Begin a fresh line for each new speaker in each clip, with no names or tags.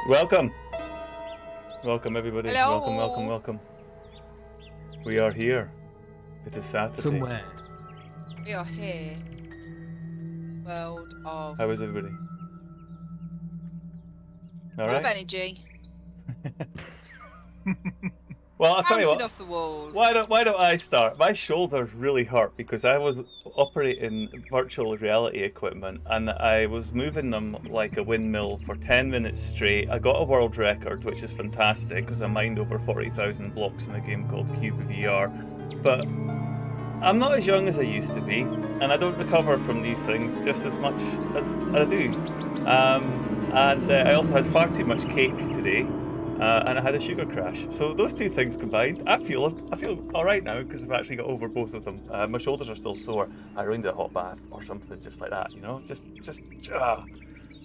Welcome. Welcome, everybody.
Hello.
Welcome, welcome, welcome. We are here. It is Saturday.
Somewhere.
We are here. World of
How is everybody? All
full of
right.
energy.
Well, I'll tell you
Bouncing
what.
off the walls.
Why don't I start? My shoulders really hurt because I was operating virtual reality equipment and I was moving them like a windmill for 10 minutes straight. I got a world record, which is fantastic because I mined over 40,000 blocks in a game called Cube VR. But I'm not as young as I used to be, and I don't recover from these things just as much as I do. I also had far too much cake today. And I had a sugar crash. So those two things combined, I feel all right now because I've actually got over both of them. My shoulders are still sore. I really need a hot bath or something just like that, you know? Just.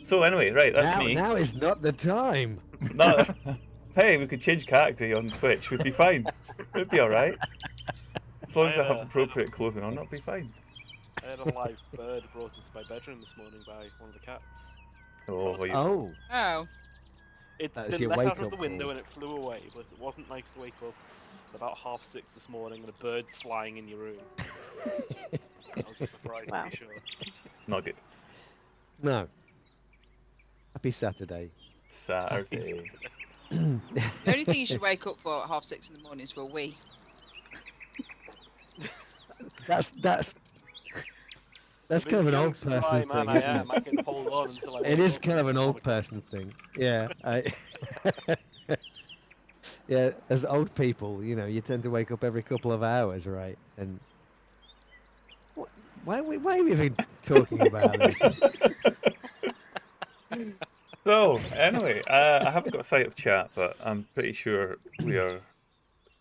So anyway, right, that's me.
Now is not the time.
No, hey, we could change category on Twitch. We'd be fine. It'd be all right. As long as I have appropriate clothing on, it'll be fine.
I had a live bird brought into my bedroom this morning by one of the cats.
Oh, well,
Oh.
Oh.
It's
That's
been
your
let out
wake-up
of the window
call.
and it flew away, but it wasn't nice to wake up at about 6:30 this morning and a bird's flying in your room. That was a surprise to be sure.
not good.
No. Happy Saturday.
Saturday.
The only thing you should wake up for at 6:30 in the morning is for a wee.
That's kind of an old person thing, isn't it?
I can hold on until I
It
wake
is
up.
kind of an old person thing. Yeah. Yeah, as old people, you tend to wake up every couple of hours, right? And why are we even talking about this?
So, anyway, I haven't got sight of chat, but I'm pretty sure we are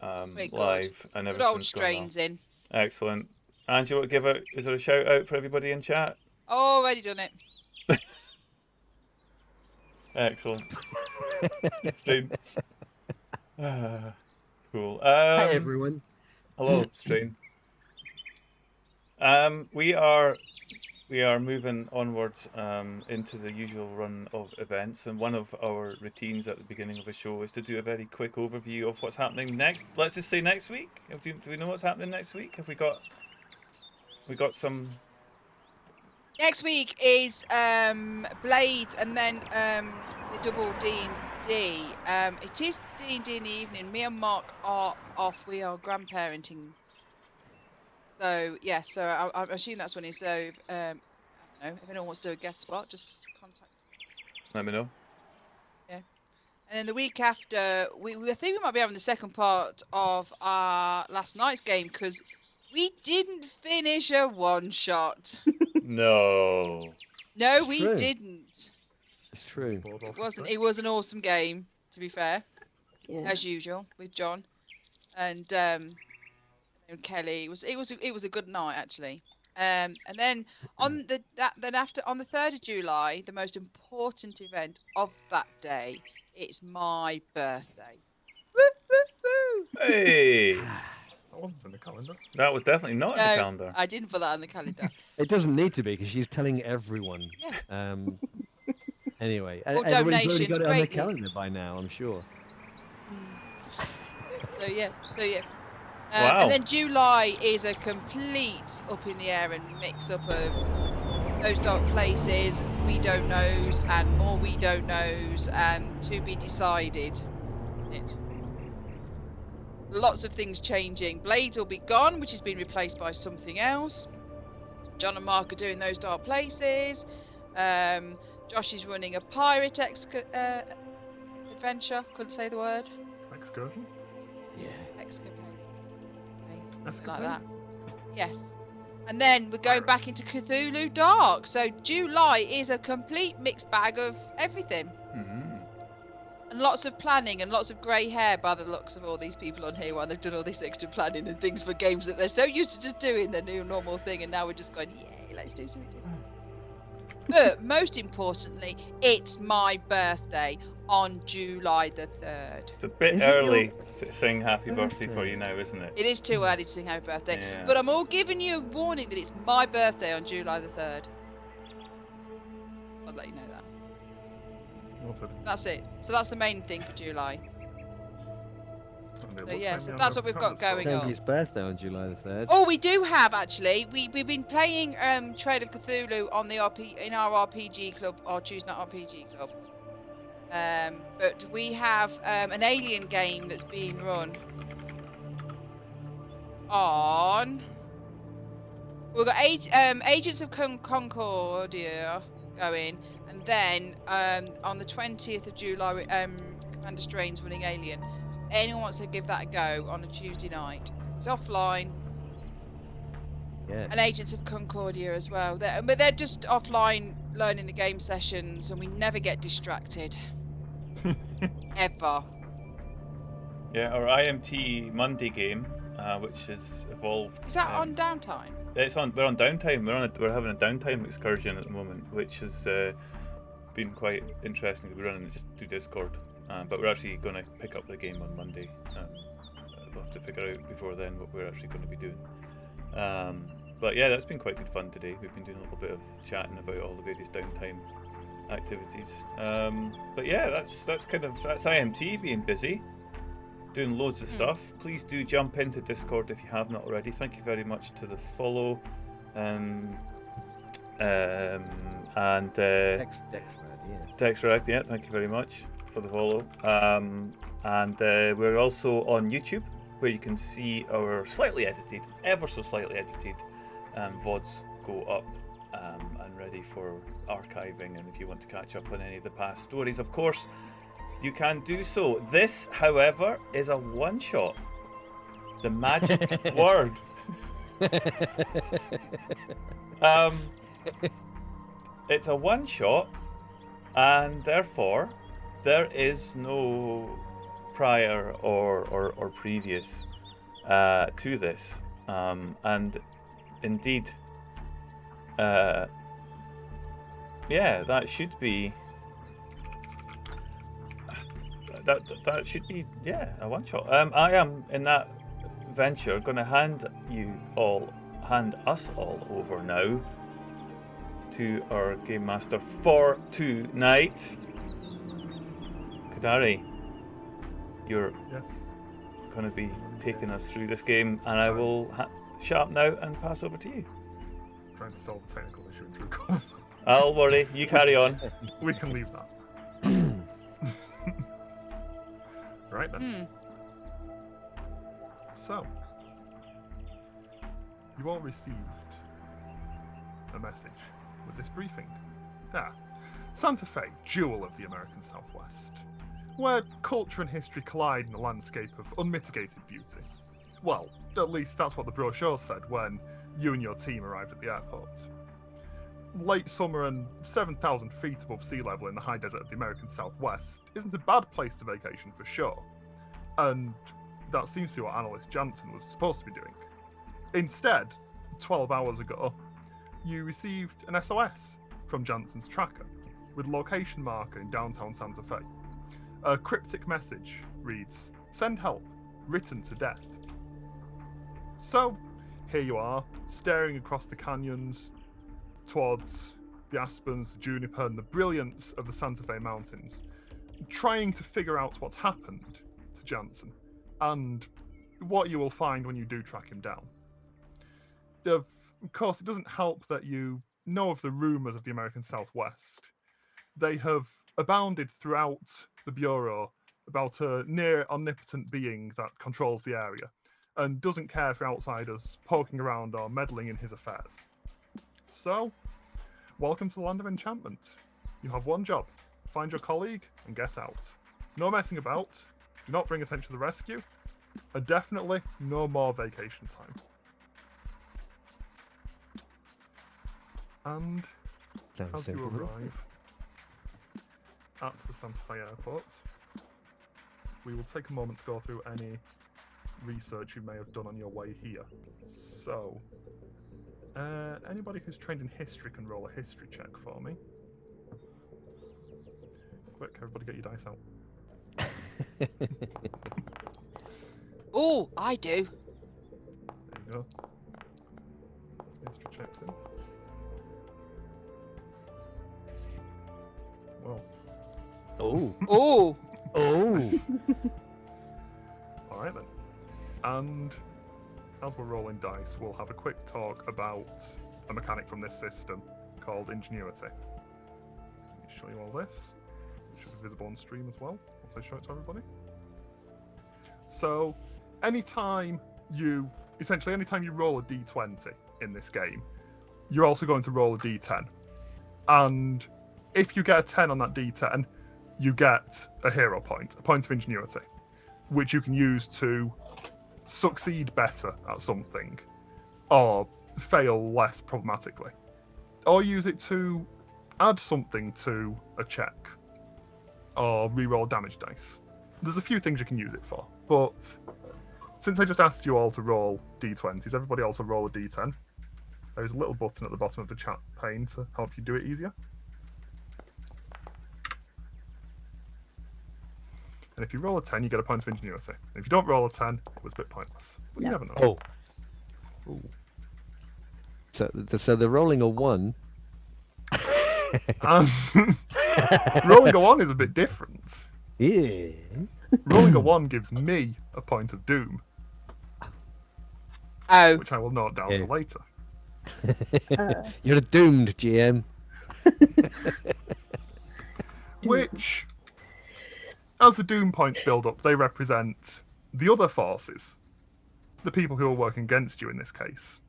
Very good.
live and
Good old
everything's going on.
strains in.
Excellent. Angie, you want to give out? Is there a shout out for everybody in chat?
Already done it.
Excellent. Strain. Cool.
Hey everyone.
Hello, Strain. We are moving onwards into the usual run of events, and one of our routines at the beginning of a show is to do a very quick overview of what's happening next. Let's just say next week. Do we know what's happening next week? Have we got some?
Next week is Blade, and then the double D&D. It is D&D in the evening. Me and Mark are off. We are grandparenting. So yeah, so I assume that's when it's. So I don't know if anyone wants to do a guest spot, just contact.
Let me know.
Yeah, and then the week after, I think we might be having the second part of our last night's game because we didn't finish a one shot.
No.
No,
It's
we
true.
didn't.
It's true.
It wasn't. It was an awesome game, to be fair,
Yeah.
as usual with John and Kelly. It was a good night actually. And then on the 3rd of July, the most important event of that day, it's my birthday. Woo, woo, woo.
Hey,
That wasn't in the calendar.
that was definitely not in the
No,
calendar.
I didn't put that on the calendar.
It doesn't need to be because she's telling everyone.
Yeah.
Anyway,
Or
everybody's already
donations,
got it on their
greatly.
calendar by now, I'm sure.
So yeah.
Wow.
And then July is a complete up in the air and mix up of those dark places, we don't knows, and more we don't knows, and to be decided. Lots of things changing. Blades will be gone, which has been replaced by something else. John and Mark are doing those dark places. Josh is running a pirate adventure. Couldn't say the word.
Excursion?
Yeah.
Excavate. Something
Escapade?
like that. Yes. And then we're going back into Cthulhu Dark. So July is a complete mixed bag of everything.
Mhm.
And lots of planning and lots of grey hair by the looks of all these people on here while they've done all this extra planning and things for games that they're so used to just doing the new normal thing, and now we're just going, yay, let's do something different. But most importantly, it's my birthday on July the 3rd.
It's a bit
Is it
early to sing happy birthday for
birthday?
you now, isn't it?
It is too early to sing happy birthday,
Yeah.
but I'm all giving you a warning that it's my birthday on July the 3rd. I'll let you know that.
Noted.
That's it. So that's the main thing for July.
And it
So
looks
yeah,
like
so
we
that's
have
what we've got
cameras
going on.
Sandy's birthday on July the 3rd.
Oh, we do have actually. We've been playing Trade of Cthulhu on the in our RPG club, our Choose Not RPG club. But we have an alien game that's being run on. We've got Agents of Concordia going, and then on the 20th of July, Commander Strain's running Alien. So if anyone wants to give that a go on a Tuesday night, it's offline.
Yes.
And Agents of Concordia as well. But they're just offline learning the game sessions, and we never get distracted. Ever.
Yeah, our IMT Monday game, which has evolved.
Is that on downtime?
It's on. We're on downtime. We're having a downtime excursion at the moment, which has been quite interesting. We're running it just through Discord, but we're actually going to pick up the game on Monday. We'll have to figure out before then what we're actually going to be doing. But yeah, that's been quite good fun today. We've been doing a little bit of chatting about all the various downtime activities. But yeah, that's IMT being busy, doing loads of stuff. Please do jump into Discord if you have not already. Thank you very much to the follow, and Dexrad, yeah, thank you very much for the follow. And we're also on YouTube, where you can see our slightly edited, ever so slightly edited VODs go up and ready for archiving. And if you want to catch up on any of the past stories, of course, you can do so. This, however, is a one-shot. The magic word. It's a one-shot, and therefore there is no prior or previous to this, and indeed, yeah, that should be a one shot. I am in that venture going to hand us all over now to our game master for tonight, Kadari. You're going to be taking us through this game, and I will shut up now and pass over to you.
Trying to solve a technical issue through call.
I'll worry. You carry on.
We can leave that. Right then. So, you all received a message with this briefing. Santa Fe, jewel of the American Southwest, where culture and history collide in a landscape of unmitigated beauty. Well, at least that's what the brochure said when you and your team arrived at the airport. Late summer and 7,000 feet above sea level in the high desert of the American Southwest isn't a bad place to vacation for sure. And that seems to be what analyst Jansen was supposed to be doing. Instead, 12 hours ago, you received an SOS from Jansen's tracker with location marker in downtown Santa Fe. A cryptic message reads, "Send help, written to death." So, here you are, staring across the canyons towards the aspens, the juniper, and the brilliance of the Santa Fe Mountains, trying to figure out what's happened to Jansen, and what you will find when you do track him down. Of course, it doesn't help that you know of the rumours of the American Southwest. They have abounded throughout the Bureau about a near omnipotent being that controls the area, and doesn't care for outsiders poking around or meddling in his affairs. So, welcome to the land of enchantment. You have one job: find your colleague and get out. No messing about, do not bring attention to the rescue, and definitely no more vacation time. And as you arrive at the Santa Fe airport, we will take a moment to go through any research you may have done on your way here. So, anybody who's trained in history can roll a history check for me. Quick, everybody get your dice out.
Oh, I do.
There you go. Let's get history checks in. Well,
Oh.
Oh,
Oh.
All right then. And as we're rolling dice, we'll have a quick talk about a mechanic from this system called Ingenuity. Let me show you all this. It should be visible on stream as well once I show it to everybody. So, anytime you roll a d20 in this game, you're also going to roll a d10. And if you get a 10 on that d10, you get a hero point, a point of ingenuity, which you can use to succeed better at something or fail less problematically, or use it to add something to a check or reroll damage dice. There's a few things you can use it for, but since I just asked you all to roll d20s, everybody also roll a d10. There's a little button at the bottom of the chat pane to help you do it easier. And if you roll a 10, you get a point of ingenuity. And if you don't roll a 10, it was a bit pointless. But you never know.
Oh.
Ooh.
So they're rolling a 1.
Rolling a 1 is a bit different.
Yeah.
Rolling a 1 gives me a point of doom,
oh.
which I will note down
Yeah.
for later.
You're doomed, GM.
Which, as the doom points build up, they represent the other forces. The people who are working against you in this case.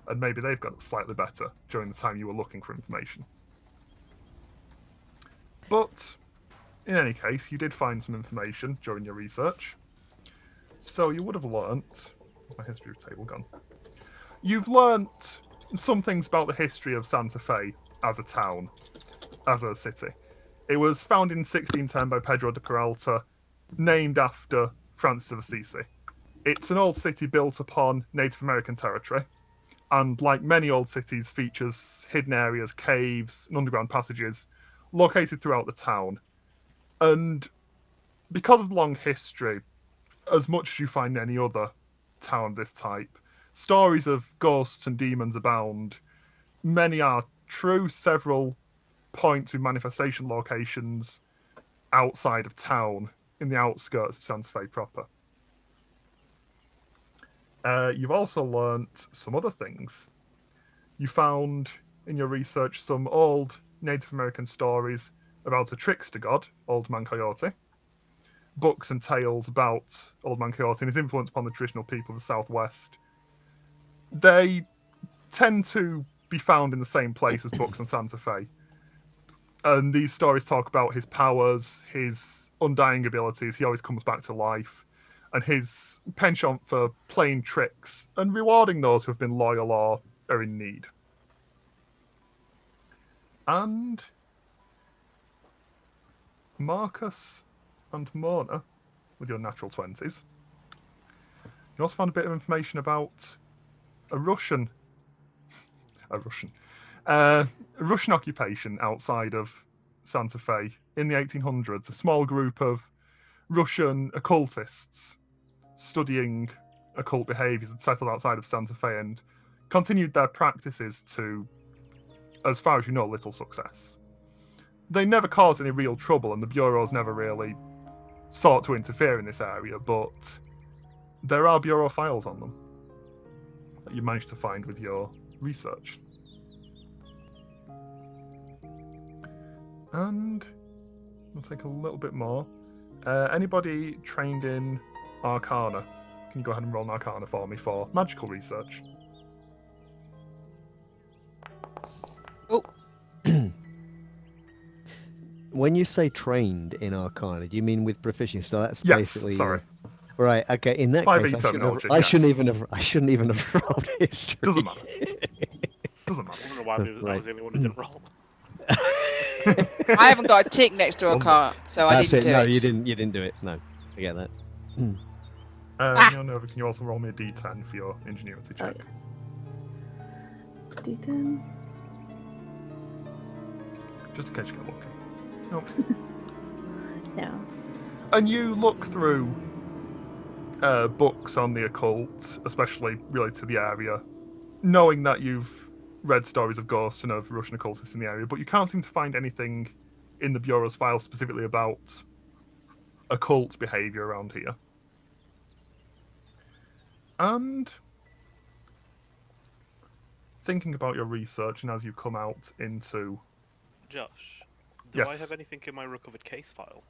And maybe they've got slightly better during the time you were looking for information. But, in any case, you did find some information during your research. So you would have learnt... Where's my history table gone? You've learnt some things about the history of Santa Fe as a town, as a city. It was founded in 1610 by Pedro de Peralta, named after Francis of Assisi. It's an old city built upon Native American territory, and like many old cities, features hidden areas, caves, and underground passages located throughout the town. And because of the long history, as much as you find any other town of this type, stories of ghosts and demons abound. Many are true, several point to manifestation locations outside of town, in the outskirts of Santa Fe proper. You've also learnt some other things. You found in your research some old Native American stories about a trickster god, Old Man Coyote. Books and tales about Old Man Coyote and his influence upon the traditional people of the Southwest. They tend to be found in the same place as books on Santa Fe. And these stories talk about his powers, his undying abilities, he always comes back to life, and his penchant for playing tricks and rewarding those who have been loyal or are in need. And Marcus and Mona, with your natural 20s, you also found a bit of information about a Russian occupation outside of Santa Fe in the 1800s. A small group of Russian occultists studying occult behaviours had settled outside of Santa Fe and continued their practices to, as far as you know, little success. They never caused any real trouble, and the bureaus never really sought to interfere in this area, but there are bureau files on them that you managed to find with your research. And we'll take a little bit more. Anybody trained in Arcana can go ahead and roll an Arcana for me for magical research.
Oh,
When you say trained in Arcana, do you mean with proficiency? So that's
Yes,
basically
sorry.
Right. Okay. In that
5e
case,
terminology,
I shouldn't
yes.
even have rolled history.
Doesn't matter. Doesn't matter.
I don't know why I was the only one who didn't roll.
I haven't got a tick next to a car, so I
That's
didn't
it.
do
No,
it.
you didn't do it. No, I get that.
Nova, can you also roll me a d10 for your ingenuity check?
D10.
Just in case you get lucky. Nope.
No.
And you look through books on the occult, especially related to the area, knowing that you've read stories of ghosts and of Russian occultists in the area, but you can't seem to find anything in the Bureau's files specifically about occult behaviour around here. And thinking about your research, and as you come out into...
Josh, do I
Yes.
have anything in my recovered case file?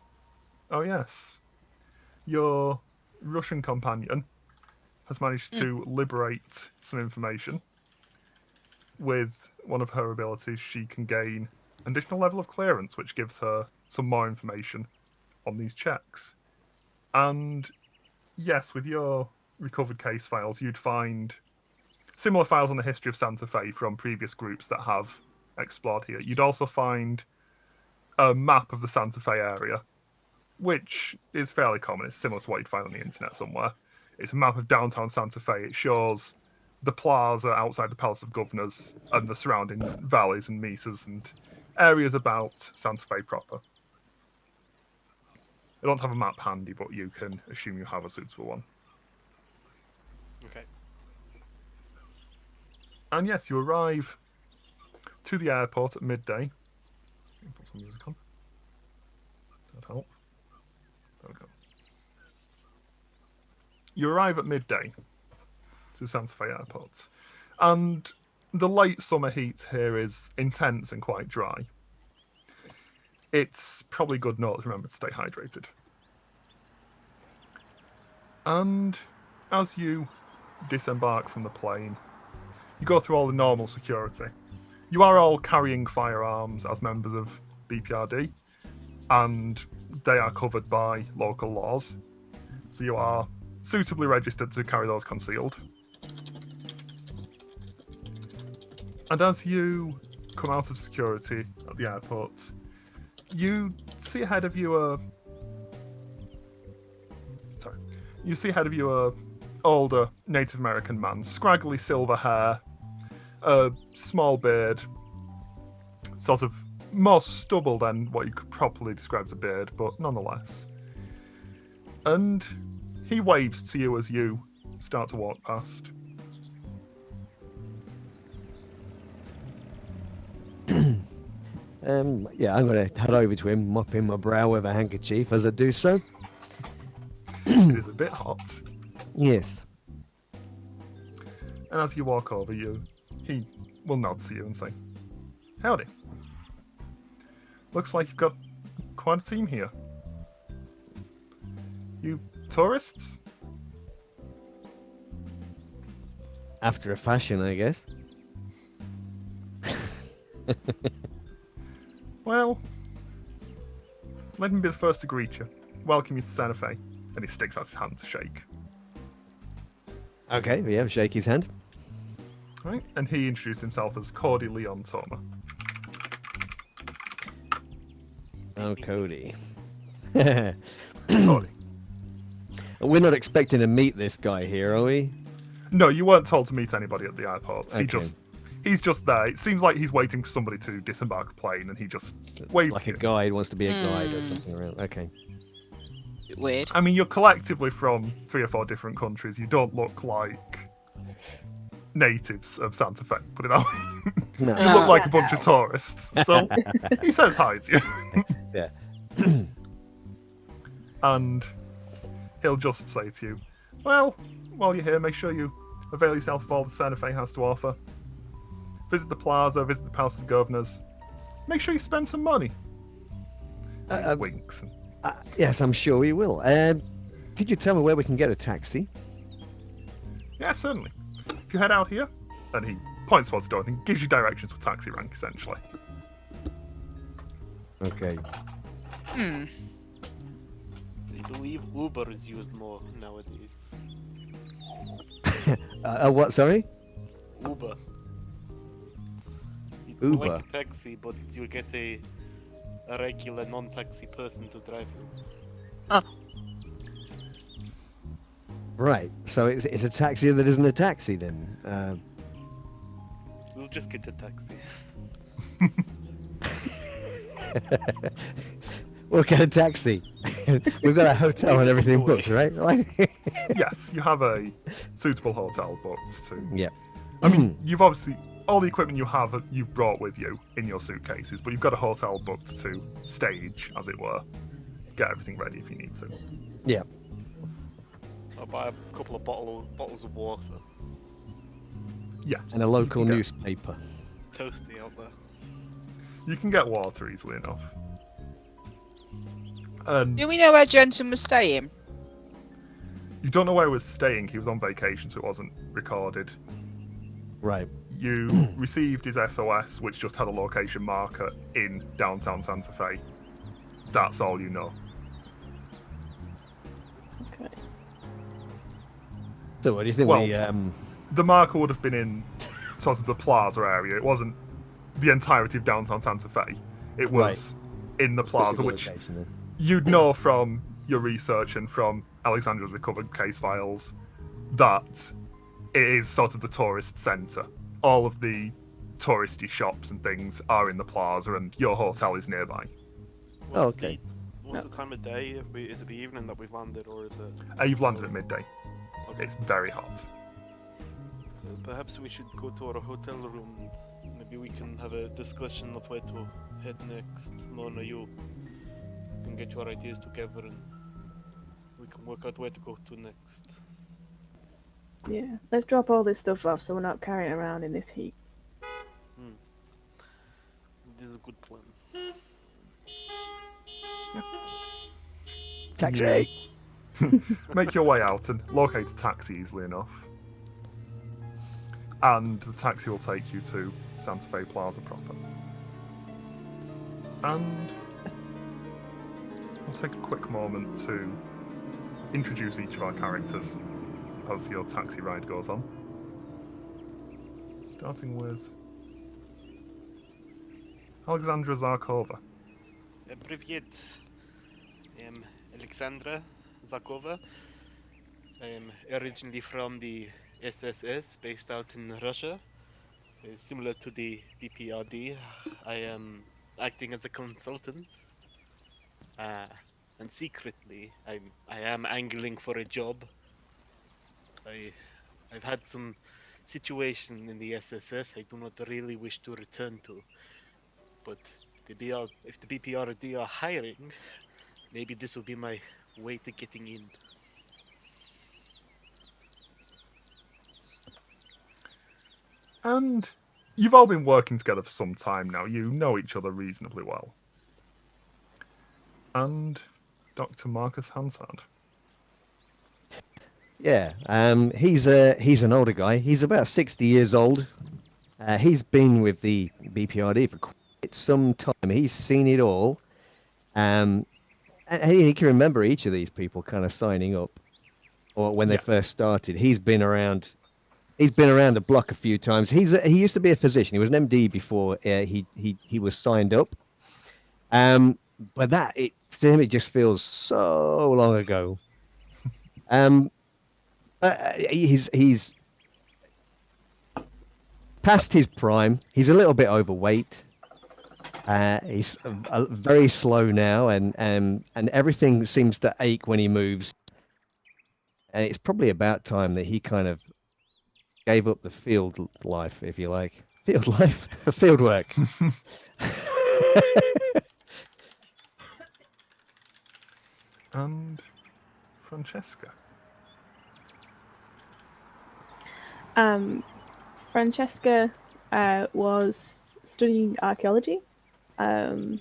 Oh yes, your Russian companion has managed to liberate some information. With one of her abilities, she can gain an additional level of clearance, which gives her some more information on these checks. And yes, with your recovered case files, you'd find similar files on the history of Santa Fe from previous groups that have explored here. You'd also find a map of the Santa Fe area, which is fairly common. It's similar to what you'd find on the internet somewhere. It's a map of downtown Santa Fe. It shows the plaza outside the Palace of Governors and the surrounding valleys and mesas and areas about Santa Fe proper. I don't have a map handy, but you can assume you have a suitable one.
Okay.
And yes, you arrive to the airport at midday. Put some music on. That'd help. There we go. You arrive at midday to Santa Fe Airport, and the late summer heat here is intense and quite dry. It's probably good note to remember to stay hydrated. And as you disembark from the plane, you go through all the normal security. You are all carrying firearms as members of BPRD, and they are covered by local laws. So you are suitably registered to carry those concealed. And as you come out of security at the airport, you see ahead of you a older Native American man, scraggly silver hair, a small beard, sort of more stubble than what you could properly describe as a beard, but nonetheless. And he waves to you as you start to walk past.
Yeah, I'm going to head over to him, mopping my brow with a handkerchief as I do so.
It is a bit hot.
Yes.
And as you walk over, he will nod to you and say, "Howdy. Looks like you've got quite a team here. You tourists?"
After a fashion, I guess.
Well, let me be the first to greet you. Welcome you to Santa Fe. And he sticks out his hand to shake.
Okay, yeah, shake his hand.
Right? And he introduced himself as Cody Leon Toma.
Oh, Cody.
Cody.
We're not expecting to meet this guy here, are we?
No, you weren't told to meet anybody at the airport.
Okay.
He's just there. It seems like he's waiting for somebody to disembark a plane, and he just waves
Like
to
a
you.
guide wants to be a guide or something around. Okay.
Weird.
I mean, you're collectively from 3 or 4 different countries. You don't look like natives of Santa Fe, put it that way.
No.
You look like a bunch of tourists. So he says hi to you.
Yeah.
And he'll just say to you, "Well, while you're here, make sure you avail yourself of all the Santa Fe has to offer. Visit the plaza, visit the Palace of Governors. Make sure you spend some money." He winks. And,
Yes, I'm sure we will. Could you tell me where we can get a taxi?
yeah, certainly. If you head out here, and he points towards the door and gives you directions for taxi rank, essentially.
Okay.
Hmm.
I believe Uber is used more nowadays.
What, sorry?
Uber. It's
Uber.
like a taxi, but you get a regular non-taxi person to drive you.
Right, so it's a taxi that isn't a taxi then.
We'll just get a taxi.
We'll get a taxi. We've got a hotel and everything booked, right?
Yes, you have a suitable hotel booked too.
Yeah.
I mean, you've obviously all the equipment you have, you've brought with you in your suitcases, but you've got a hotel booked to stage, as it were. Get everything ready if you need to.
Yeah.
I'll buy a couple of bottles of water.
Yeah.
And a local
get-
newspaper.
It's toasty out there.
You can get water easily enough. And
Do we know where Jensen was staying?
you don't know where he was staying. He was on vacation, so it wasn't recorded.
Right.
You received his SOS, which just had a location marker in downtown Santa Fe. That's all you know.
Okay.
So what do you think
Well, The marker would have been in sort of the plaza area. It wasn't the entirety of downtown Santa Fe. It was in the plaza, which
location, then?
you'd know from your research and from Alexandra's recovered case files that it is sort of the tourist centre. All of the touristy shops and things are in the plaza, and your hotel is nearby.
What's
okay.
What's the time of day? Is it the evening that we've landed, or is it?
You've landed at midday.
Okay.
It's very hot.
Perhaps we should go to our hotel room. Maybe we can have a discussion of where to head next. Mona, you can get your ideas together and we can work out where to go to next.
Yeah. Let's drop all this stuff off so we're not carrying it around in this heat.
This is a good plan.
Taxi!
Make your way out and locate a taxi easily enough. And the taxi will take you to Santa Fe Plaza proper. And we'll take a quick moment to introduce each of our characters as your taxi ride goes on. Starting with Alexandra Zarkova.
Привет. I'm Alexandra Zakova. I'm originally from the SSS, based out in Russia. Similar to the BPRD, I am acting as a consultant. And secretly, I am angling for a job. I've had some situation in the SSS I do not really wish to return to. But if the BPRD are hiring, maybe this will be my way to getting in.
And you've all been working together for some time now. You know each other reasonably well. And Dr. Marcus Hansard.
Yeah, he's an older guy. He's about 60 years old. He's been with the BPRD for quite some time. He's seen it all. And he can remember each of these people kind of signing up, or when they first started. He's been around the block a few times. He used to be a physician. He was an MD before he was signed up. But to him it just feels so long ago. He's past his prime. He's a little bit overweight. He's very slow now, and everything seems to ache when he moves. And it's probably about time that he kind of gave up the field life, if you like. Field life? Field work.
And Francesca.
Francesca was studying archaeology at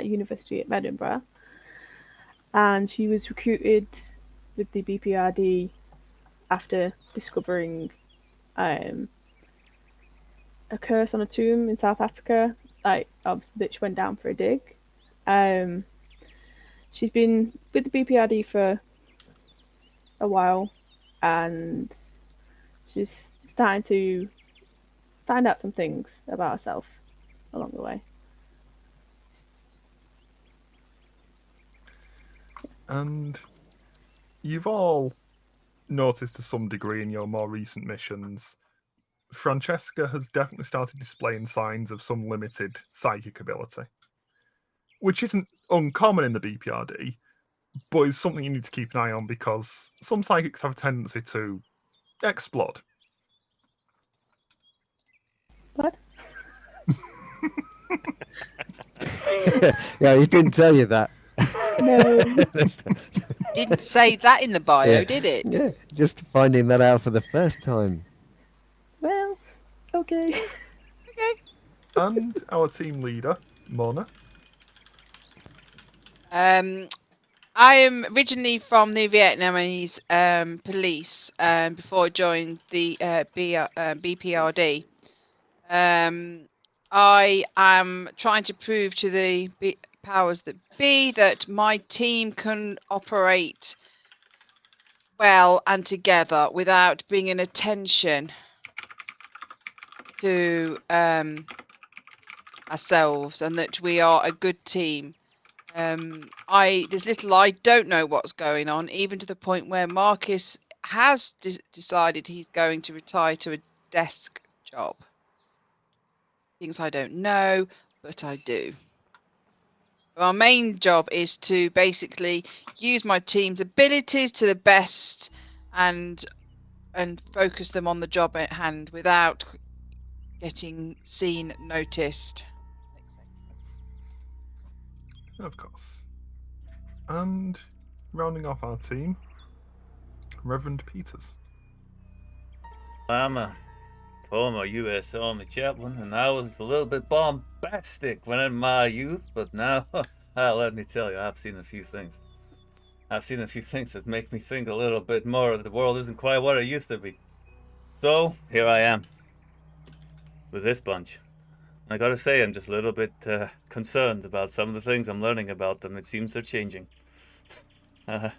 University of Edinburgh, and she was recruited with the BPRD after discovering a curse on a tomb in South Africa, obviously that she went down for a dig. She's been with the BPRD for a while, and she's starting to find out some things about herself along the way.
And you've all noticed to some degree in your more recent missions, Francesca has definitely started displaying signs of some limited psychic ability, which isn't uncommon in the BPRD, but is something you need to keep an eye on because some psychics have a tendency to explode.
Yeah, he didn't tell you that.
No.
Didn't say that in the bio,
Yeah.
did it?
Yeah, just finding that out for the first time.
Well, okay.
Okay.
And our team leader, Mona.
I am originally from the Vietnamese police before I joined the BPRD. I am trying to prove to the powers that be that my team can operate well and together without bringing attention to ourselves, and that we are a good team. There's little I don't know what's going on, even to the point where Marcus has decided he's going to retire to a desk job. Things I don't know, but I do. Our main job is to basically use my team's abilities to the best and focus them on the job at hand without getting seen, noticed.
Of course. And rounding off our team, Reverend Peters.
I'm a former U.S. Army chaplain, and I was a little bit bombastic when in my youth, but now, let me tell you, I've seen a few things. I've seen a few things that make me think a little bit more that the world isn't quite what it used to be. So, here I am, with this bunch. I gotta say, I'm just a little bit concerned about some of the things I'm learning about them. It seems they're changing. I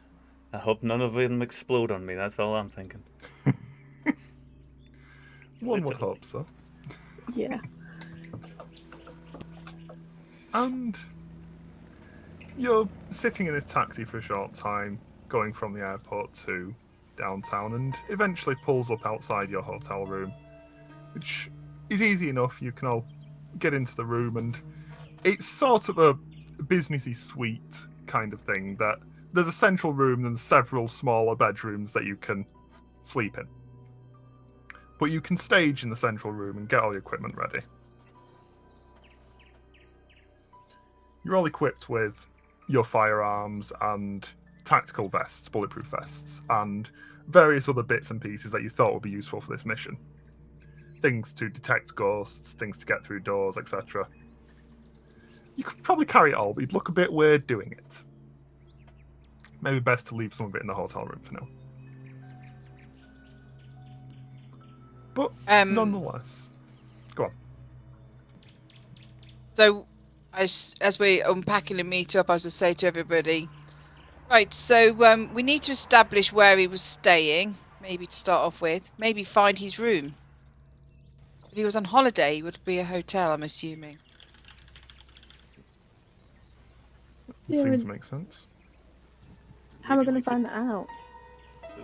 hope none of them explode on me, that's all I'm thinking.
One would hope so.
Yeah.
And you're sitting in this taxi for a short time, going from the airport to downtown, and eventually pulls up outside your hotel room, which is easy enough. You can all get into the room, and it's sort of a businessy suite kind of thing. That there's a central room and several smaller bedrooms that you can sleep in. But you can stage in the central room and get all your equipment ready. You're all equipped with your firearms and tactical vests, bulletproof vests, and various other bits and pieces that you thought would be useful for this mission. Things to detect ghosts, things to get through doors, etc. You could probably carry it all, but you'd look a bit weird doing it. Maybe best to leave some of it in the hotel room for now. But nonetheless, go on.
So, as we're unpacking and meet up, I was to say to everybody, right, so we need to establish where he was staying, maybe to start off with, maybe find his room. If he was on holiday, it would be a hotel, I'm assuming.
Yeah,
Seems to make sense.
How am I
Maybe
going
we
to find that out?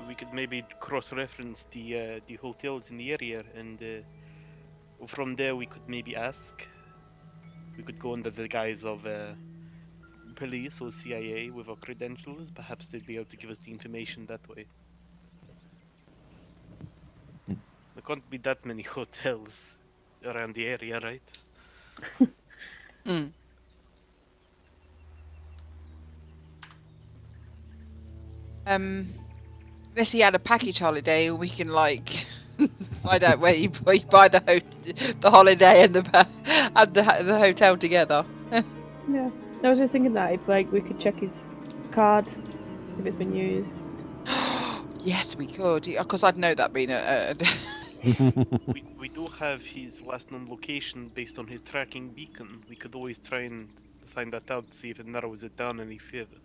We could maybe cross-reference the hotels in the area, and from there we could maybe ask. We could go under the guise of police or CIA with our credentials. Perhaps they'd be able to give us the information that way. There can't be that many hotels around the area, right?
Hmm. Unless he had a package holiday, we can like find out where you buy the holiday and the hotel together.
Yeah. I was just thinking that if like we could check his card if it's been used.
Yes, we could. Because I'd know that being a
We do have his last known location based on his tracking beacon. We could always try and find that out, see if it narrows it down any further.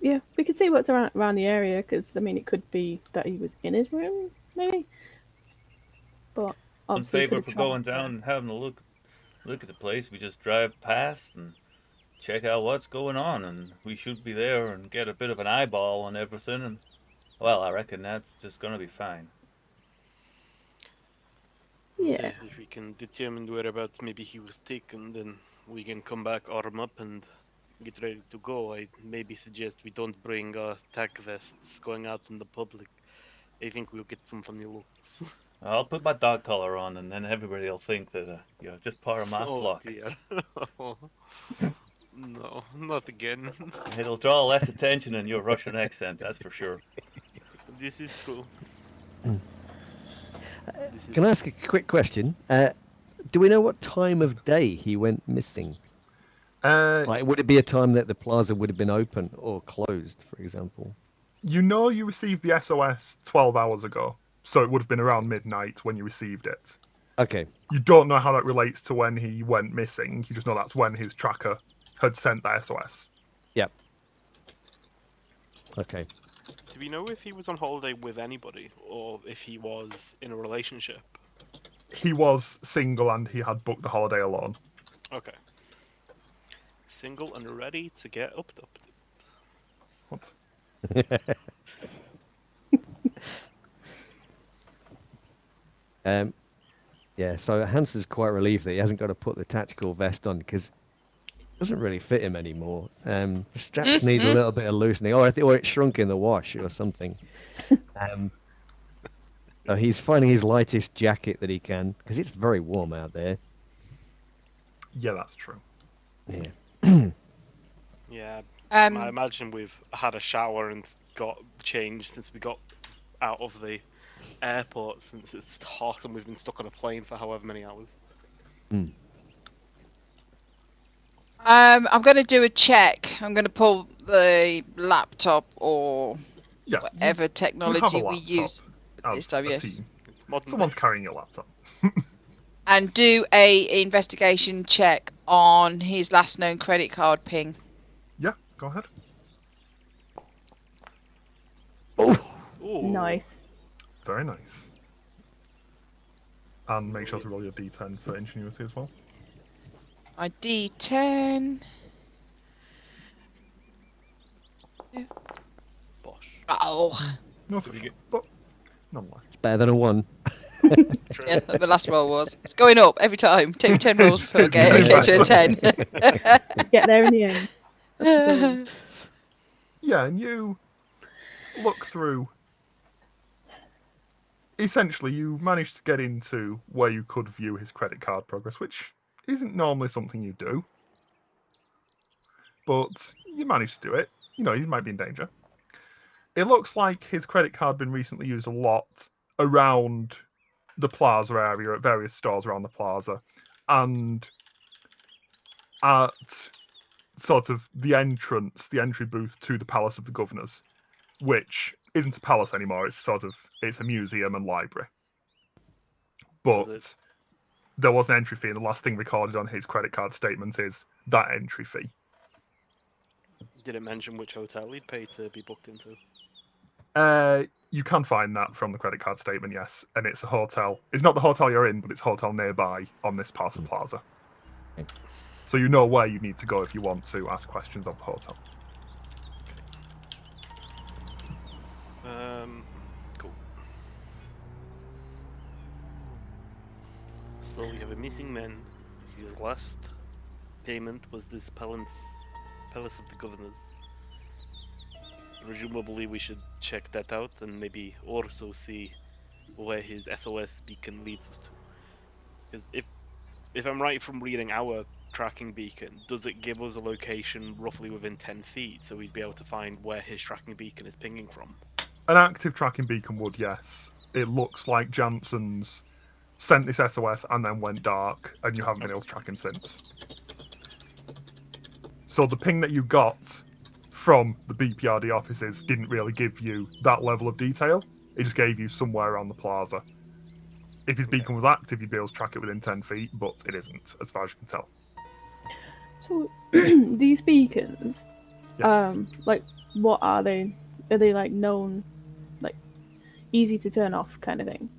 Yeah, we could see what's around the area because I mean it could be that he was in his room, maybe. But
In
obviously,
favor
could
for
have
going
traveled
down and having a look at the place. We just drive past and check out what's going on, and we should be there and get a bit of an eyeball on everything. And well, I reckon that's just gonna be fine.
Yeah.
If we can determine whereabouts maybe he was taken, then we can come back, arm up, and get ready to go. I maybe suggest we don't bring tack vests going out in the public. I think we'll get some funny looks.
I'll put my dog collar on, and then everybody will think that you're just part of my
Oh
flock.
dear. No, not again.
It'll draw less attention than your Russian accent, that's for sure.
This is true. This is
Can I ask a quick question? Do we know what time of day he went missing? Like, would it be a time that the plaza would have been open or closed, for example?
You know you received the SOS 12 hours ago, so it would have been around midnight when you received it.
Okay.
You don't know how that relates to when he went missing. You just know that's when his tracker had sent the SOS.
Yep. Okay.
Do we know if he was on holiday with anybody, or if he was in a relationship?
He was single and he had booked the holiday alone.
Okay. Single and ready to get upped.
What?
Yeah, so Hans quite relieved that he hasn't got to put the tactical vest on because it doesn't really fit him anymore. The straps need a little bit of loosening, or it shrunk in the wash or something. So he's finding his lightest jacket that he can because it's very warm out there.
Yeah, that's true.
Yeah.
Yeah. I
Um,
imagine we've had a shower and got changed since we got out of the airport, since it's hot and we've been stuck on a plane for however many hours.
I'm going to do a check. I'm going to pull the laptop or
Yeah.
whatever
you have a
technology we
laptop
use
as
this time,
a
yes.
team.
It's modern.
Someone's carrying your laptop.
And do a investigation check on his last known credit card ping.
Yeah, go ahead.
Ooh.
Nice.
Very nice. And make sure to roll your d10 for ingenuity as well.
My D10.
Bosh.
Oh,
No, it's
Did you
okay,
get-
but nonetheless.
It's better than a 1.
True.
yeah, the last roll was. It's going up every time. Take me 10 rolls before I
It's
get
getting
to a 10.
Get there in the end. That's the goal.
Yeah, and you look through. Essentially, you managed to get into where you could view his credit card progress, which isn't normally something you do. But you managed to do it. You know, he might be in danger. It looks like his credit card had been recently used a lot around the plaza area, at various stores around the plaza, and at sort of the entry booth to the Palace of the Governors, which isn't a palace anymore. It's a museum and library.
Does
But
it-
there was an entry fee, and the last thing recorded on his credit card statement is that entry fee.
Did it mention which hotel he'd pay to be booked into?
You can find that from the credit card statement, yes, and it's a hotel. It's not the hotel you're in, but it's a hotel nearby on this part of the plaza.
Okay.
So you know where you need to go if you want to ask questions of the hotel.
Cool. So we have a missing man. His last payment was this Palace of the Governors. Presumably we should check that out and maybe also see where his SOS beacon leads us to. Because if I'm right from reading our tracking beacon, does it give us a location roughly within 10 feet so we'd be able to find where his tracking beacon is pinging from?
An active tracking beacon would, yes. It looks like Jansen's sent this SOS and then went dark, and you haven't been able to track him since. So the ping that you got from the BPRD offices didn't really give you that level of detail. It just gave you somewhere around the plaza. If his beacon was active, you'd be able to track it within 10 feet, but it isn't, as far as you can tell.
So these beacons,
Yes.
like what are they? Are they like known, like easy to turn off kind of thing?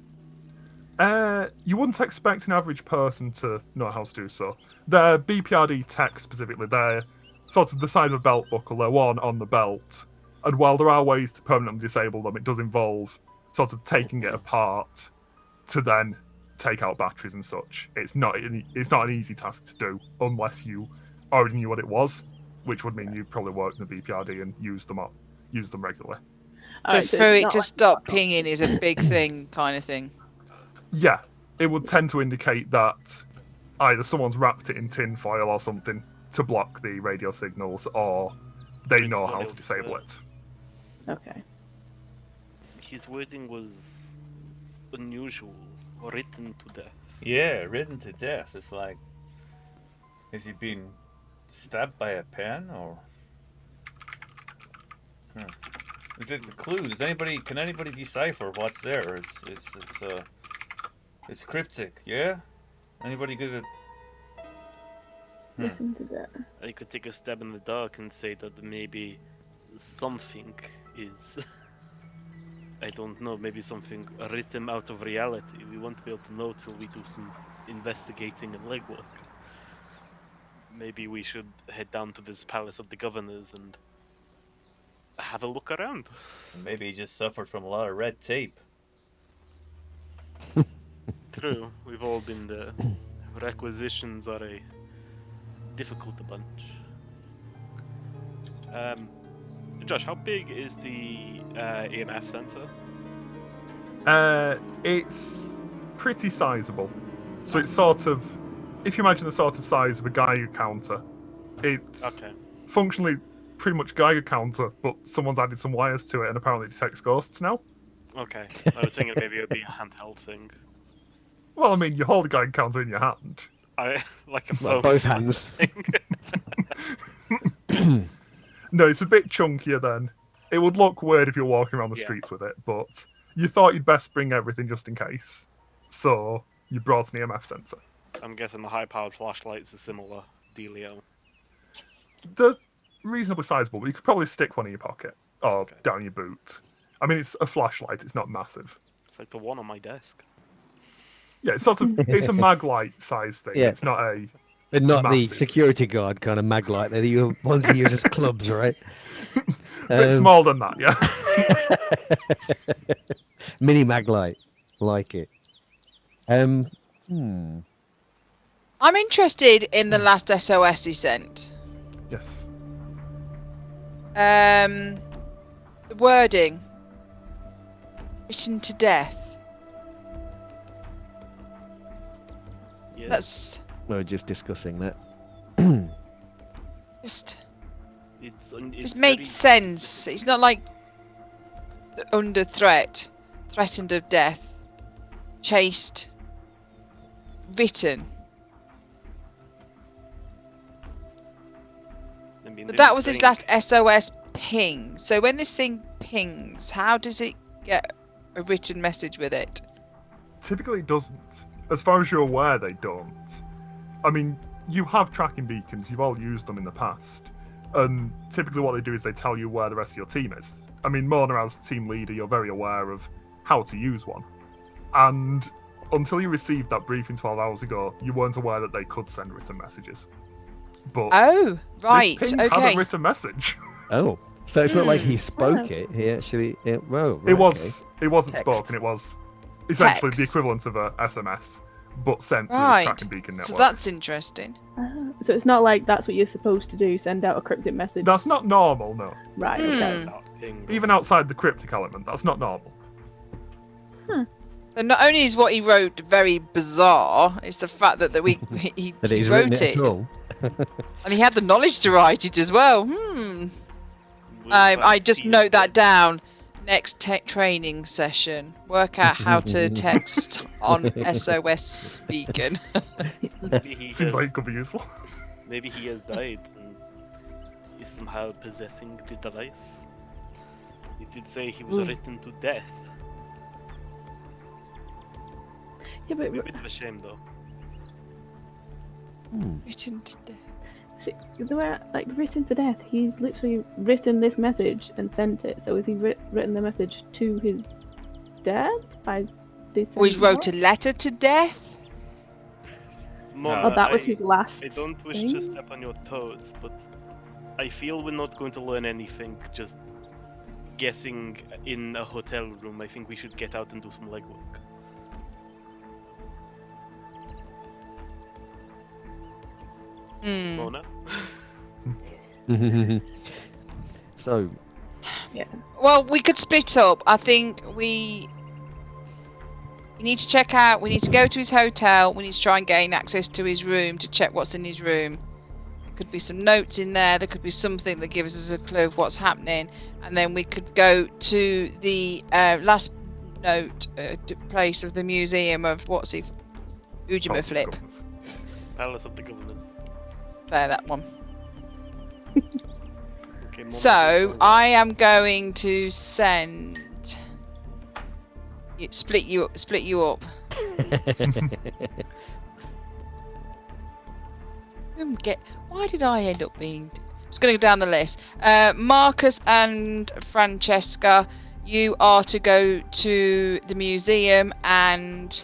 You wouldn't expect an average person to know how to do so. They're BPRD tech specifically. They're sort of the size of a belt buckle. They're worn on the belt. And while there are ways to permanently disable them, it does involve sort of taking it apart to then take out batteries and such. It's not an easy task to do unless you already knew what it was, which would mean you probably worked in the BPRD and used them regularly.
So
Alright,
for
it's
it
not
to
like
stop
laptop.
pinging is a big thing, kind of thing.
Yeah, it would tend to indicate that either someone's wrapped it in tin foil or something to block the radio signals, or they
It's
know
one
how
of
to disable
the-
it.
Okay.
His wording was unusual, written to death.
Yeah, ridden to death. It's like, has he been stabbed by a pen, or? Is it the clue? Can anybody decipher what's there? It's cryptic. Yeah. Anybody good at?
Listen to that.
I could take a stab in the dark and say that maybe something is. I don't know, maybe something written out of reality. We won't be able to know till we do some investigating and legwork. Maybe we should head down to this palace of the governors and have a look around.
Maybe he just suffered from a lot of red tape.
True, we've all been there. Requisitions are a difficult bunch. Josh, how big is the EMF sensor?
It's pretty sizable. So it's sort of, if you imagine the sort of size of a Geiger counter, it's
Okay.
functionally pretty much Geiger counter, but someone's added some wires to it and apparently detects ghosts now.
Okay. I was thinking maybe it would be a handheld thing.
Well, I mean, you hold a Geiger counter in your hand.
I like a
Well,
phone
both
sort of
hands.
thing.
No, it's a bit chunkier then. It would look weird if you're walking around the
Yeah.
streets with it, but you thought you'd best bring everything just in case. So you brought an EMF sensor.
I'm guessing the high-powered flashlight's a similar dealio.
They're reasonably sizable, but you could probably stick one in your pocket or
Okay.
down your boot. I mean, it's a flashlight, it's not massive.
It's like the one on my desk.
Yeah, it's sort of, it's a mag light size thing.
Yeah.
It's not a,
But not the
Massive.
security guard kind of mag light that you ones you use as clubs, right?
bit
Um,
smaller than that, yeah.
Mini mag light, like it.
I'm interested in the last SOS he sent.
Yes.
The wording. Written to death.
Yeah.
That's
We were just discussing that.
just
It's
just
very
makes sense. It's not like under threat, threatened of death, chased, written.
I mean,
But
they
that
were
was his
saying-
last SOS ping. So when this thing pings, how does it get a written message with it?
Typically it doesn't. As far as you're aware, they don't. I mean, you have tracking beacons, you've all used them in the past. And typically what they do is they tell you where the rest of your team is. I mean, Mona, as team leader, you're very aware of how to use one. And until you received that briefing 12 hours ago, you weren't aware that they could send written messages. But
Oh, right.
this ping had
Okay.
a written message.
Oh, so it's not like he
Hmm.
spoke it. He actually, it
It wasn't
Text.
spoken, it was essentially the
Text.
equivalent of a SMS, but sent through
Right.
the tracking beacon
So
network.
that's interesting.
So it's not like that's what you're supposed to do, send out a cryptic message.
That's not normal, no.
Right, okay.
Hmm.
That ping.
Even outside the cryptic element, that's not normal.
And not only is what he wrote very bizarre, it's the fact that he
That he's
wrote
written it
it,
at all.
and he had the knowledge to write it as well.
We'll
I just
see
note that
it.
down. Next tech training session. Work out how to text on SOS beacon.
Maybe he
Seems
has,
like it could be useful.
maybe he has died and is somehow possessing the device. He did say he was
Hmm.
written to death.
Yeah, but
Maybe a bit of a shame though.
Written to death.
see, the way, like, written to death, he's literally written this message and sent it. So has he written the message to his dad?
Or he wrote a letter to death.
Mona,
Oh, that was
I-
his last.
I don't wish
thing?
to step on your toes, but I feel we're not going to learn anything just guessing in a hotel room. I think we should get out and do some legwork.
Hmm.
Mona?
So,
Well, we could split up. I think You need to check out. We need to go to his hotel. We need to try and gain access to his room to check what's in his room. There could be some notes in there. There could be something that gives us a clue of what's happening. And then we could go to the last note place of the museum of Ujima Flip.
Governors.
Palace of the Governors.
There, that one.
Okay,
So I am going to send. Split you up. Why did I end up being? I'm just going to go down the list. Marcus and Francesca, you are to go to the museum, and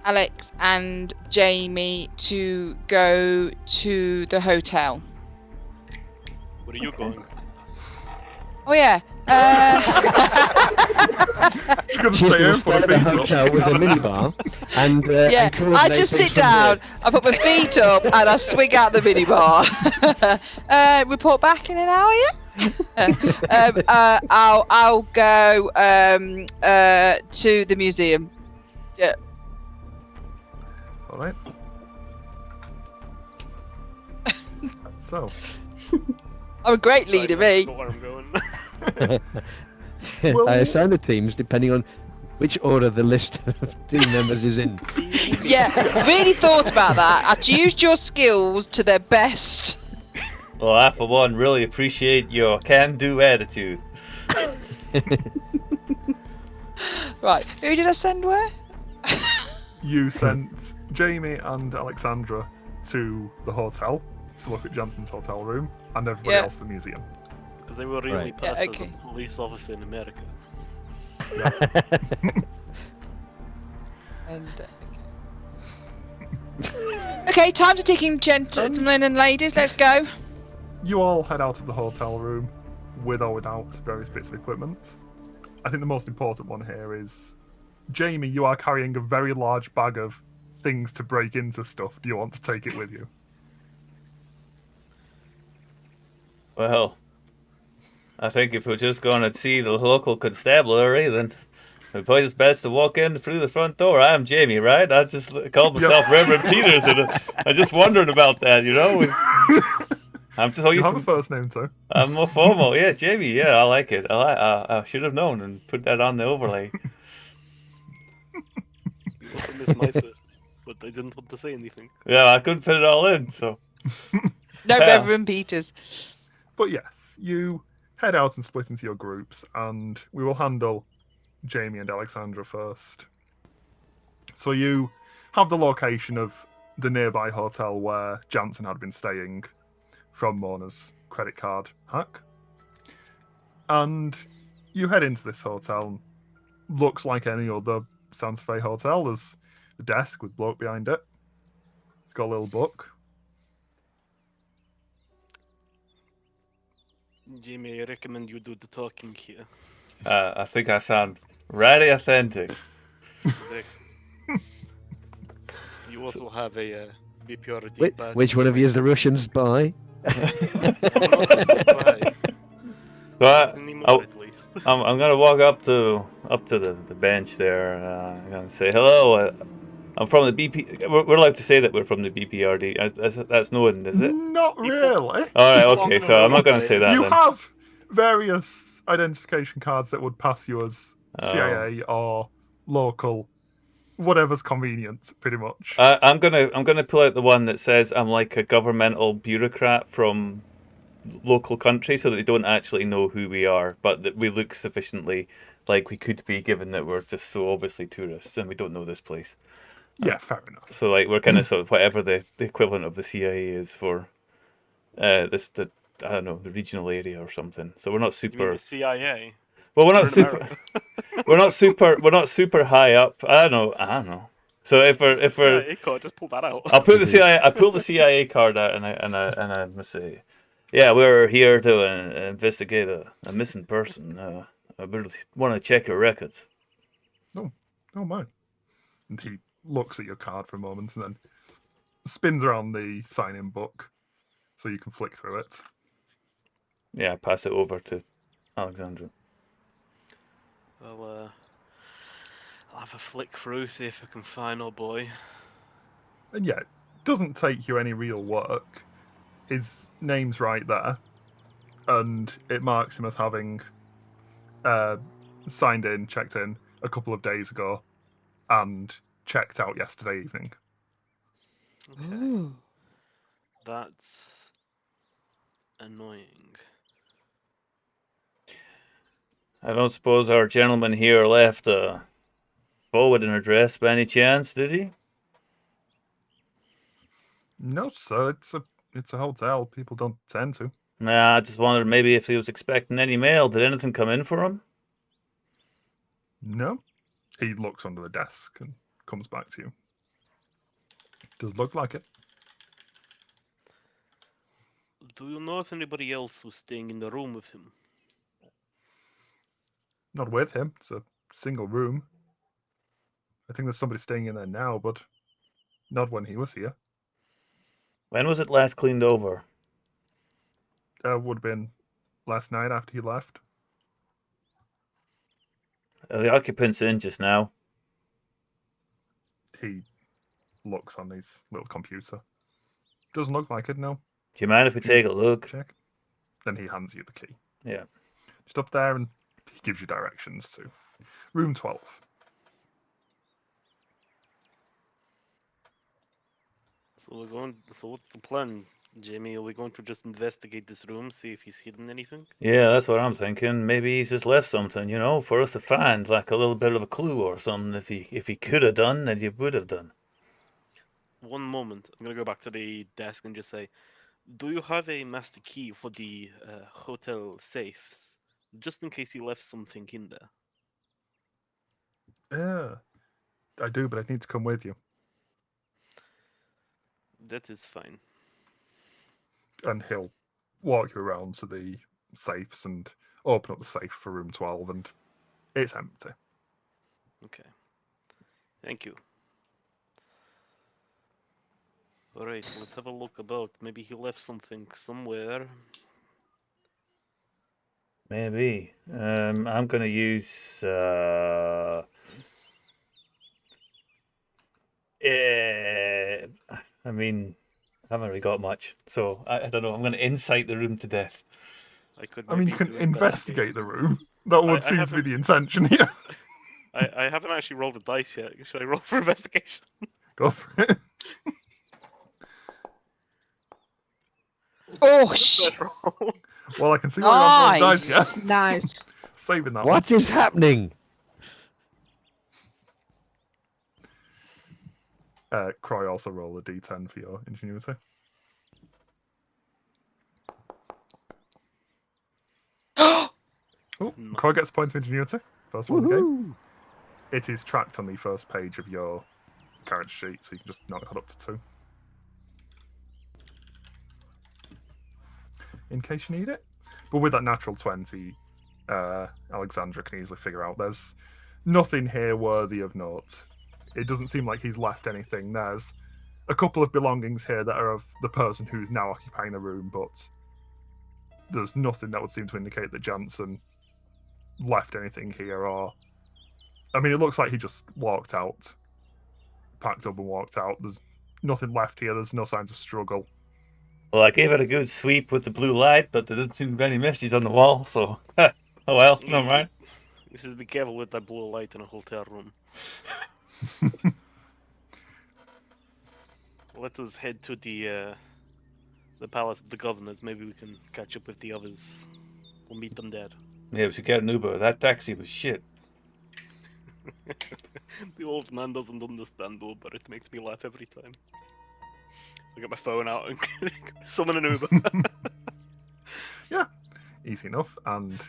Alex and Jamie to go to the hotel.
Where are you going?
Oh yeah.
You're gonna
She's
stay
going
here
to stay
for
at
the
the
pizza.
hotel with a minibar and
Yeah,
and
I
coordinate
just
things
sit
from
down,
there.
I put my feet up, and I swing out the minibar. Report back in an hour, yeah? I'll go to the museum. Yeah.
All right. So,
I'm a great leader,
I
me.
know where I'm going.
Well-
I assign the teams depending on which order the list of team members is in.
Yeah, really thought about that. I'd used your skills to their best.
Well, I, for one, really appreciate your can-do attitude.
Right, who did I send where?
you sent Jamie and Alexandra to the hotel to look at Jansen's hotel room, and everybody
Yeah.
else to the museum.
Because they were really
Right.
pissed
Yeah,
as
okay.
a police officer in America.
And okay, time's a ticking, gentlemen and ladies. Let's go.
You all head out of the hotel room with or without various bits of equipment. I think the most important one here is Jamie, you are carrying a very large bag of things to break into stuff. Do you want to take it with you?
Well, I think if we're just going to see the local constabulary, then it's probably just best to walk in through the front door. I'm Jamie, right? I just called myself Reverend Peters, and I just wondered about that, you know? I'm just all
You
used
have a
to...
first name too.
I'm more formal. Yeah, Jamie, yeah, I like it. I should have known and put that on the overlay.
You also missed my first name, but I didn't want to say anything.
Yeah, I couldn't fit it all in, so...
No,
Yeah.
Reverend Peters.
But yes, you head out and split into your groups, and we will handle Jamie and Alexandra first. So you have the location of the nearby hotel where Jansen had been staying from Mona's credit card hack. And you head into this hotel. Looks like any other Santa Fe hotel. There's a desk with bloke behind it. It's got a little book.
Jamie, I recommend you do the talking here.
I think I sound really authentic.
Exactly. You also have a BPRD
Which,
badge.
which one of you is the Russian spy?
I'm not a spy.
So
Not anymore, at least.
I'm gonna walk up to the bench there. I'm gonna say hello. I'm from the BP. We're allowed to say that we're from the BPRD. That's known, is it?
Not really.
All right, okay. So I'm not gonna say that
You
then.
have various identification cards that would pass you as
Oh.
CIA or local, whatever's convenient, pretty much.
I'm gonna pull out the one that says I'm like a governmental bureaucrat from local country, so that they don't actually know who we are, but that we look sufficiently like we could be, given that we're just so obviously tourists and we don't know this place.
Yeah, fair enough.
So like we're kind of sort of whatever the equivalent of the CIA is for I don't know, the regional area or something. So we're not
You mean
super.
the CIA?
Well, we're not
We're in
super.
America.
We're not super high up. I don't know. So if we're
CIA card, just pull that out.
I'll put the CIA. I pull the CIA card out and I say, yeah, we're here to investigate a missing person. I really want to check your records.
Oh my. And he looks at your card for a moment and then spins around the sign-in book so you can flick through it.
Yeah, I pass it over to Alexandra.
I'll I'll have a flick through, see if I can find our boy.
And yeah, it doesn't take you any real work. His name's right there, and it marks him as having signed in, checked in a couple of days ago, and checked out yesterday evening.
Okay. That's annoying.
I don't suppose our gentleman here left a forwarding address by any chance, did he?
No, sir, it's a hotel. People don't tend to.
Nah, I just wondered maybe if he was expecting any mail. Did anything come in for him?
No. He looks under the desk and comes back to you. Does look like it.
Do you know if anybody else was staying in the room with him?
Not with him. It's a single room. I think there's somebody staying in there now, but not when he was here.
When was it last cleaned over?
Would have been last night after he left.
Are the occupants in just now?
He looks on his little computer. Doesn't look like it, no.
Do you mind if we take a look?
Check. Then he hands you the key.
Yeah.
Just up there, and he gives you directions to room 12.
So what's the plan, Jamie? Are we going to just investigate this room, see if he's hidden anything?
Yeah, that's what I'm thinking. Maybe he's just left something, for us to find, like a little bit of a clue or something. If he could have done, then he would have done.
One moment. I'm gonna go back to the desk and just say, do you have a master key for the hotel safes? Just in case he left something in there.
Yeah, I do, but I need to come with you.
That is fine.
And he'll walk you around to the safes and open up the safe for room 12, and it's empty.
Okay. Thank you. Alright, let's have a look about. Maybe he left something somewhere.
Maybe. I'm gonna use. I mean, I haven't really got much, so I don't know. I'm gonna incite the room to death.
I mean, you can investigate the room. That would seem to be the intention here.
I haven't actually rolled a dice yet. Should I roll for investigation?
Go for it.
Oh, shit.
Well, I can see why you haven't rolled dice yet.
Nice.
Saving that
What is happening?
Croy also roll a d10 for your ingenuity. Oh, Croy gets a point of ingenuity. First one of the game. It is tracked on the first page of your character sheet, so you can just knock that up to 2. In case you need it. But with that natural 20, Alexandra can easily figure out there's nothing here worthy of note. It doesn't seem like he's left anything. There's a couple of belongings here that are of the person who's now occupying the room, but there's nothing that would seem to indicate that Jansen left anything here, or... I mean, it looks like he just walked out, packed up and walked out. There's nothing left here. There's no signs of struggle.
Well, I gave it a good sweep with the blue light, but there doesn't seem to be any messages on the wall, so... oh well, never mind.
You should be careful with that blue light in a hotel room. Let us head to the palace of the governors. Maybe we can catch up with the others. We'll meet them there.
Yeah, we should get an Uber. That taxi was shit.
The old man doesn't understand Uber. It makes me laugh every time. I get my phone out and summon an Uber.
Yeah, easy enough, and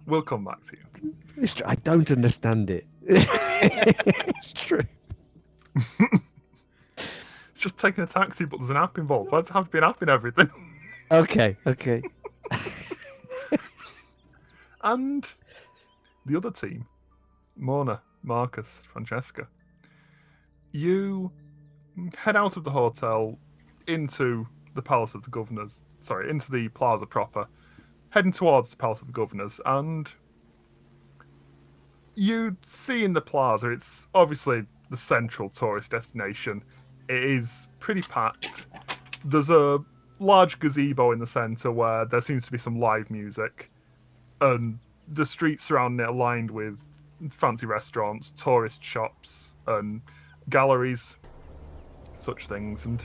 we'll come back to you.
I don't understand it. It's true.
It's just taking a taxi, but there's an app involved. Why does it have to be an app in everything?
Okay.
And the other team, Mona, Marcus, Francesca, you head out of the hotel into the Palace of the Governors. Sorry, into the plaza proper, heading towards the Palace of the Governors, and you see in the plaza, it's obviously the central tourist destination. It is pretty packed. There's a large gazebo in the centre where there seems to be some live music, and the streets surrounding it are lined with fancy restaurants, tourist shops, and galleries, such things. And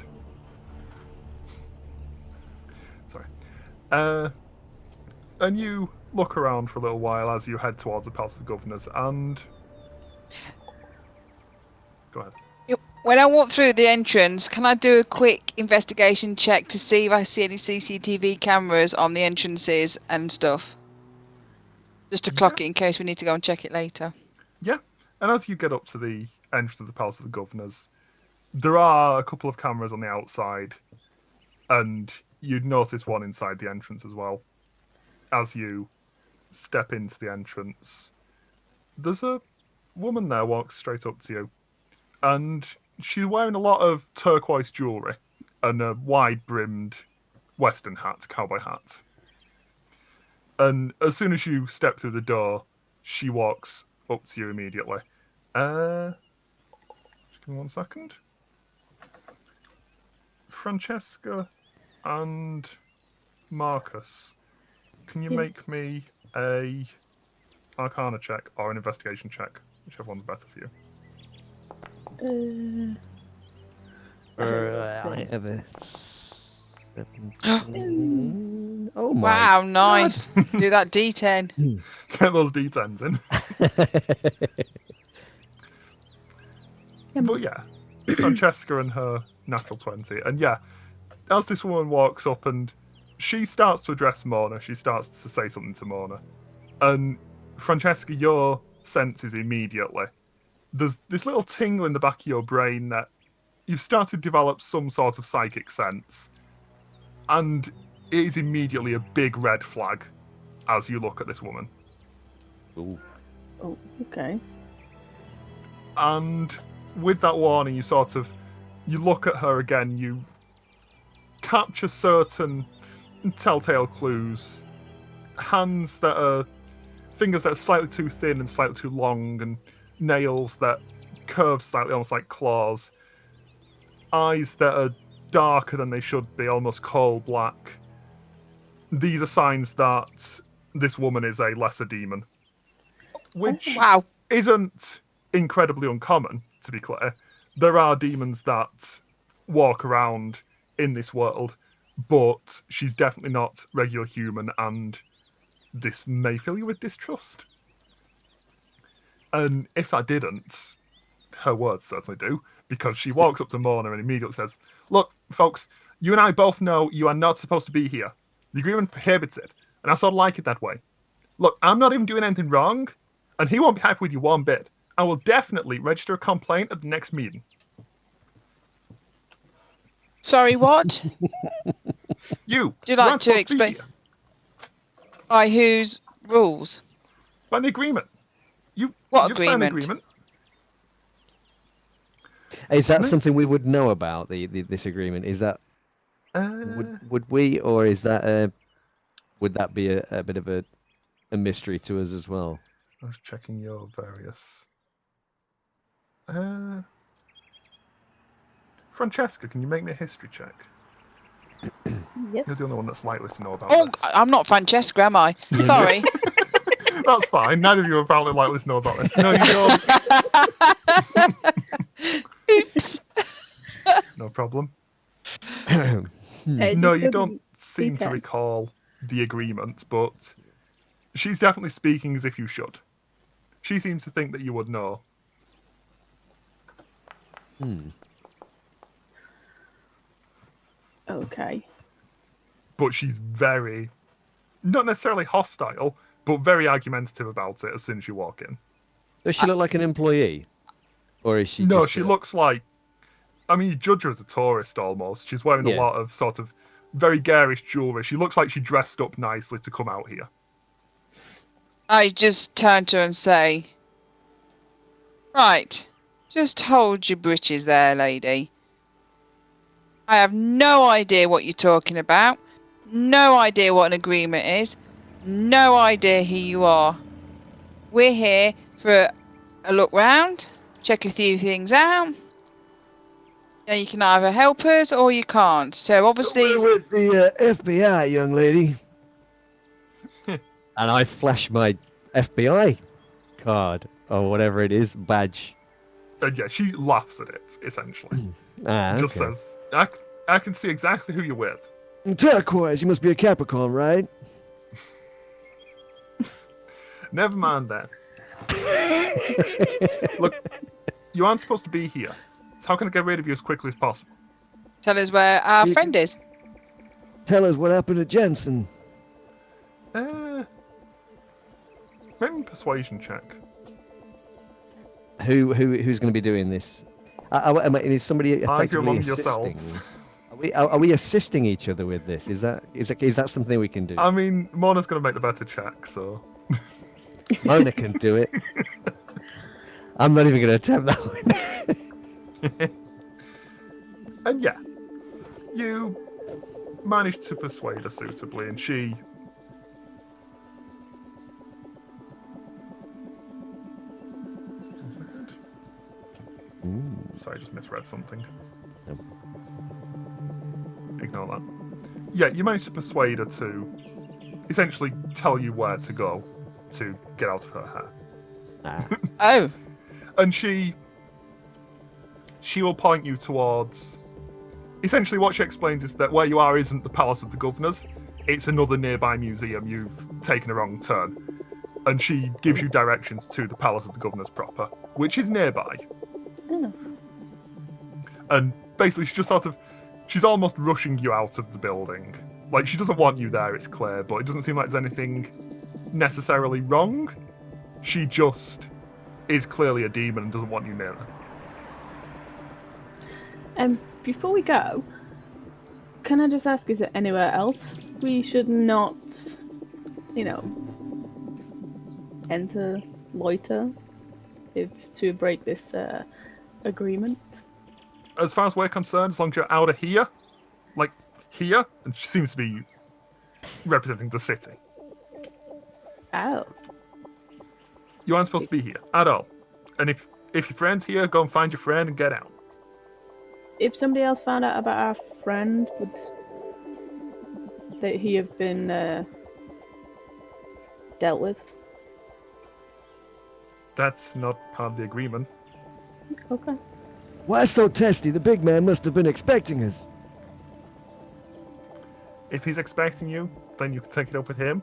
sorry, and you look around for a little while as you head towards the Palace of the Governors, and go ahead.
When I walk through the entrance, can I do a quick investigation check to see if I see any CCTV cameras on the entrances and stuff? Just to clock it in case we need to go and check it later.
Yeah, and as you get up to the entrance of the Palace of the Governors, there are a couple of cameras on the outside, and you'd notice one inside the entrance as well. As you step into the entrance, there's a woman there walks straight up to you, and she's wearing a lot of turquoise jewellery and a wide-brimmed western hat, cowboy hat. And as soon as you step through the door, she walks up to you immediately. Just give me 1 second. Francesca and Marcus, can you make me a Arcana check or an investigation check? Whichever one's better for you.
I have a 17. Oh my!
Wow, nice. Do that D10.
Get those D10s in. But yeah, Francesca and her natural 20. And yeah, as this woman walks up and she starts to address Mona, she starts to say something to Mona. And Francesca, your senses immediately. There's this little tingle in the back of your brain that you've started to develop some sort of psychic sense. And it is immediately a big red flag as you look at this woman.
Ooh.
Oh, okay.
And with that warning, you look at her again, you capture certain telltale clues. Fingers that are slightly too thin and slightly too long, and nails that curve slightly, almost like claws. Eyes that are darker than they should be, almost coal black. These are signs that this woman is a lesser demon. Which
Wow.
isn't incredibly uncommon, to be clear. There are demons that walk around in this world, but she's definitely not regular human, and this may fill you with distrust. And if I didn't, her words certainly do, because she walks up to Mona and immediately says, "Look, folks, you and I both know you are not supposed to be here. The agreement prohibits it, and I sort of like it that way. Look, I'm not even doing anything wrong, and he won't be happy with you one bit. I will definitely register a complaint at the next meeting."
Sorry, what?
You!
Do you like
aren't
to
supposed be
explain-
here.
By whose rules?
By the agreement.
What
You've signed the
agreement?
agreement.
Is that
No.
something we would know about this agreement? Is that would we, or is that would that be a bit of a mystery to us as well?
I was checking your various. Francesca, can you make me a history check?
Yes.
You're the only one that's likely to know about
Oh,
this.
I'm not Francesca, am I? Sorry.
That's fine. Neither of you are apparently likely to know about this. No, you don't.
Oops.
No problem.
Just
No, you
for
don't seem to
D10.
recall the agreement, but she's definitely speaking as if you should. She seems to think that you would know.
Okay.
But she's very, not necessarily hostile, but very argumentative about it as soon as you walk in.
Does she look like an employee, or is she?
No,
just
she looks like, I mean, you judge her as a tourist almost. She's wearing a
Yeah.
lot of sort of very garish jewellery. She looks like she dressed up nicely to come out here.
I just turn to her and say, "Right, just hold your britches there, lady. I have no idea what you're talking about, no idea what an agreement is, no idea who you are. We're here for a look round, check a few things out. And you can either help us or you can't. So obviously,
We're with the FBI, young lady. And I flash my FBI card or whatever it is, badge.
And yeah, she laughs at it, essentially.
Ah,
Just
okay.
says, I can see exactly who you're with.
Turquoise, you must be a Capricorn, right?
Never mind that. Look, you aren't supposed to be here. So how can I get rid of you as quickly as possible?
tell us where our friend is.
Tell us what happened to Jensen.
Maybe a persuasion check.
Who's going to be doing this? Is somebody
Argue
effectively
among
assisting?
yourselves.
Are we assisting each other with this? Is that something we can do?
I mean, Mona's going to make the better check, so...
Mona can do it. I'm not even going to attempt that one.
And yeah, you managed to persuade her suitably, and she... One second. Sorry, I just misread something.
Nope.
Ignore that. Yeah, you managed to persuade her to essentially tell you where to go to get out of her hair.
Ah.
Oh,
And she will point you towards... Essentially what she explains is that where you are isn't the Palace of the Governors, it's another nearby museum. You've taken a wrong turn. And she gives you directions to the Palace of the Governors proper, which is nearby.
Oh.
And basically she's almost rushing you out of the building. Like, she doesn't want you there, it's clear, but it doesn't seem like there's anything necessarily wrong. She just is clearly a demon and doesn't want you near her.
Before we go, can I just ask, is there anywhere else we should not, enter, loiter, to break this agreement?
As far as we're concerned, as long as you're out of here, like here, and she seems to be representing the city.
Oh.
You aren't supposed to be here at all. And if your friend's here, go and find your friend and get out.
If somebody else found out about our friend, would that he have been dealt with?
That's not part of the agreement.
Okay.
Why so testy? The big man must have been expecting us.
If he's expecting you, then you can take it up with him.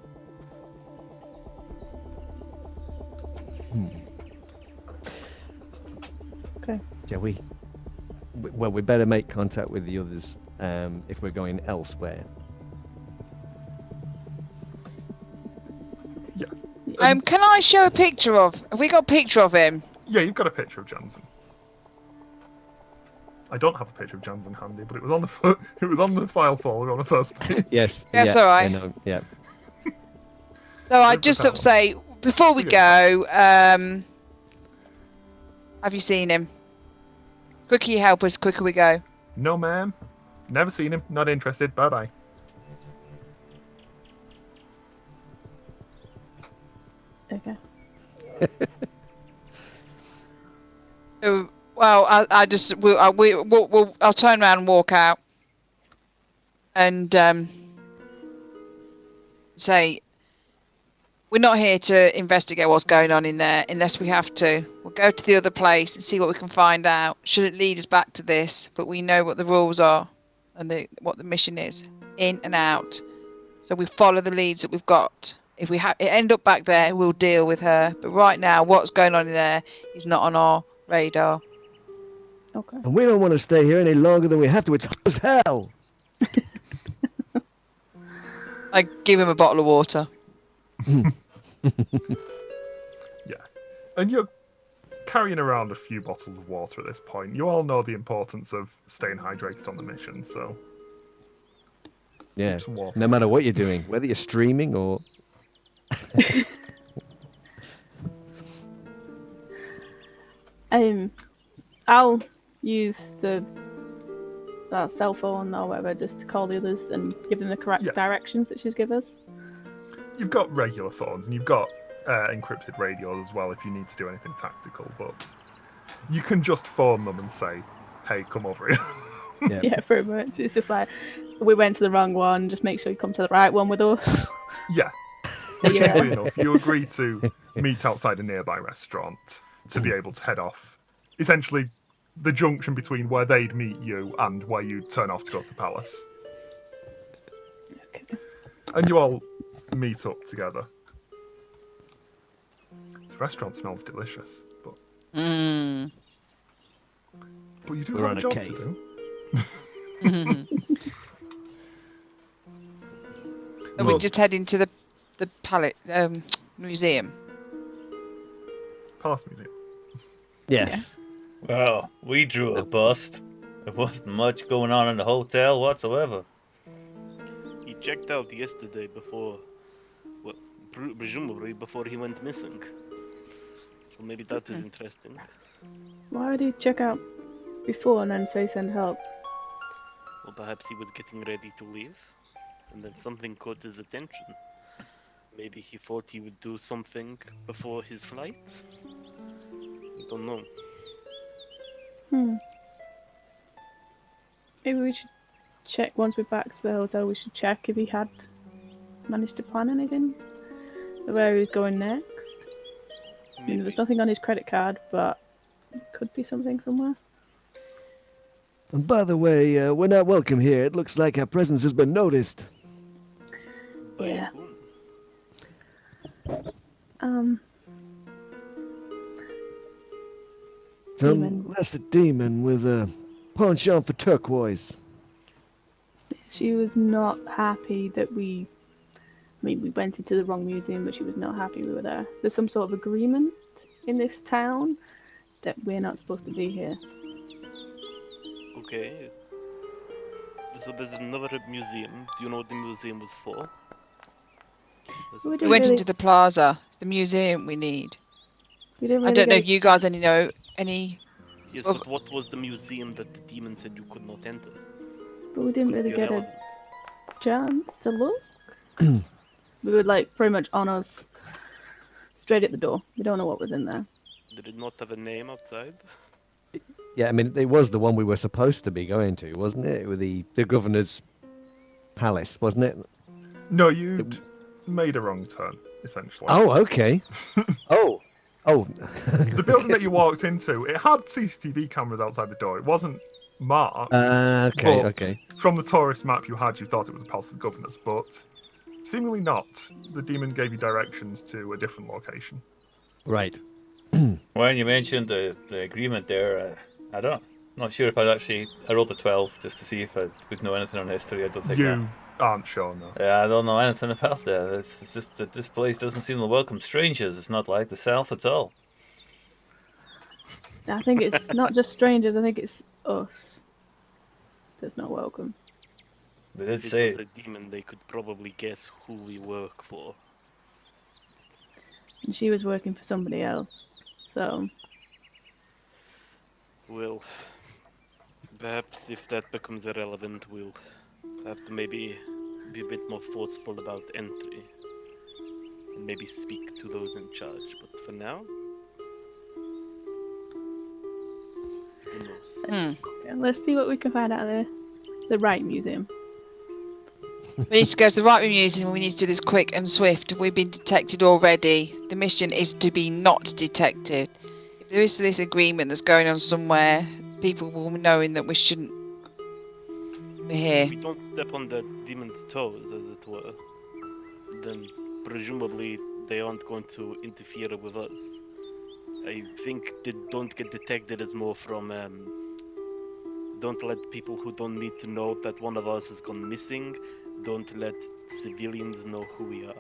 Okay.
Yeah, we better make contact with the others if we're going elsewhere.
Yeah.
can I show a picture of? Have we got a picture of him?
Yeah, you've got a picture of Jansen. I don't have a picture of Jansen handy, but it was on the file folder on the first page.
Yes.
That's
yeah,
all right.
I know, yeah.
So I just sort of say before we go, have you seen him? Quicker you help us, quicker we go.
No, ma'am. Never seen him. Not interested. Bye-bye.
Okay.
Well, I'll turn around and walk out, and say, we're not here to investigate what's going on in there unless we have to. We'll go to the other place and see what we can find out. Should it lead us back to this? But we know what the rules are and what the mission is, in and out. So we follow the leads that we've got. If we end up back there, we'll deal with her. But right now, what's going on in there is not on our radar.
Okay.
And we don't want to stay here any longer than we have to. It's hot as hell.
I give him a bottle of water.
Yeah. And you're carrying around a few bottles of water at this point. You all know the importance of staying hydrated on the mission, so...
Yeah.
Some water.
No matter what you're doing, whether you're streaming or...
I'll use that cell phone or whatever just to call the others and give them the correct directions that she's given us.
You've got regular phones, and you've got encrypted radios as well if you need to do anything tactical, but you can just phone them and say, hey, come over here.
Yeah, pretty much. It's just like, we went to the wrong one, just make sure you come to the right one with us.
Yeah. Which, easily enough, you agree to meet outside a nearby restaurant to be able to head off. Essentially, the junction between where they'd meet you and where you turn off to go to the palace.
Okay.
And you all meet up together. The restaurant smells delicious, but
Mm.
you do
We're
have
on
a
a
job
case.
to do.
And we
But-
just head into the museum.
Palace Museum.
Yes.
Well, we drew a bust. There wasn't much going on in the hotel whatsoever.
He checked out yesterday before, well, presumably before he went missing. So maybe that is interesting.
Why would he check out before and then say send help?
Or perhaps he was getting ready to leave, and then something caught his attention. Maybe he thought he would do something before his flight? I don't know.
Maybe we should check once we're back to the hotel. We should check if he had managed to plan anything, where he was going next. I mean, there was nothing on his credit card, but it could be something somewhere.
And by the way, we're not welcome here. It looks like our presence has been noticed.
By
Yeah.
whom?
Demon.
That's a demon with a penchant for turquoise.
She was not happy that we went into the wrong museum, but she was not happy we were there. There's some sort of agreement in this town that we're not supposed to be here.
Okay. So there's another museum. Do you know what the museum was for?
We
We
didn't
went
really-
into the plaza, the museum we need.
we didn't
I
really
don't know
get
if you guys know any.
Yes,
Well-
but what was the museum that the demon said you could not enter?
but we didn't
Could
really
be
get a
irrelevant.
chance to look. We were like pretty much on us, straight at the door. We don't know what was in there.
Did it not have a name outside?
Yeah, I mean, it was the one we were supposed to be going to, wasn't it? With the governor's palace, wasn't it?
No, you'd made a wrong turn, essentially.
Oh, okay. Oh.
The building that you walked into, it had CCTV cameras outside the door. It wasn't marked.
Okay,
but
okay.
From the tourist map you had, you thought it was the Palace of the Governors, but seemingly not. The demon gave you directions to a different location.
Right.
When you mentioned the agreement there, I don't know. Not sure if I rolled a 12 just to see if I would know anything on history. I don't think
You aren't sure, no.
Yeah, I don't know anything about that. It's just that this place doesn't seem to welcome strangers. It's not like the South at all.
I think it's not just strangers. I think it's us that's not welcome.
They did
If it
say
was a demon, they could probably guess who we work for.
And she was working for somebody else, so
Well, perhaps if that becomes irrelevant, we'll have to maybe be a bit more forceful about entry. And maybe speak to those in charge. But for now, who knows?
yeah, let's see what we can find out of the right museum.
We need to go to the right museum and we need to do this quick and swift. We've been detected already. The mission is to be not detected. If there is this agreement that's going on somewhere, people will be knowing that we shouldn't be here.
If we don't step on the demon's toes, as it were, then presumably they aren't going to interfere with us. I think the don't get detected is more from don't let people who don't need to know that one of us has gone missing. Don't let civilians know who we are.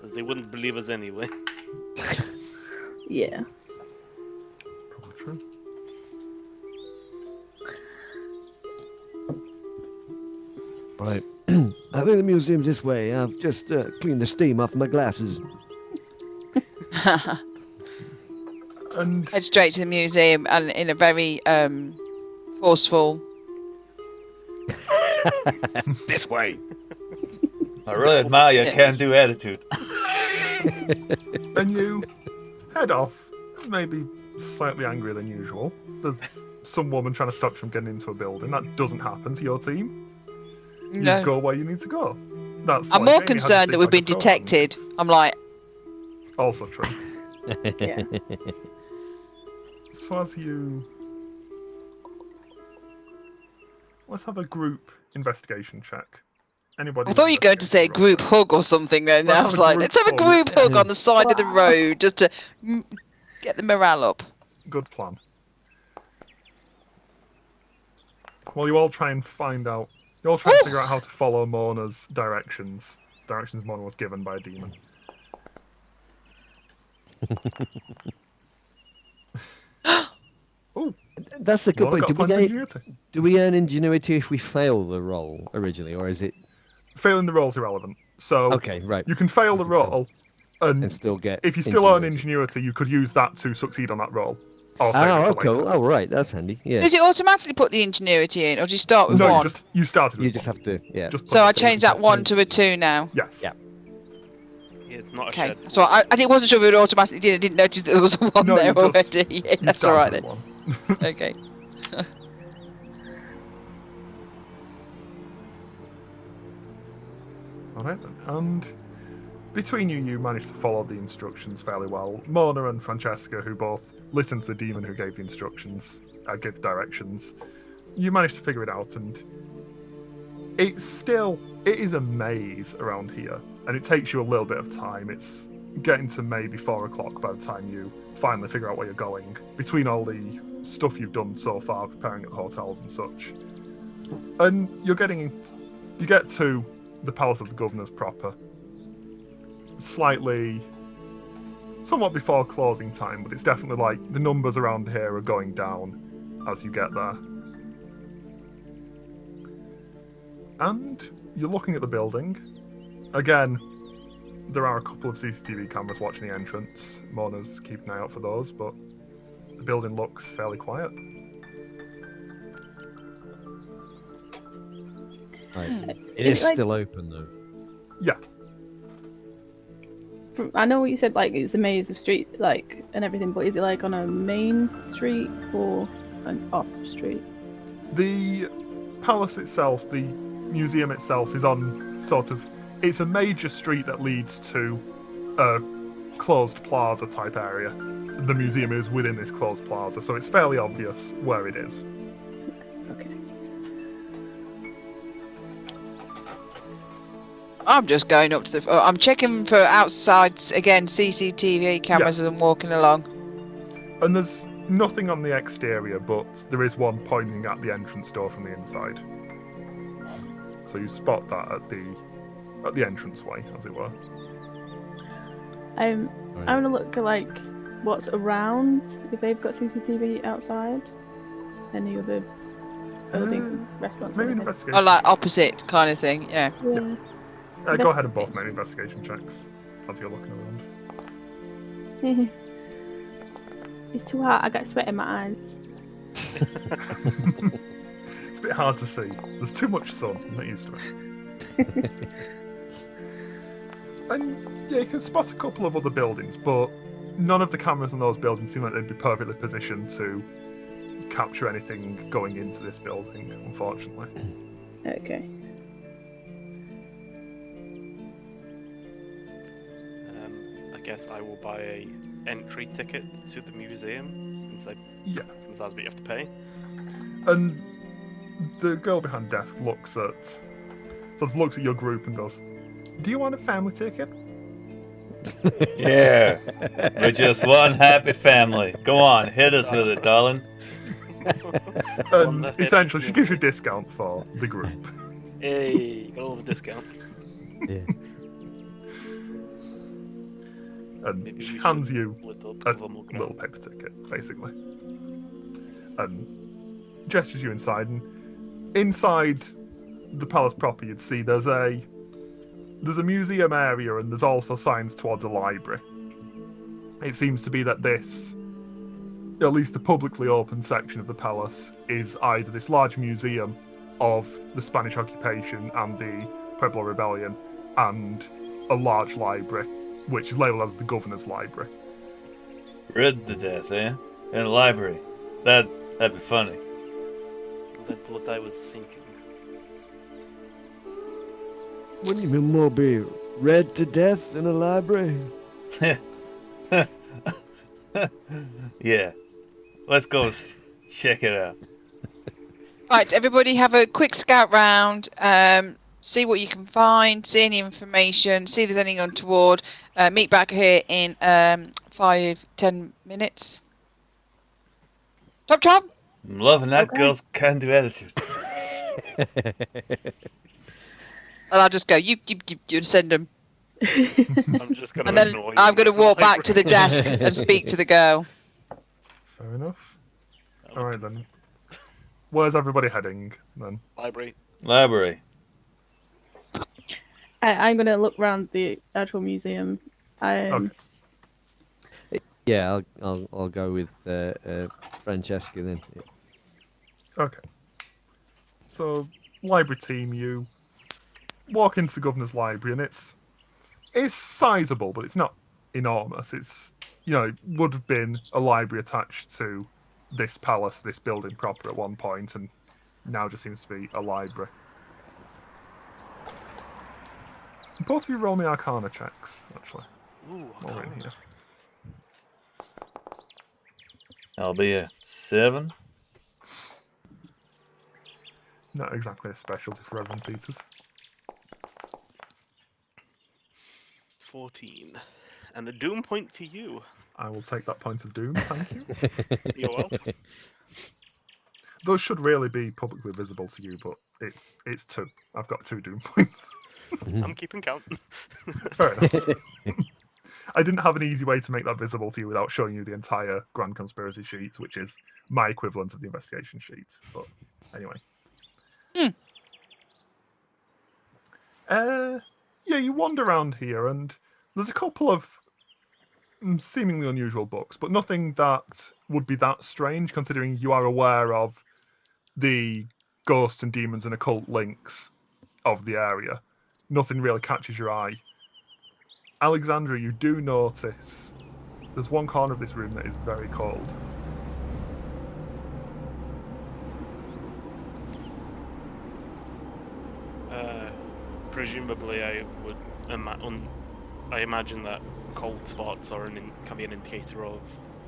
As they wouldn't believe us anyway.
Yeah.
Probably true.
Right. I think the museum's this way. I've just cleaned the steam off my glasses.
And
Head straight to the museum and in a very forceful.
This way.
I really admire your
Yeah.
can-do attitude.
And you head off, maybe slightly angrier than usual. There's some woman trying to stop you from getting into a building. That doesn't happen to your team. You
No.
go where you need to go. That's
I'm
why
more
Jamie has a
concerned
big
that we've
bag
been
of tokens.
detected.
It's
I'm like,
also true.
Yeah.
So as you... Let's have a group investigation check. Anybody
I
with
thought you were going to say a
investigation roll
group hug or something then.
Let's
I
have
was
a
like,
group
let's have a
hug.
group hug on the side of the
Wow.
road just to get the morale up.
Good plan. Well, you all try and find out... You all try and figure out how to follow Mona's directions. Directions Mona was given by a demon. Oh,
That's a good
Mona
point.
got a point of ingenuity.
Do we earn ingenuity if we fail the roll originally, or is it
Failing the roll's irrelevant. So
okay? Right.
you can fail the
can still-
roll, and
And still get.
if you still earn ingenuity, you could use that to succeed on that roll. Or save it
Oh,
for
cool.
later.
Oh, right. That's handy. Yeah.
Does it automatically put the ingenuity in, or do you start with
No,
one?
you started with
You just
one.
have to. Yeah.
Just
So
put
I
it
changed
in.
that 1 to a 2 now.
Yes.
Yeah.
Yeah, it's not a
Okay.
shed.
So I wasn't sure if it automatically did. I didn't notice that there was a 1
No,
there
you just-
already. Yeah,
You
that's all right
started
then.
with one.
Okay.
Alright then. And between you, you managed to follow the instructions fairly well. Mona and Francesca, who both listened to the demon who gave the instructions, gave the directions, you managed to figure it out, and it is a maze around here, and it takes you a little bit of time. It's getting to maybe 4 o'clock by the time you finally figure out where you're going, between all the stuff you've done so far, preparing at the hotels and such. And you get to the Palace of the Governors proper, somewhat before closing time, but it's definitely like the numbers around here are going down as you get there. And you're looking at the building. Again, there are a couple of CCTV cameras watching the entrance. Mona's keeping an eye out for those, but the building looks fairly quiet.
Right. It
Is
is
it like-
still open though.
Yeah.
I know what you said, like it's a maze of street, like and everything, but is it like on a main street or an off street?
The palace itself, the museum itself, is on it's a major street that leads to a closed plaza type area. The museum is within this closed plaza, so it's fairly obvious where it is.
Okay.
I'm just going up to the. I'm checking for outside again CCTV cameras as I'm walking along.
And there's nothing on the exterior, but there is one pointing at the entrance door from the inside. So you spot that at the entranceway, as it were.
I'm gonna look at like what's around, if they've got CCTV outside, any other building, restaurants. or
Maybe an
anything.
investigation.
Oh, like opposite kind of thing. Yeah.
Yeah.
Go ahead and both make investigation checks as you're looking around.
It's too hot. I got sweat in my eyes.
It's a bit hard to see. There's too much sun. I'm not used to it. And yeah, you can spot a couple of other buildings, but none of the cameras in those buildings seem like they'd be perfectly positioned to capture anything going into this building, unfortunately.
Okay.
I guess I will buy a entry ticket to the museum
Yeah.
since that's what you have to pay.
And the girl behind desk looks at your group and goes, "Do you want a family ticket?"
Yeah, we're just one happy family. Go on, hit us with it, darling.
And
the head.
essentially, she gives you a discount for the group.
Hey, got all the discount.
Yeah.
And
Maybe
she
we
hands
should
you
split up
a
with a mug
little paper ticket, basically. And gestures you inside, and inside the palace proper, you'd see there's a museum area, and there's also signs towards a library. It seems to be that this, at least the publicly open section of the palace, is either this large museum of the Spanish occupation and the Pueblo Rebellion, and a large library, which is labelled as the Governor's Library.
Read to death, eh? In a library. That'd be funny.
That's what I was thinking.
Wouldn't you more be read to death in a library?
Yeah. Let's go check it out.
Right, everybody have a quick scout round. See what you can find, see any information, see if there's anything untoward. Meet back here in 5-10 minutes. Chop.
I'm loving that
Okay.
girl's can-do attitude.
And I'll just go, you send them.
I'm just gonna
And then
annoy
I'm
you
going to
with the
walk back to the
library.
desk and speak to the girl.
Fair enough. Alright then. Where's everybody heading then?
Library.
Library.
I'm gonna look around the actual museum.
Okay.
Yeah, I'll go with Francesca then. Yeah.
Okay. So, library team, you walk into the Governor's Library, and it's sizable, but it's not enormous. It's, it would have been a library attached to this palace, this building proper at one point, and now just seems to be a library. Both of you roll me Arcana checks, actually,
Ooh,
while we're in here.
I'll be a 7.
Not exactly a specialty for Reverend Peters.
14. And a doom point to you.
I will take that point of doom, thank you.
You're welcome.
Those should really be publicly visible to you, but it's 2. I've got 2 doom points.
I'm keeping count.
Fair enough. I didn't have an easy way to make that visible to you without showing you the entire Grand Conspiracy sheet, which is my equivalent of the investigation sheet. But anyway. Yeah, you wander around here, and there's a couple of seemingly unusual books, but nothing that would be that strange, considering you are aware of the ghosts and demons and occult links of the area. Nothing really catches your eye. Alexandra, you do notice there's one corner of this room that is very cold.
Presumably, I would I imagine that cold spots can be an indicator of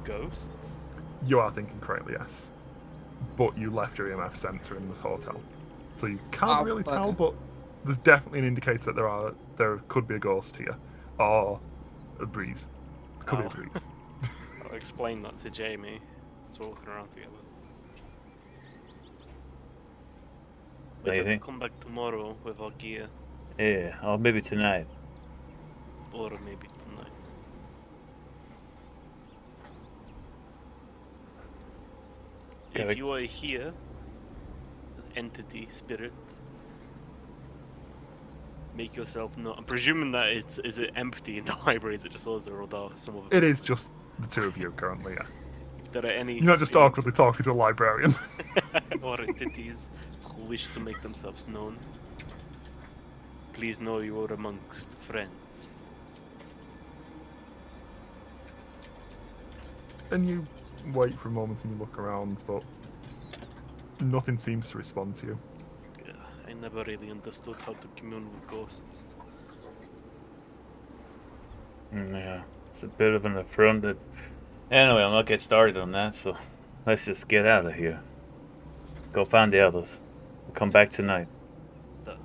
ghosts.
You are thinking correctly, yes. But you left your EMF sensor in the hotel, so you can't really tell. But there's definitely an indicator that there could be a ghost here, or a breeze. Could be a breeze.
I'll explain that to Jamie. So we're walking around together.
What do you
Better to
think?
come back tomorrow with our gear,
Yeah, or maybe tonight.
or maybe tonight.
Gotta-
If you are here, entity, spirit, make yourself known. I'm presuming that is it empty in the library? Is it just us, or are there some of
It is just the 2 of you currently, yeah.
If there are any
You're not just awkwardly talking to a librarian.
or entities who wish to make themselves known, please know you are amongst friends.
And you wait for a moment and you look around, but nothing seems to respond to you.
Yeah, I never really understood how to commune with ghosts.
Yeah, it's a bit of an affront. Anyway, I'll not get started on that, so let's just get out of here. Go find the others. We'll come back tonight.
You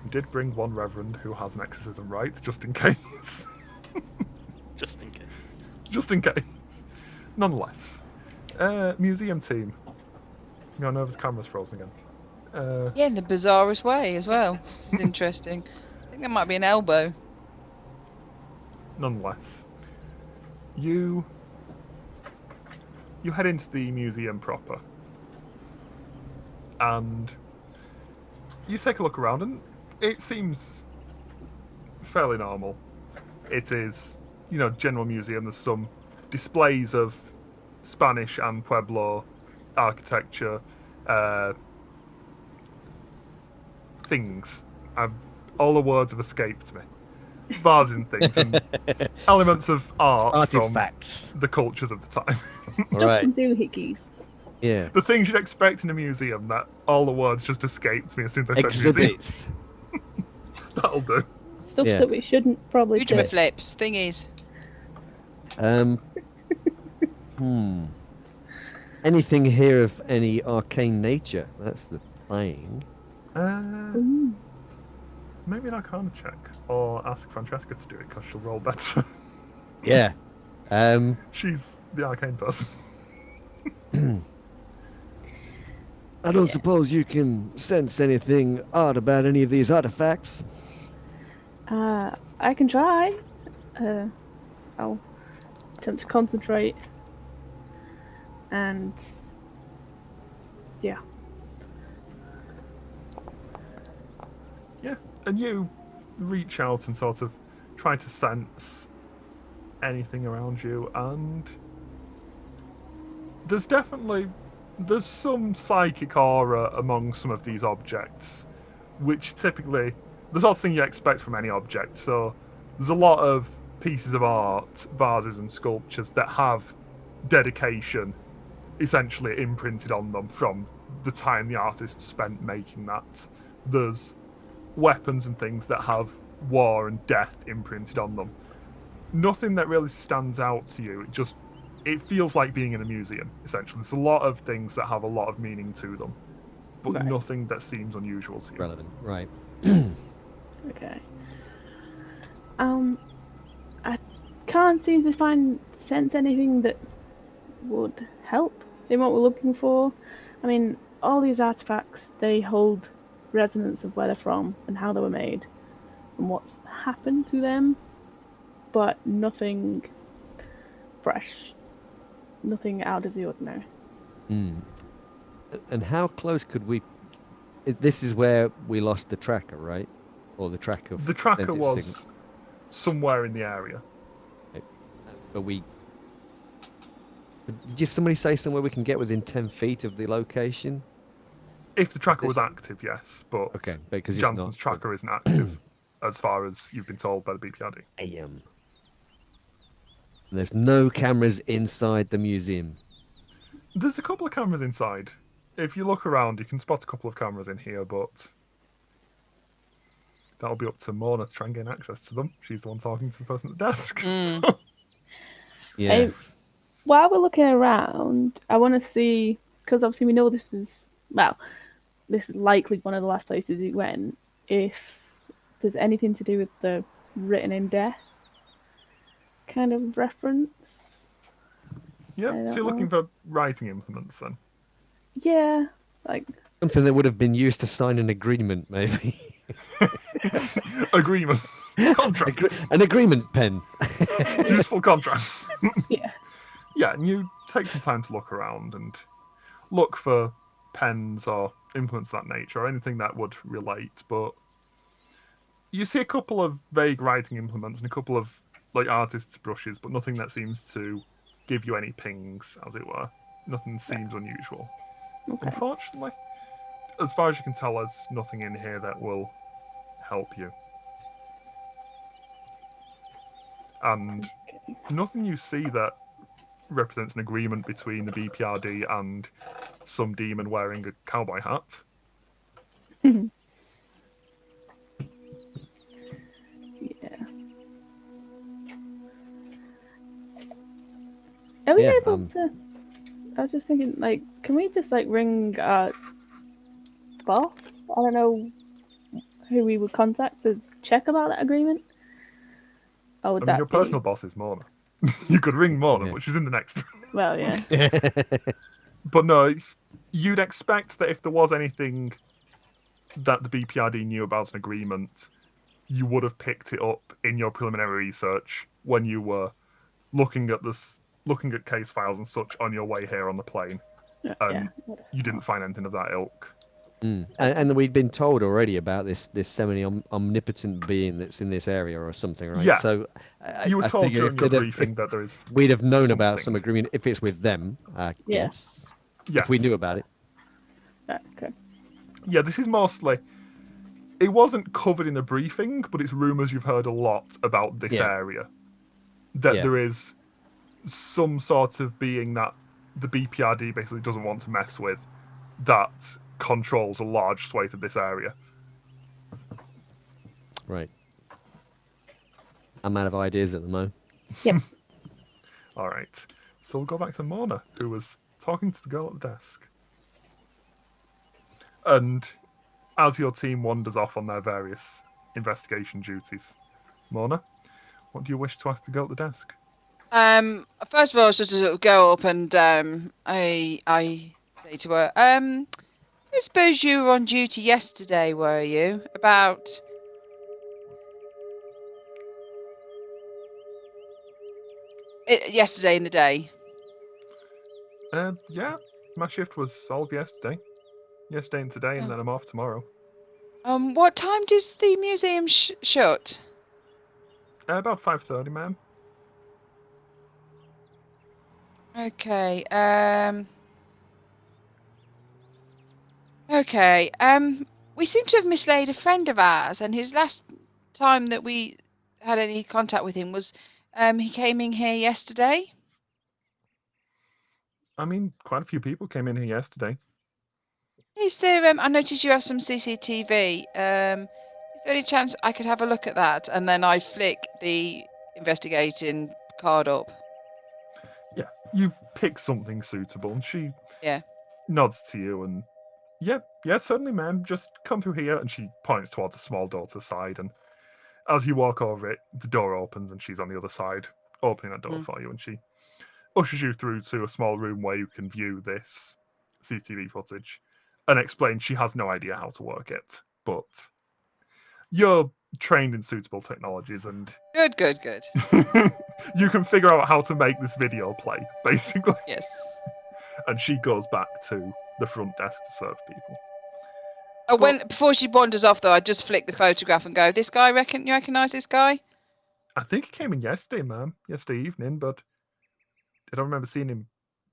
did bring one reverend who has an exorcism right, just in case.
Just in case.
Just in case. Nonetheless. Museum team. Your nervous camera's frozen again.
Yeah, in the bizarrest way as well. Which is interesting. I think that might be an elbow.
Nonetheless. You head into the museum proper. And you take a look around, and it seems fairly normal. It is, general museum. There's some displays of Spanish and Pueblo architecture, things. All the words have escaped me. Vases and things, and elements of art
Artifacts.
from the cultures of the time.
All
Stuff
right.
some doohickeys.
Yeah.
The things you'd expect in a museum, that all the words just escaped me as soon as I said museum.
Exhibits.
That'll do.
Stuff
Yeah.
that we shouldn't probably
Future
take.
flips, thingies.
Anything here of any arcane nature? That's the thing.
Ooh.
Maybe an Arcana check, or ask Francesca to do it because she'll roll better.
Yeah.
She's the arcane person.
I don't suppose you can sense anything odd about any of these artifacts?
I can try. I'll attempt to concentrate. And yeah.
Yeah, and you reach out and sort of try to sense anything around you, and there's some psychic aura among some of these objects, which typically the sort of thing you expect from any object. So there's a lot of pieces of art, vases and sculptures that have dedication essentially imprinted on them from the time the artist spent making that. There's weapons and things that have war and death imprinted on them. Nothing that really stands out to you. It feels like being in a museum, essentially. There's a lot of things that have a lot of meaning to them, but
Right.
nothing that seems unusual to you.
Relevant, right.
Okay. I can't seem to sense anything that would help in what we're looking for. I mean, all these artifacts, they hold resonance of where they're from and how they were made and what's happened to them, but nothing fresh, nothing out of the ordinary.
Mm. And how close could we... This is where we lost the tracker, right? Or the track of...
The tracker
sent its
was
signal.
somewhere in the area.
But we... Did somebody say somewhere we can get within 10 feet of the location?
If the tracker was active, yes, but
Okay, because it's
Jansen's
not.
tracker isn't active, as far as you've been told by the BPRD.
There's no cameras inside the museum.
There's a couple of cameras inside. If you look around, you can spot a couple of cameras in here, but that'll be up to Mona to try and gain access to them. She's the one talking to the person at the desk.
Mm.
Yeah.
While we're looking around, I want to see, because obviously we know this is likely one of the last places he went, if there's anything to do with the written in death kind of reference.
Yeah,
I
so
don't
you're looking
know.
for writing implements then.
Yeah, like,
Something that would have been used to sign an agreement, maybe.
Agreements. Contracts.
An agreement pen.
Useful contracts.
yeah.
Yeah, and you take some time to look around and look for pens or implements of that nature, or anything that would relate, but you see a couple of vague writing implements and a couple of like artists' brushes, but nothing that seems to give you any pings, as it were. Nothing seems unusual.
Okay.
Unfortunately, as far as you can tell, there's nothing in here that will help you. And nothing you see that represents an agreement between the BPRD and some demon wearing a cowboy hat.
Yeah. Are we
Yeah,
able to? I was just thinking, like, can we just like ring our boss? I don't know who we would contact to check about that agreement. Or would
I mean,
that
your
be...
personal boss is Mona. You could ring Mona,
Yeah.
but she's in the next room.
Well, yeah.
But no, you'd expect that if there was anything that the BPRD knew about an agreement, you would have picked it up in your preliminary research when you were looking at case files and such on your way here on the plane.
Yeah.
You didn't find anything of that ilk.
Mm. And we'd been told already about this semi-omnipotent being that's in this area or something, right?
Yeah.
So
You were
I
told
figure
during
if
your
they'd have-
briefing that there is.
we'd have known about some
something.
agreement if it's with them, I
Yeah.
guess.
Yes.
If we knew about it.
Right, okay.
Yeah, this is mostly. it wasn't covered in the briefing, but it's rumours you've heard a lot about this
Yeah.
area. That
Yeah.
there is some sort of being that the BPRD basically doesn't want to mess with that controls a large swathe of this area.
Right. I'm out of ideas at the moment.
All right. So we'll go back to Mona, who was talking to the girl at the desk. And as your team wanders off on their various investigation duties, Mona, what do you wish to ask the girl at the desk?
First of all, I should sort of go up and I say to her, I suppose you were on duty yesterday, were you? About yesterday in the day.
Yeah, my shift was all of yesterday. Yesterday and today, and then I'm off tomorrow.
What time does the museum shut?
About 5:30, ma'am.
Okay. Okay. We seem to have mislaid a friend of ours, and his last time that we had any contact with him was, he came in here yesterday.
I mean, quite a few people came in here yesterday.
Is there? I noticed you have some CCTV. Is there any chance I could have a look at that? And then I flick the investigating card up.
Yeah, you pick something suitable, and she
Yeah.
nods to you, and yeah, certainly, ma'am. Just come through here, and she points towards a small door to the side, and as you walk over it, the door opens, and she's on the other side, opening that door for you, and she ushers you through to a small room where you can view this CCTV footage, and explains she has no idea how to work it, but you're trained in suitable technologies, and
Good.
you can figure out how to make this video play, basically.
Yes.
And she goes back to the front desk to serve people.
Oh, before she wanders off, though, I just flick the photograph and go, "This guy, you recognise this guy?"
I think he came in yesterday, ma'am. Yesterday evening, but I don't remember seeing him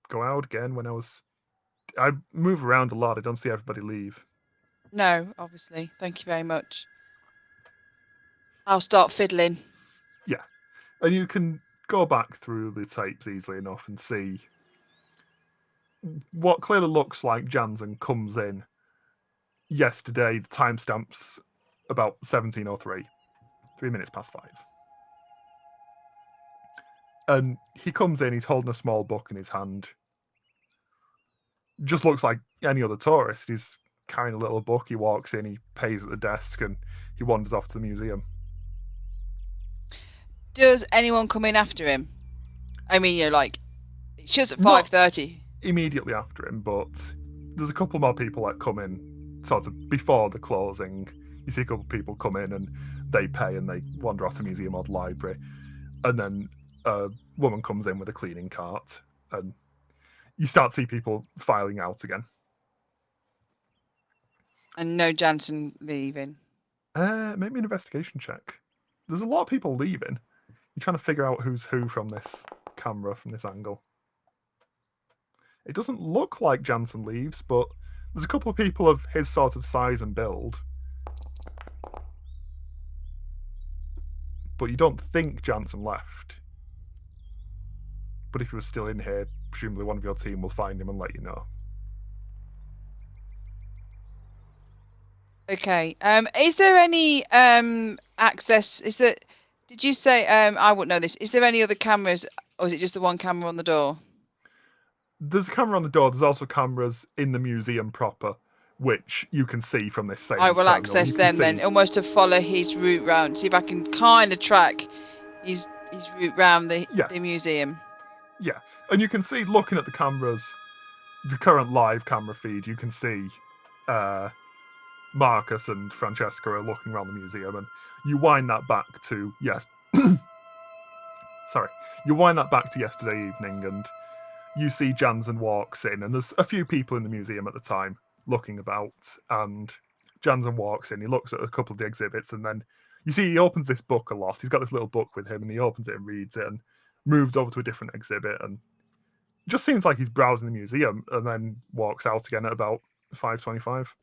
go out again when I move around a lot. I don't see everybody leave.
No, obviously. Thank you very much. I'll start fiddling.
Yeah. And you can go back through the tapes easily enough and see what clearly looks like Jansen comes in yesterday. The timestamp's about 17:03, 3 minutes past 5. And he comes in, he's holding a small book in his hand. Just looks like any other tourist. He's carrying a little book, he walks in, he pays at the desk, and he wanders off to the museum.
Does anyone come in after him? I mean, it shuts at
Not
5:30.
Immediately after him, but there's a couple more people that come in sort of before the closing. You see a couple of people come in and they pay and they wander off to the museum or the library. And then a woman comes in with a cleaning cart, and you start to see people filing out again.
And no Jansen leaving.
Make me an investigation check. There's a lot of people leaving. You're trying to figure out who's who from this camera, from this angle. It doesn't look like Jansen leaves, but there's a couple of people of his sort of size and build. But you don't think Jansen left. But if he was still in here, presumably one of your team will find him and let you know.
Okay. Is there any access? Did you say? I wouldn't know this. Is there any other cameras, or is it just the one camera on the door?
There's a camera on the door. There's also cameras in the museum proper, which you can see from this same
I will
terminal.
access
You can
them
see-
then, almost to follow his route round. See if I can kind of track his route round the museum.
Yeah, and you can see, looking at the cameras, the current live camera feed, you can see Marcus and Francesca are looking around the museum, and you wind that back to you wind that back to yesterday evening, and you see Jansen walks in, and there's a few people in the museum at the time looking about, and Jansen walks in, he looks at a couple of the exhibits, and then you see he opens this book a lot. He's got this little book with him, and he opens it and reads it, and moves over to a different exhibit, and just seems like he's browsing the museum, and then walks out again at about 5:25.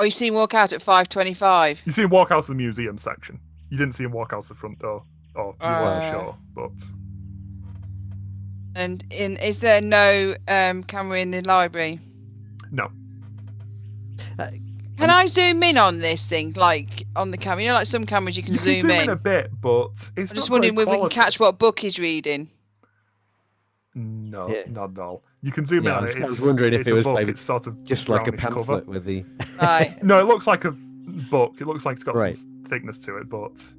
Oh, you seen him walk out at 5:25.
You see him walk out of the museum section. You didn't see him walk out the front door, or you weren't sure, but
And is there no camera in the library?
no.
Can I zoom in on this thing, like on the camera? You know, like some cameras you can
You
zoom
can zoom
in.
in a bit, but it's
I'm just
not
wondering
great
if we can
quality.
catch what book he's reading.
No,
Yeah.
not at all. You can zoom
Yeah,
in
I
on
was-
it.
I was wondering if
it's
it
a
was
book.
maybe
It's sort of
Just like a
brownish
pamphlet
cover.
with the.
Right.
No, it looks like a book. It looks like it's got
Right.
some thickness to it, but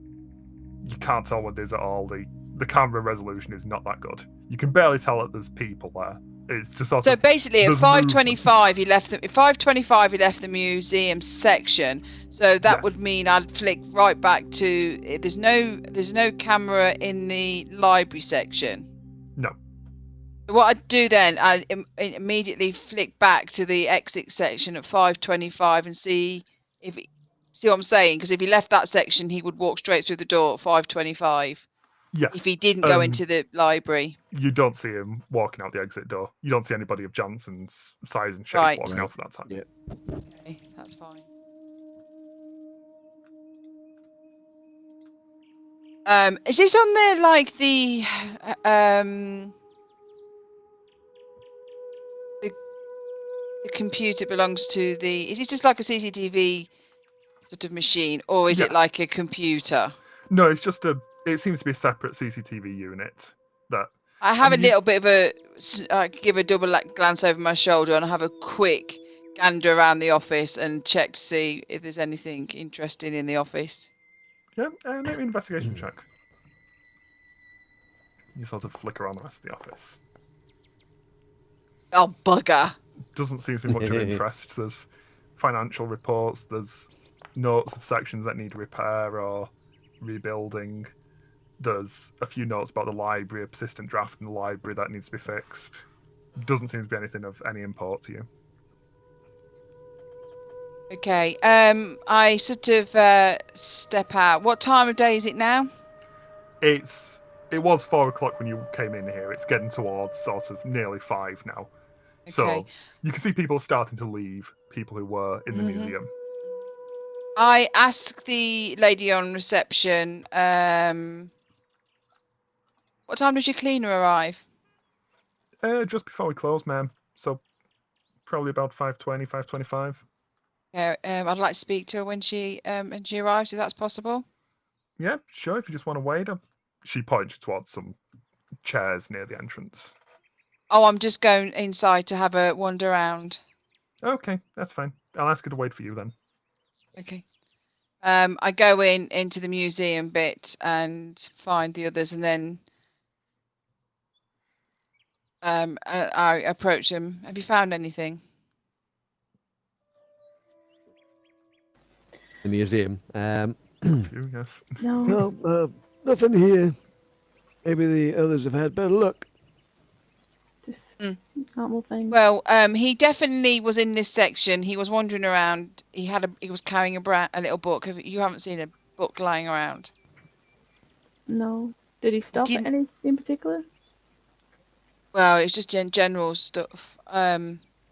you can't tell what it is at all. The camera resolution is not that good. You can barely tell that there's people there. It's just sort
So
of.
basically, at
there's
5:25, he left. At 5:25, he left the museum section. So that
Yeah.
would mean I'd flick right back to. There's no camera in the library section.
No.
So what I'd do then, I'd immediately flick back to the exit section at 5:25 and see what I'm saying. Because if he left that section, he would walk straight through the door at 5:25.
Yeah.
If he didn't go into the library.
You don't see him walking out the exit door. You don't see anybody of Jansen's size and shape
Right.
walking
Right.
out at that time.
Yeah.
Okay, that's fine. Is this on there like the computer belongs to the? Is this just like a CCTV sort of machine, or is it
Yeah.
like a computer?
No, it's just it seems to be a separate CCTV unit that.
I have
mean,
a little bit of give a double glance over my shoulder, and I have a quick gander around the office and check to see if there's anything interesting in the office.
Yeah, make me an investigation check. You sort of flick around the rest of the office.
Oh bugger!
Doesn't seem to be much of interest. There's financial reports, there's notes of sections that need repair or rebuilding. There's a few notes about the library, a persistent draft in the library that needs to be fixed. Doesn't seem to be anything of any import to you.
Okay. I sort of step out. What time of day is it now?
It was 4 o'clock when you came in here. It's getting towards sort of nearly 5 now. So
Okay.
you can see people starting to leave, people who were in the
Mhm.
museum.
I ask the lady on reception, what time does your cleaner arrive?
Just before we close, ma'am. So probably about 5:20, 5:25.
Yeah, I'd like to speak to her when she arrives, if that's possible.
Yeah, sure, if you just want to wait. She points towards some chairs near the entrance.
Oh, I'm just going inside to have a wander around.
Okay, that's fine. I'll ask her to wait for you then.
Okay. I go into the museum bit and find the others, and then I approach them. Have you found anything?
The museum.
That's you, yes.
No.
No, nothing here. Maybe the others have had better luck.
Just
Mm.
normal things.
Well, he definitely was in this section. He was wandering around. He was carrying a little book. You haven't seen a book lying around?
No. Did he stop at
Didn't-
any in particular?
Well, it's just general stuff.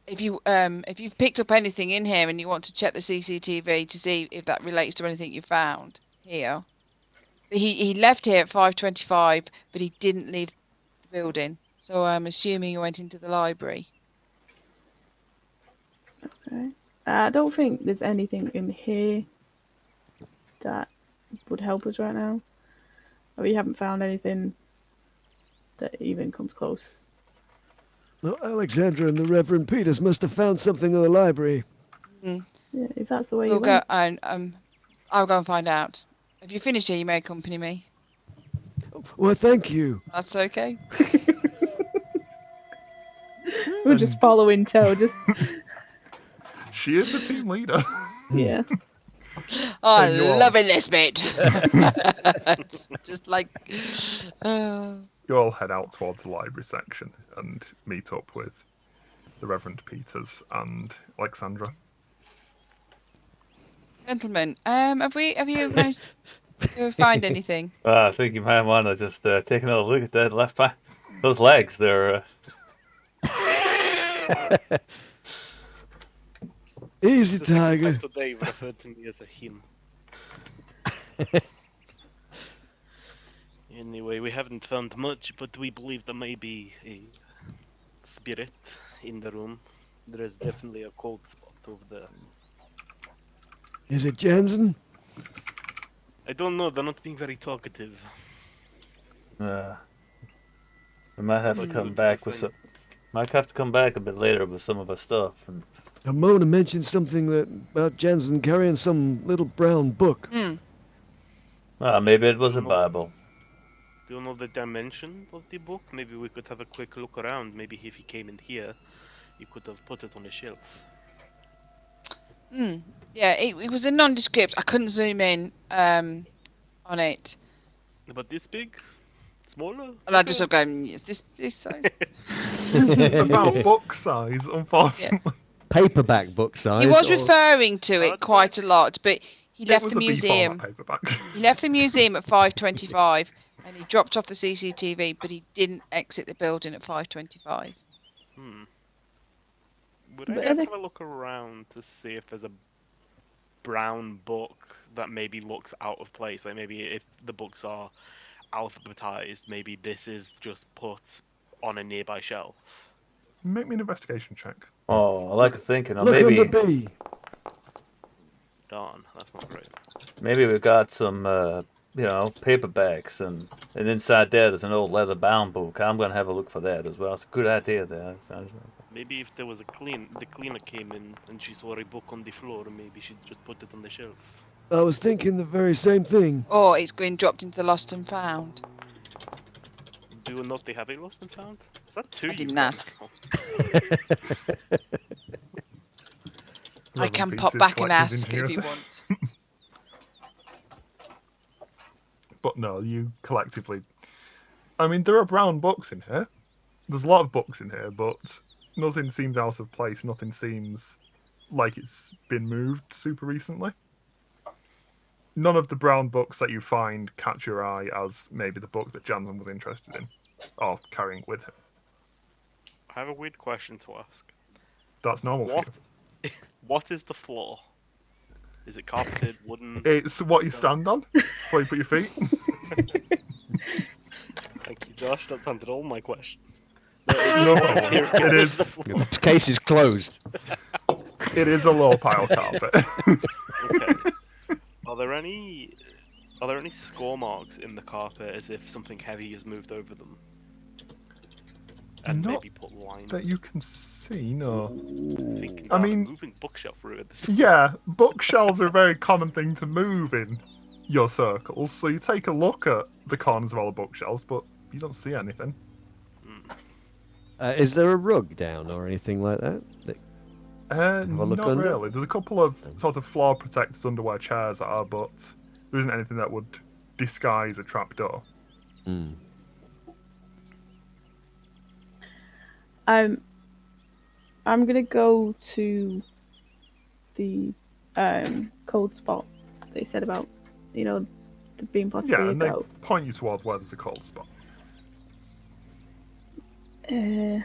If you've picked up anything in here and you want to check the CCTV to see if that relates to anything you found here. But he left here at 5:25, but he didn't leave the building. So I'm assuming he went into the library.
Okay. I don't think there's anything in here that would help us right now. We haven't found anything that even comes close.
Well, Alexandra and the Reverend Peters must have found something in the library.
Yeah, if that's the way
We'll
you
go
went.
and I'll go and find out. If you finished here, you may accompany me.
Well, thank you.
That's okay.
We're just following Toe, just
She is the team leader.
yeah.
Oh,
And you're-
loving this bit. It's just like.
You all head out towards the library section and meet up with the Reverend Peters and Alexandra.
Gentlemen, have you managed to find anything?
I think you might want to just take another look at that left back. Those legs, they're.
Easy,
The second time
Tiger.
today you referred to me as a him. Anyway, we haven't found much, but we believe there may be a spirit in the room. There is definitely a cold spot over there.
Is it Jensen?
I don't know, they're not being very talkative.
We might have to
But
come
good
back
for
with
fun.
some. Might have to come back a bit later with some of our stuff. And
Mona mentioned something about Jensen carrying some little brown book.
maybe it was a Bible.
Do you know the dimension of the book? Maybe we could have a quick look around. Maybe if he came in here, you could have put it on a shelf.
Yeah, it was a nondescript. I couldn't zoom in on it.
But this big? Smaller?
And I just looked going, is this size?
About book size, unfortunately.
Paperback book size.
He was
or-
referring to it quite a lot, but he
It
left
was
the
a B
museum.
format paperback.
He left the museum at 5:25, and he dropped off the CCTV, but he didn't exit the building at 5:25.
Would I
But
guys
other-
have a look around to see if there's a brown book that maybe looks out of place? Like maybe if the books are alphabetized, maybe this is just put on a nearby shelf.
Make me an investigation check.
Oh, I like to think,
Look
maybe
under B.
Darn, that's not great.
maybe we got some paperbacks and inside there's an old leather bound book. I'm gonna have a look for that as well. It's a good idea there. Sounds
Maybe if there was the cleaner came in and she saw a book on the floor, maybe she'd just put it on the shelf.
I was thinking the very same thing.
Or it's been dropped into the lost and found.
Do you not they have a lost and found? Is that two?
I
you've
didn't
got
ask.
now?
I
Whoever
can
beats
pop
his
back and
collections
ask if you
inheritance.
want.
But no, you collectively. I mean, there are brown books in here. There's a lot of books in here, but nothing seems out of place. Nothing seems like it's been moved super recently. None of the brown books that you find catch your eye as maybe the book that Jansen was interested in or carrying with him.
I have a weird question to ask.
That's normal for you.
What is the floor? Is it carpeted, wooden?
It's what you stand on before you put your feet.
Thank you, Josh. That's answered all my questions.
No, it is.
This case is closed.
It is a low pile carpet.
Okay. Are there any score marks in the carpet as if something heavy has moved over them? And
Not
maybe put lines.
that you can see, no.
I
mean-
moving bookshelf route at this point.
Yeah, bookshelves are a very common thing to move in your circles, so you take a look at the corners of all the bookshelves, but you don't see anything.
Is there a rug down or anything like that? a look
Not
under?
really. There's a couple of sort of floor protectors under where chairs are, but there isn't anything that would disguise a trapdoor.
Hmm.
I'm gonna go to the cold spot they said about, the being possibly
Yeah,
a
and they
ghost.
point you towards where there's a cold spot.
I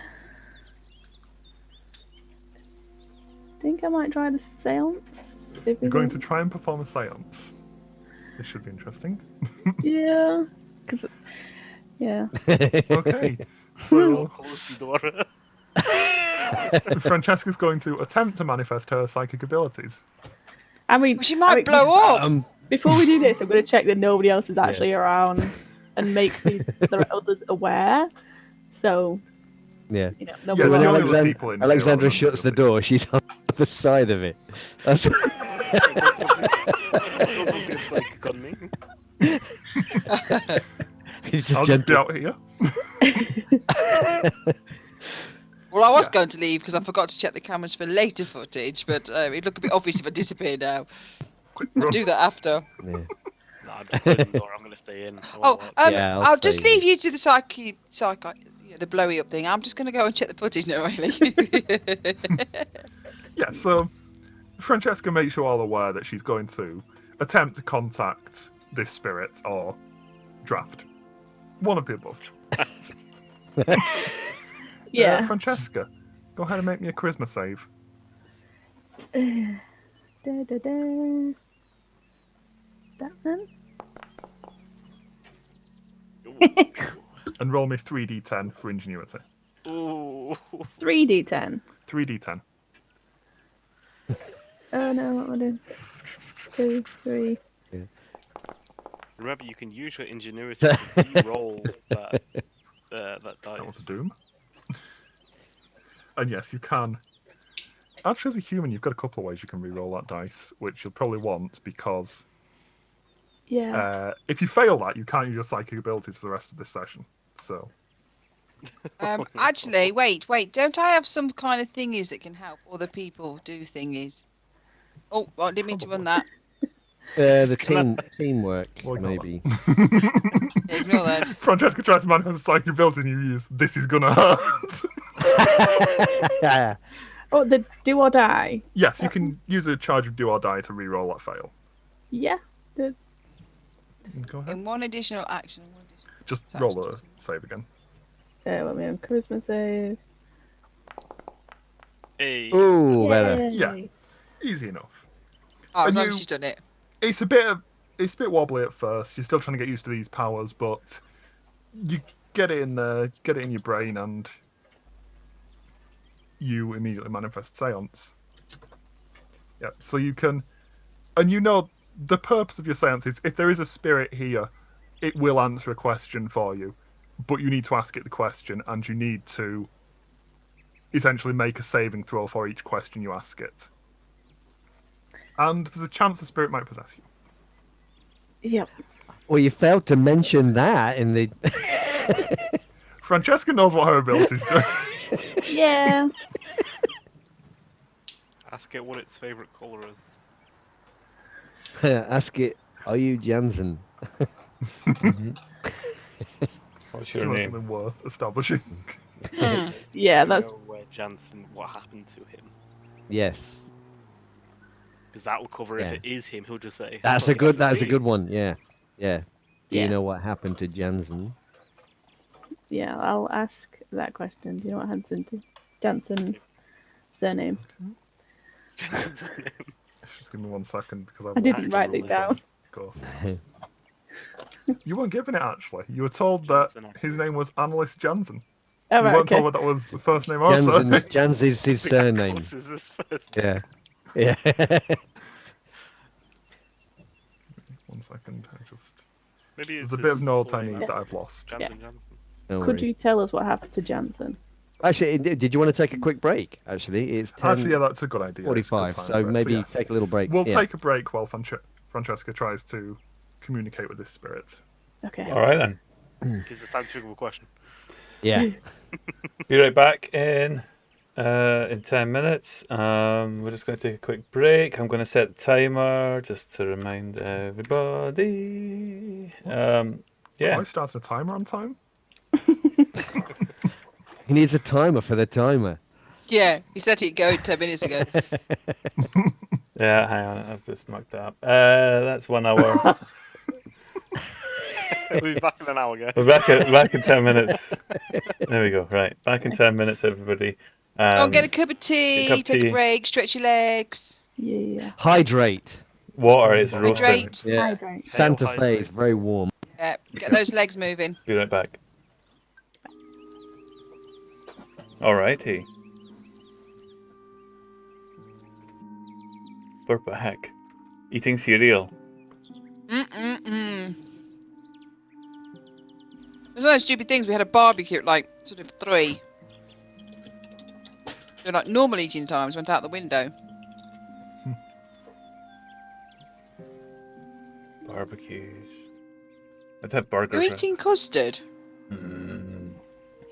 think I might try the seance. If
You're
we
going
can-
to try and perform a seance. This should be interesting.
Yeah. Yeah.
Okay, so
Close the door.
Francesca's going to attempt to manifest her psychic abilities.
I mean,
She might blow up.
Before we do this, I'm going to check that nobody else is actually around and make the others aware. So,
Yeah.
nobody
Yeah,
will
the
know.
only other people in here
Alexandra
are
shuts the
guilty.
door. She's on the side of it. That's
It's like got me.
It's a
I'll just be
gentle-
out here.
Well, I was
Yeah.
going to leave because I forgot to check the cameras for later footage, but it'd look a bit obvious if I disappear now.
Quick
I'll
run.
do that after.
Yeah.
Nah, I'm just closing the door. I'm going to stay in. I
Oh,
wanna watch.
Yeah, I'll
I'll just
stay
leave you to the the blowy up thing. I'm just going to go and check the footage now, really.
Yeah, so Francesca makes you all aware that she's going to attempt to contact this spirit or draft. One of the above.
Yeah.
Francesca, go ahead and make me a charisma save.
Da, da, da. That then?
And roll me 3d10 for ingenuity.
Ooh.
3d10.
3d10.
Oh no, what am I doing? 2, 3.
Remember, you can use your ingenuity to re-roll that dice.
That was a doom. And yes, you can. Actually, as a human, you've got a couple of ways you can re-roll that dice, which you'll probably want because
Yeah.
if you fail that, you can't use your psychic abilities for the rest of this session. So
Actually, wait. Don't I have some kind of thingies that can help other people do thingies? Oh, I didn't mean to run that.
The teamwork,
We'll ignore
maybe.
Ignore that.
Francesca tries to manifest a psychic ability and you use "this is gonna hurt."
Oh, the do or die.
Yes, you can use a charge of do or die to re-roll that fail.
Yeah. The...
Go ahead.
In one additional action. One additional
Just
action.
roll a save again.
Let me have charisma save.
Hey.
Ooh, better.
Yeah. Easy enough.
Oh, as
And
long
you-
as she's done it.
It's a bit wobbly at first. You're still trying to get used to these powers, but you get it in there, get it in your brain, and you immediately manifest seance. Yeah, so you can, and you know the purpose of your seance is if there is a spirit here, it will answer a question for you, but you need to ask it the question, and you need to essentially make a saving throw for each question you ask it. And there's a chance the spirit might possess you.
Yep.
Well, you failed to mention that in the.
Francesca knows what her abilities do.
Yeah.
Ask it what its favourite colour is.
Ask it, are you Jansen?
What's
It's
your
not
name?
something worth establishing.
Yeah,
You
that's
know where Jansen, what happened to him.
Yes.
Because that will cover if
Yeah.
it is him, he'll just say.
That's
"Look,
a good.
it's
That's a
me."
good one. Yeah. Yeah. Do
Yeah.
you know what happened to Jansen?
yeah. I'll ask that question. Do you know what Hansen to Jansen surname?
Jansen's name.
Just give me 1 second because
I didn't write it down.
Ghosts. You weren't given it actually. You were told that
Jansen,
his name was Annalise Jansen.
Oh,
You
right,
weren't
okay.
told that that was the first name also.
Jansen's is his surname.
This is his first.
Yeah. Yeah.
1 second.
Maybe it's
There's a bit of
his
notes
full
I
name.
need that I've lost.
Jansen Jansen.
Don't
Could
worry.
you tell us what happened to Jansen?
Actually, did you want to take a quick break? Actually, it's 10:45,
Actually, yeah, that's a good idea. It's a good time
so
for it.
maybe
yes.
take a little break.
We'll
Yeah.
take a break while Francesca tries to communicate with this spirit.
Okay.
All right then.
Gives us time to think of a question.
Yeah.
Be right back in 10 minutes. We're just going to take a quick break. I'm going to set the timer just to remind everybody. Yeah.
I started a timer on time.
He needs a timer for the timer.
Yeah, he set it go 10 minutes ago.
Yeah, hang on. I've just marked that up. That's 1 hour.
We'll be back in an hour, guys.
We're back in 10 minutes. There we go. Right. Back in 10 minutes, everybody.
Go and get a cup of tea,
cup of
take
tea.
a break, stretch your legs.
Yeah.
Hydrate.
Water is roasting.
Hydrate.
Yeah.
Hydrate.
Santa
Hail
Fe
hydrate.
is very warm.
Yeah, get those legs moving.
Be right back. Alrighty. We're back. Eating cereal.
Mm-mm-mm. There's no stupid things. We had a barbecue at like sort of 3. So like normal eating times went out the window.
Barbecues. I'd have
You're
burgers.
eating custard?
Mm.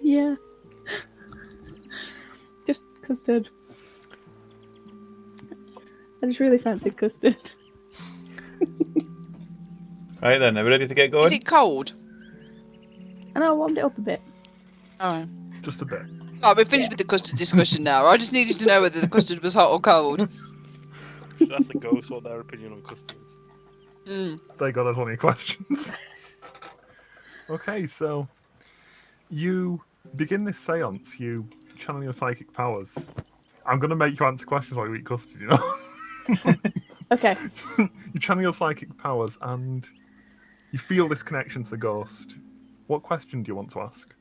Yeah. Just custard. I just really fancied custard.
Right then, are we ready to get
Is
going?
it cold?
And I warmed it up a bit.
Oh.
Just a bit.
Oh, we're finished with the custard discussion now. I just needed to know whether the custard was hot or cold.
That's the ghost, what their opinion on customers.
Mm.
There you go, there's one of your questions. Okay, so you begin this seance, you channel your psychic powers, I'm going to make you answer questions while you eat custard, you know?
Okay.
You channel your psychic powers and you feel this connection to the ghost. What question do you want to ask?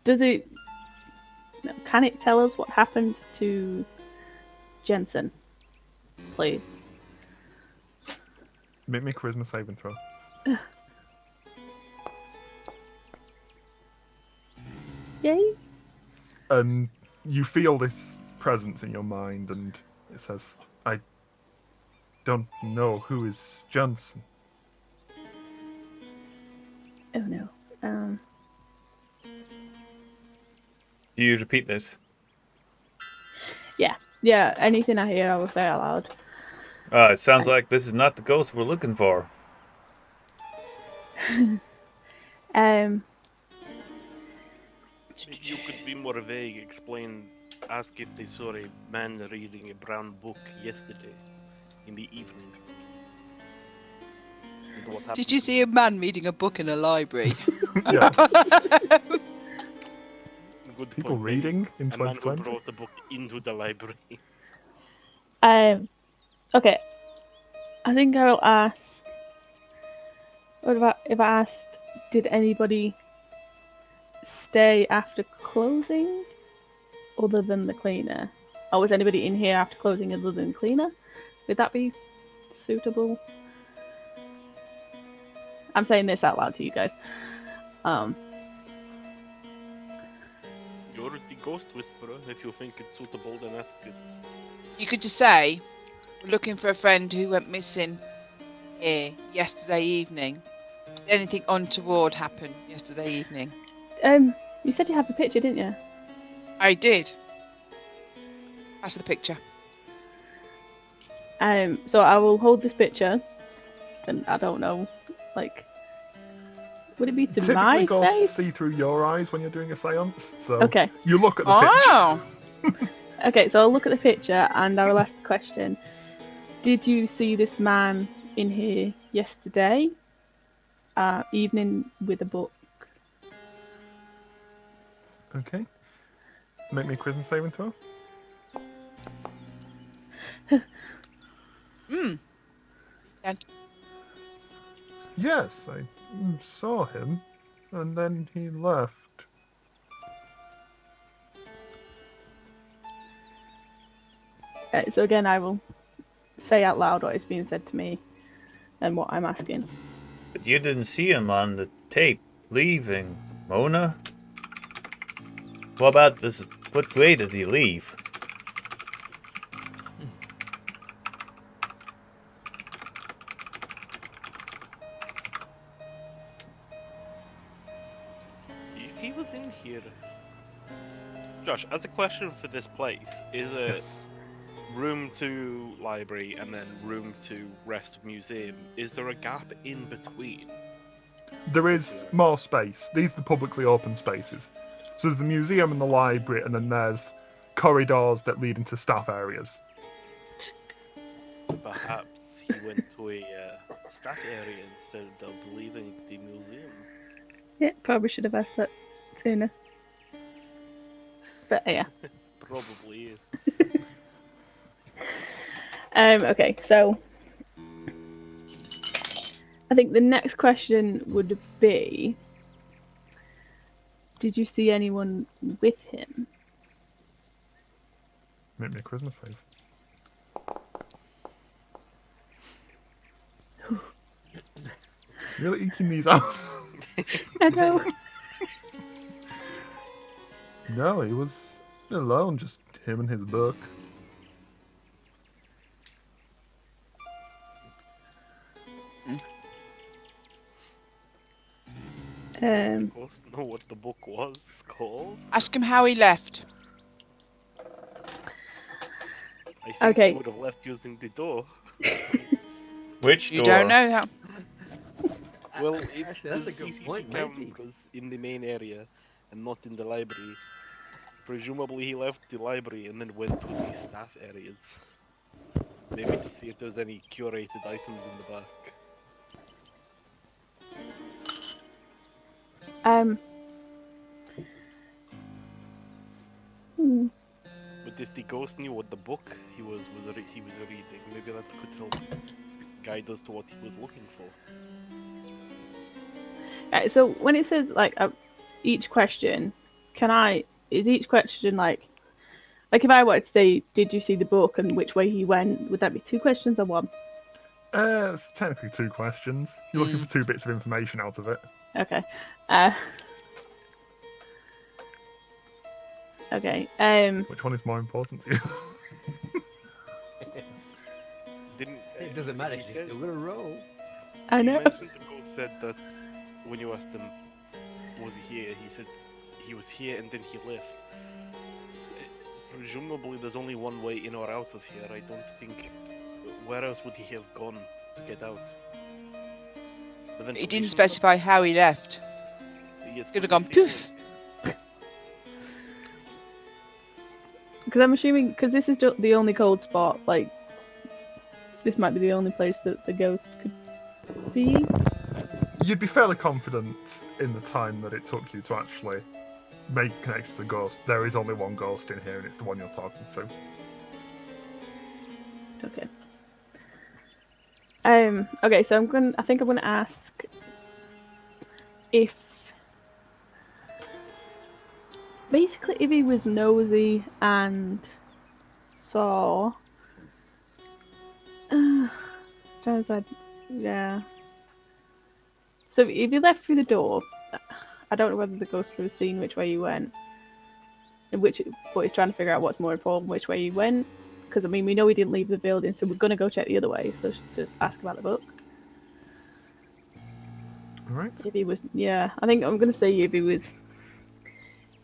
Does it? Can it tell us what happened to Jensen, please?
Make me a charisma saving throw.
Yay!
And you feel this presence in your mind, and it says, I don't know who is Johnson.
Oh no.
Do you repeat this?
Yeah. Anything I hear, I will say out loud.
It sounds like this is not the ghost we're looking for.
You could be more vague. Explain. Ask if they saw a man reading a brown book yesterday in the evening. And what happened?
Did you see a man reading a book in a library?
Yeah.
Good
People
point,
reading in
a man who
2020?
brought the book into the library.
Okay. I think I will ask. What about if I asked, did anybody stay after closing other than the cleaner? Or was anybody in here after closing other than the cleaner? Would that be suitable? I'm saying this out loud to you guys.
You're the ghost whisperer. If you think it's suitable, then ask it.
You could just say, we're looking for a friend who went missing here yesterday evening. Did anything untoward happen yesterday evening?
You said you had the picture, didn't you?
I did. That's the picture.
So I will hold this picture, and I don't know, like, would it be to
Typically,
my
ghosts
face?
see through your eyes when you're doing a seance, so
Okay.
you look at the picture.
Oh!
Okay, so I'll look at the picture and I will ask the question: did you see this man in here yesterday evening with a book?
Okay. Make me a charisma saving throw.
And
Yes, I saw him, and then he left.
So again, I will say out loud what is being said to me and what I'm asking.
But you didn't see him on the tape leaving, Mona? What about this? What way did he leave?
If he was in here... Josh, as a question for this place, is it
Yes.
room to library and then room to rest of museum? Is there a gap in between?
There is more space. These are the publicly open spaces. So there's the museum and the library, and then there's corridors that lead into staff areas.
Perhaps he went to a staff area instead of leaving the museum.
Yeah, probably should have asked that sooner. But yeah.
Probably is.
Okay, so I think the next question would be, did you see anyone with him?
Make me a charisma save. Really eking these out?
I know.
No, he was alone, just him and his book.
Of course, know what the book was called.
ask him how he left.
I think
Okay.
he would have left using the door.
Which
You
door?
don't know how.
Well, if
Actually, that's
the
a good
CCTV
point,
cam
maybe.
was in the main area and not in the library, presumably he left the library and then went to the staff areas. Maybe to see if there's any curated items in the back. But if the ghost knew what the book he was reading, maybe that could help guide us to what he was looking for.
So when it says like each question, is each question like if I were to say, did you see the book and which way he went, would that be 2 questions or 1?
It's technically 2 questions. You're looking for 2 bits of information out of it.
Okay. Okay.
Which one is more important to you?
It doesn't matter. He's still gonna roll.
I know.
You mentioned the ghost said that when you asked him, was he here? He said he was here and then he left. Presumably, there's only one way in or out of here. I don't think. Where else would he have gone to get out?
He didn't specify how he left.
Yes,
Could have gone poof.
Because I'm assuming, because this is just the only cold spot, like, this might be the only place that the ghost could be.
You'd be fairly confident in the time that it took you to actually make connections to ghosts. There is only one ghost in here, and it's the one you're talking to.
Okay. Okay, so I think I'm gonna ask if basically if he was nosy and saw yeah. So if you left through the door, I don't know whether the ghost would have seen which way you went, but he's trying to figure out what's more important, which way you went. Because, I mean, we know he didn't leave the building, so we're going to go check the other way, so just ask about the book.
Alright.
If he was, yeah, I think I'm going to say if he was,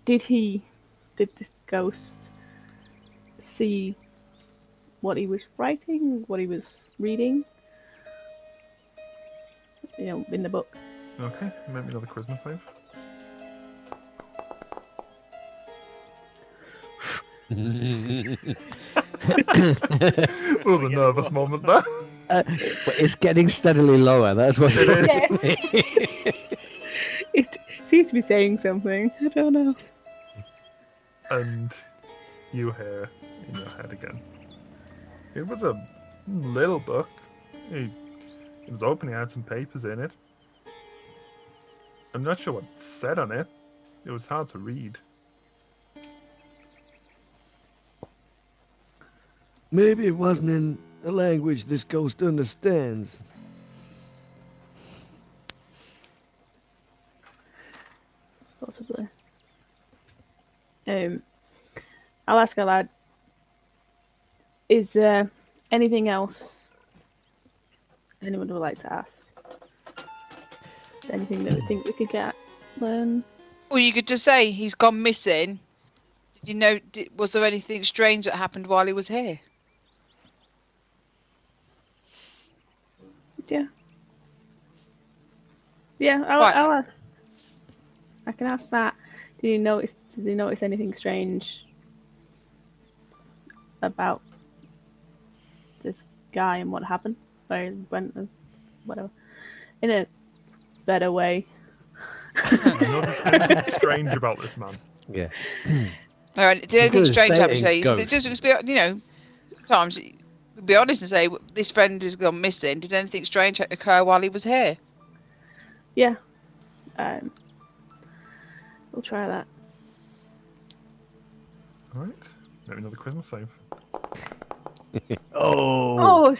did this ghost see what he was writing, what he was reading, you know, in the book?
Okay, make me another charisma save. There was a nervous moment there.
But it's getting steadily lower. That's what it is.
Yes. It seems to be saying something. I don't know.
And you hear in your head again. It was a little book. It was open, it had some papers in it. I'm not sure what it said on it. It was hard to read.
Maybe it wasn't in a language this ghost understands.
Possibly. I'll ask aloud. Is there anything else anyone would like to ask? Anything that we think we could learn?
Or you could just say he's gone missing. Did you know? Was there anything strange that happened while he was here?
Yeah. Yeah, I'll ask. I can ask that. Did you notice anything strange about this guy and what happened? Where he went and whatever. In a better way.
You notice anything strange about this man?
Yeah.
All right. Did anything
gonna
strange
say
happen?
it
Say,
goes.
it's just be, you know, sometimes be honest and say this friend has gone missing. Did anything strange occur while he was here?
Yeah. We'll try that.
Alright, maybe another charisma save.
Oh,
Oh,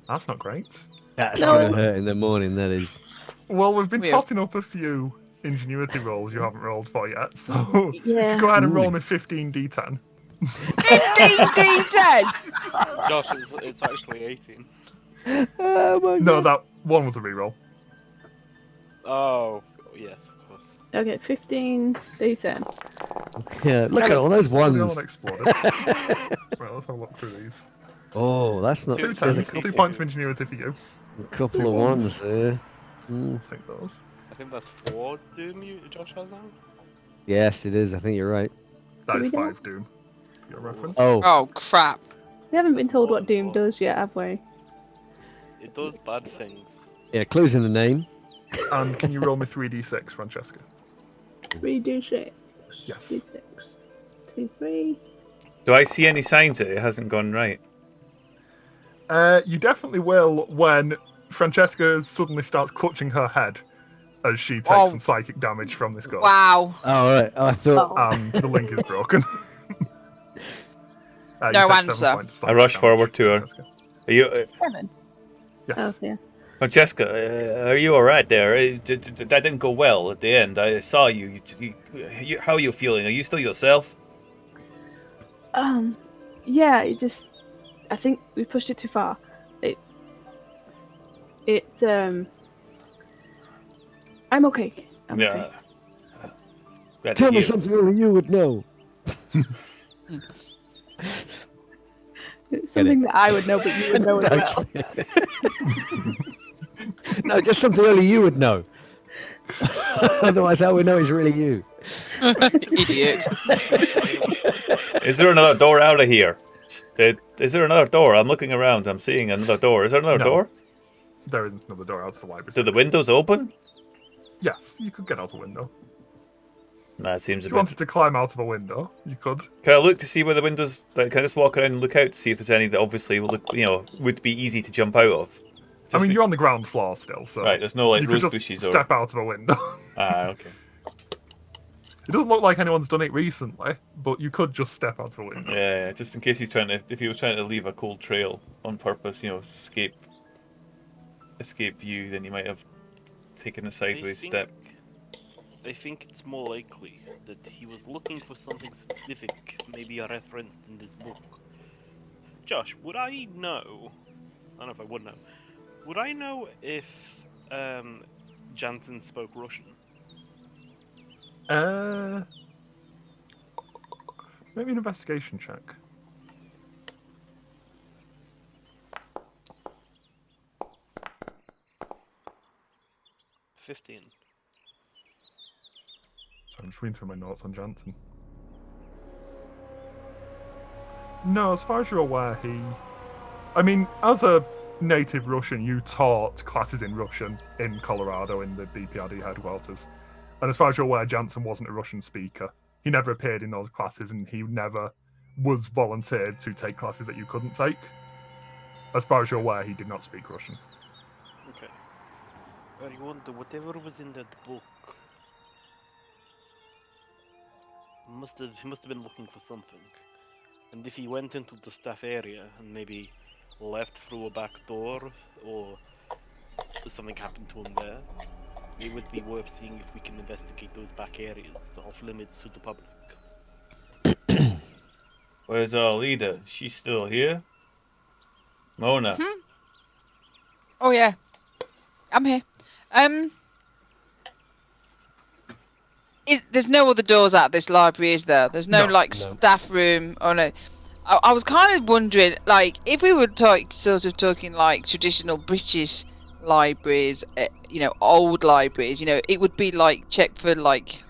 That's not great.
that's
No.
gonna hurt in the morning. That is.
Well, we've been
Yeah.
totting up a few ingenuity rolls you haven't rolled for yet, so
yeah.
just go ahead and roll
Ooh.
me 15 d10.
15d10.
Josh, it's actually 18.
Oh my
No,
god.
that one was a reroll.
Oh, yes, of course.
Okay, 15 d10.
Yeah, look at all those
Oh, the other
ones.
one exploded. Right, let's have a look through these.
Oh, that's not.
Two
There's
tens,
a
2 points of ingenuity for you.
couple
two
of
ones.
ones there.
I'll take those.
I think that's 4 Doom Josh has now.
Yes, it is. I think you're right.
That
Do
is
we know?
5 Doom. For your reference.
Oh,
Oh crap!
We haven't been told what Doom does yet, have we?
It does bad things.
yeah. Clues in the name.
And can you roll me 3d6, Francesca?
3d6.
Yes.
D6. 2, 3.
Do I see any signs that it hasn't gone right?
You definitely will when Francesca suddenly starts clutching her head as she takes
Oh.
some psychic damage from this ghost.
Wow.
Oh, right. I thought.
Oh.
And the link is broken. You
No
take
answer.
7 points of
I
psychic
rush
damage,
forward to her.
Francesca.
Are you,
7.
Yes.
Oh, yeah.
Francesca? Are you all right there? That didn't go well at the end. I saw you. How are you feeling? Are you still yourself?
Yeah, I think we pushed it too far. I'm okay. I'm okay.
Glad to
Tell me
hear.
something only you would know.
It's something that I would know, but you would know as well.
No, just something only you would know. Otherwise, how we know it's really you.
Idiot.
Is there another door out of here? Is there another door? I'm looking around. I'm seeing another door. Is there another
No.
door?
There isn't another door out to the library.
Do the windows open?
Yes, you could get out a window.
That seems a
If you
bit.
wanted to climb out of a window, you could.
Can I look to see where the windows? Can I just walk around and look out to see if there's any that obviously will look, would be easy to jump out of?
I mean, you're on the ground floor still, so
Right, there's no like
you could
rose
just
bushes
step out of a window.
Okay.
It doesn't look like anyone's done it recently, but you could just step out of a window.
Yeah, just in case if he was trying to leave a cold trail on purpose, escape view, then he might have taken a sideways step.
I think it's more likely that he was looking for something specific, maybe referenced in this book. Josh, would I know? I don't know if I would know. Would I know if Jansen spoke Russian?
Maybe an investigation check.
$15.
So I'm just reading through my notes on Jansen. No, as far as you're aware, I mean, as a native Russian, you taught classes in Russian in Colorado in the BPRD headquarters. And as far as you're aware, Jansen wasn't a Russian speaker. He never appeared in those classes, and he never was volunteered to take classes that you couldn't take. As far as you're aware, he did not speak Russian.
Okay. I wonder, whatever was in that book, he must have been looking for something. And if he went into the staff area and maybe left through a back door, or something happened to him there, it would be worth seeing if we can investigate those back areas off limits to the public.
Where's our leader? She's still here? Mona.
Oh yeah, I'm here. There's no other doors out of this library, is there? There's no
No.
staff room or no. I was kind of wondering, like, if we were talking like traditional British libraries, old libraries, it would be like check for like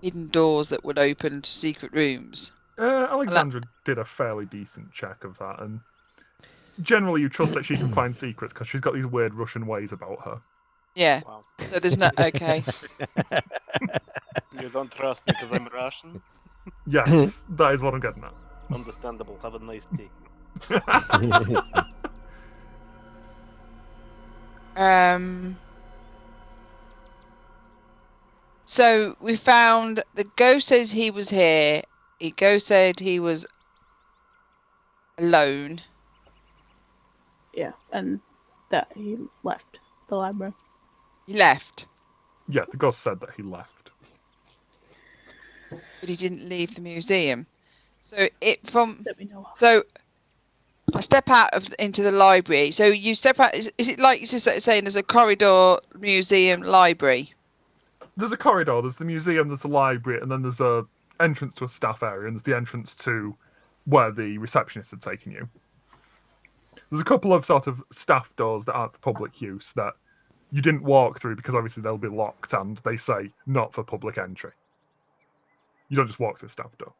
hidden doors that would open to secret rooms.
Alexandra did a fairly decent check of that, and generally you trust that she can find secrets because she's got these weird Russian ways about her.
Yeah.
Wow.
So there's no okay.
You don't trust me because I'm Russian?
Yes, that is what I'm getting at.
Understandable. Have a nice day.
So we found the ghost says he was here. The ghost said he was alone.
Yeah, and that he left the library.
He left,
Yeah, the ghost said that he left.
but he didn't leave the museum. So
That we know of.
So I step out into the library. So you step out. Is it like you're just saying there's a corridor, museum, library?
There's a corridor, there's the museum, there's the library, and then there's a entrance to a staff area, and there's the entrance to where the receptionist had taken you. There's a couple of sort of staff doors that aren't for public use that you didn't walk through because obviously they'll be locked and they say not for public entry. You don't just walk through a staff door.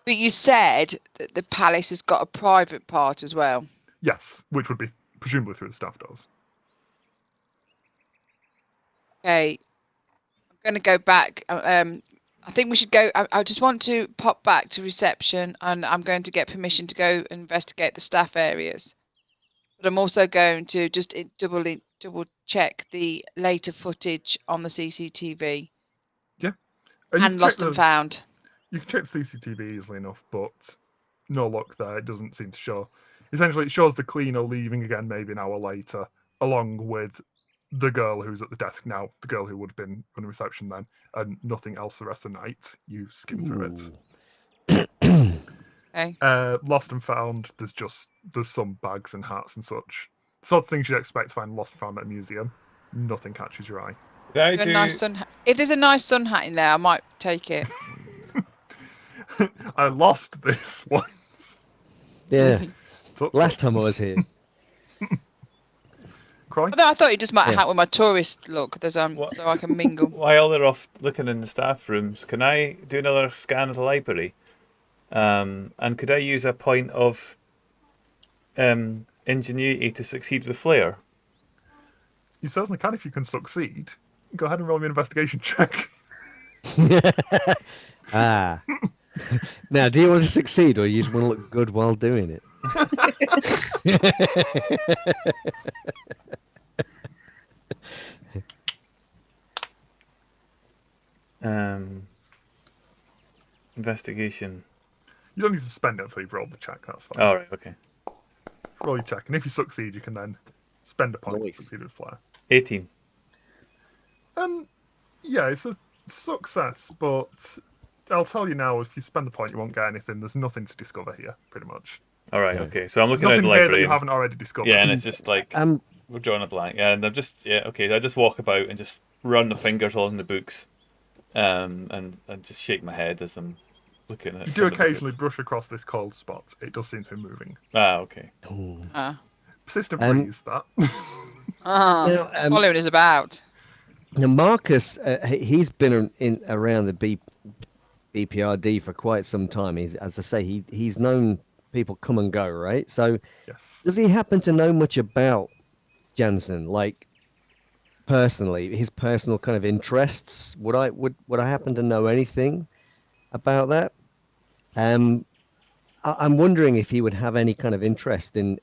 But you said that the palace has got a private part as well.
Yes, which would be presumably through the staff doors.
Okay, I'm going to go back. I think we should go. I just want to pop back to reception, and I'm going to get permission to go investigate the staff areas. But I'm also going to just double check the later footage on the CCTV
You
and
can
lost
check
and found.
You can check CCTV easily enough, but no luck there. It doesn't seem to show. Essentially, it shows the cleaner leaving again maybe an hour later, along with the girl who's at the desk now, the girl who would have been on reception then, and nothing else the rest of the night. You skim through it.
Okay.
Lost and found, there's some bags and hats and such. Sort of things you'd expect to find lost and found at a museum. Nothing catches your eye.
Did I
A
do?
nice sun. If there's a nice sun hat in there, I might take it.
I lost this once.
Yeah.
Tut,
Last
tut.
time I was here.
Cry?
Although I thought it just might
Yeah.
hat with my tourist look. There's
What?
so I can mingle.
While they're off looking in the staff rooms, can I do another scan of the library? And could I use a point of ingenuity to succeed with flair?
You certainly can if you can succeed. Go ahead and roll me an investigation check.
Ah. Now, do you want to succeed or you just want to look good while doing it?
Investigation.
You don't need to spend it until you've rolled the check, that's fine.
All right. Okay.
Roll your check, and if you succeed, you can then spend a point
Nice.
to succeed with flair.
18.
Yeah, it's a success, but I'll tell you now, if you spend the point, you won't get anything. There's nothing to discover here, pretty much.
All right.
Yeah.
Okay. So I'm
There's
looking at
nothing
the
here that
library.
you haven't already discovered.
Yeah, and it's just like we're drawing a blank. Yeah, and I'm just okay. I just walk about and just run the fingers along the books, and just shake my head as I'm looking at.
You
some
do
of the
occasionally
books.
brush across this cold spot. It does seem to be moving.
Ah, okay.
Persistent
Um,
breeze, that.
Now,
Following is about.
now Marcus, he's been around the BPRD for quite some time. As I say, he's known people come and go, right? So
Yes.
does he happen to know much about Jansen, like personally, his personal kind of interests? Would I happen to know anything about that? I'm wondering if he would have any kind of interest in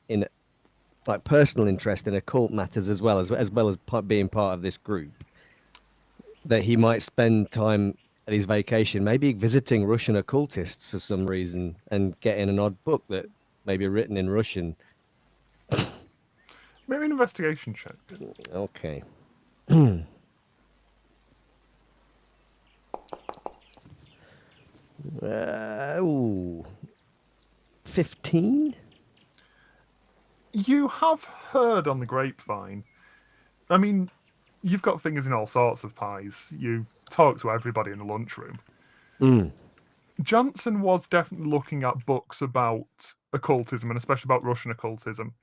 like personal interest in occult matters as well as being part of this group. That he might spend time at his vacation, maybe visiting Russian occultists for some reason, and getting an odd book that may be written in Russian.
Maybe an investigation check.
Okay. Ooh. 15?
You have heard on the grapevine. I mean, you've got fingers in all sorts of pies. You talk to everybody in the lunchroom.
Mm.
Jansen was definitely looking at books about occultism, and especially about Russian occultism.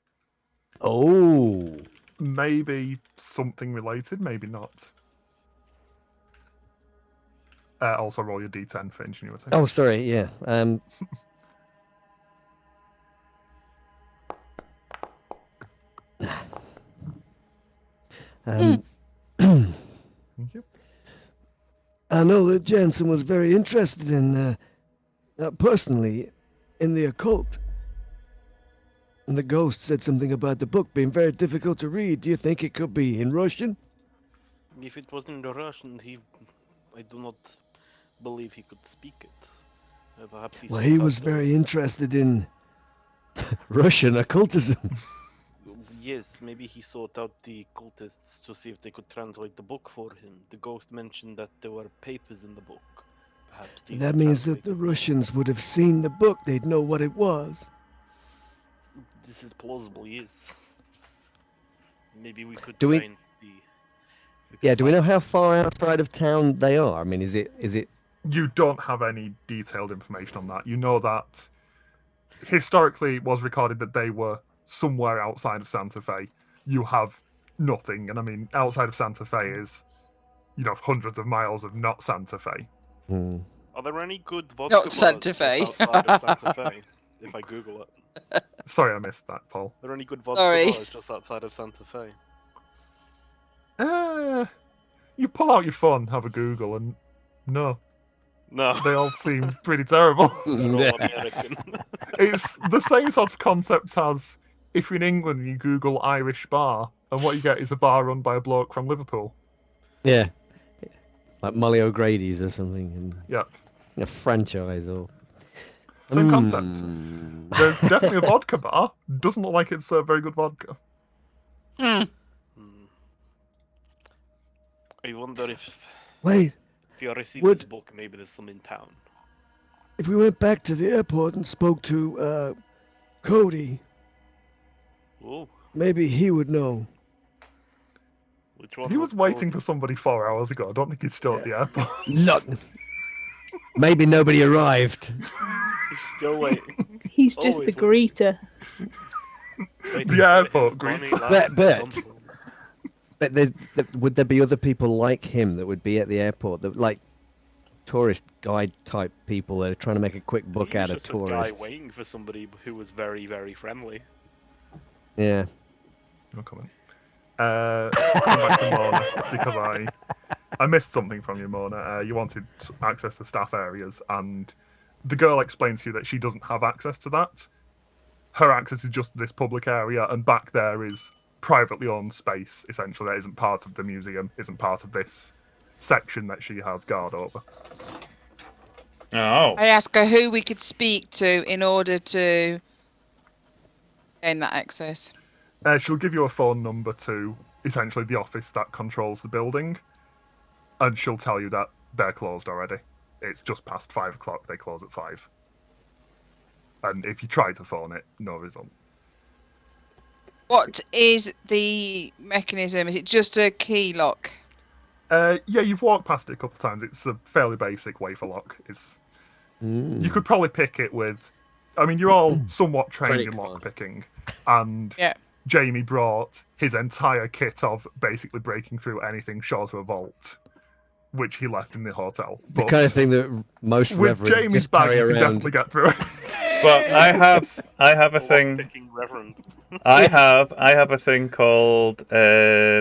Oh.
Maybe something related, maybe not. Also roll your d10 for ingenuity.
Oh, sorry, yeah.
Thank you.
I know that Jansen was very interested in, personally, in the occult. And the ghost said something about the book being very difficult to read. Do you think it could be in Russian?
If it was in the Russian, I do not believe he could speak it. Perhaps he
Well,
saw
he was very
subtitles.
interested in Russian occultism.
Yes, maybe he sought out the cultists to see if they could translate the book for him. The ghost mentioned that there were papers in the book. Perhaps these
That
were
means that the
translated.
Russians would have seen the book. They'd know what it was.
This is plausible, yes. Maybe we could
Do we-
try and see.
Yeah, do we know how far outside of town they are? I mean, is it
You don't have any detailed information on that. You know that historically it was recorded that they were somewhere outside of Santa Fe. You have nothing, and I mean, outside of Santa Fe is, hundreds of miles of not Santa Fe.
Are there any good vodka bars
Santa
just
Fe.
outside of Santa Fe? If I Google it.
Sorry, I missed that, Paul.
Are there any good vodka
Sorry.
bars just outside of Santa Fe?
You pull out your phone, have a Google, and no,
No,
they all seem pretty terrible.
they're all American.
It's the same sort of concept as if you're in England and you Google Irish bar, and what you get is a bar run by a bloke from Liverpool.
Yeah. Like Molly O'Grady's or something. And
Yep.
a franchise or.
Same concept.
Mm.
There's definitely a vodka bar. Doesn't look like it's very good vodka.
Hmm.
I wonder if
Wait,
you receive
Would-
this book, maybe there's some in town.
if we went back to the airport and spoke to Cody,
Oh,
maybe he would know.
which one?
He was waiting for somebody 4 hours ago. I don't think he's still at the airport.
Look. Maybe nobody arrived.
He's still waiting.
He's just
Always
the greeter.
Waiting
The
for
airport
his money
greets.
last
Bet.
to come.
But would there be other people like him that would be at the airport, that like tourist guide type people that are trying to make a quick buck
He was
out of
just a
tourists?
guy waiting for somebody who was very, very friendly.
Yeah.
No comment. Come back to Mona, because I missed something from you, Mona. You wanted access to staff areas, and the girl explains to you that she doesn't have access to that. Her access is just to this public area, and back there is privately owned space, essentially, that isn't part of the museum, isn't part of this section that she has guard over.
Oh.
I asked her who we could speak to in order to gain that access.
She'll give you a phone number to essentially the office that controls the building, and she'll tell you that they're closed already. It's just past 5 o'clock, they close at 5. And if you try to phone it, no result.
What is the mechanism? Is it just a key lock?
Yeah, you've walked past it a couple of times. It's a fairly basic wafer lock. It's You could probably pick it with... I mean, you're all somewhat trained
Credit
in
card.
lockpicking, and
Yeah.
Jamie brought his entire kit of basically breaking through anything short of a vault, which he left in the hotel.
The
But
kind of thing that most
with
reverends
Jamie's
just
bag,
carry
you can
around.
definitely get through it.
Well, I have a thing.
Lockpicking Reverend.
I have a thing called I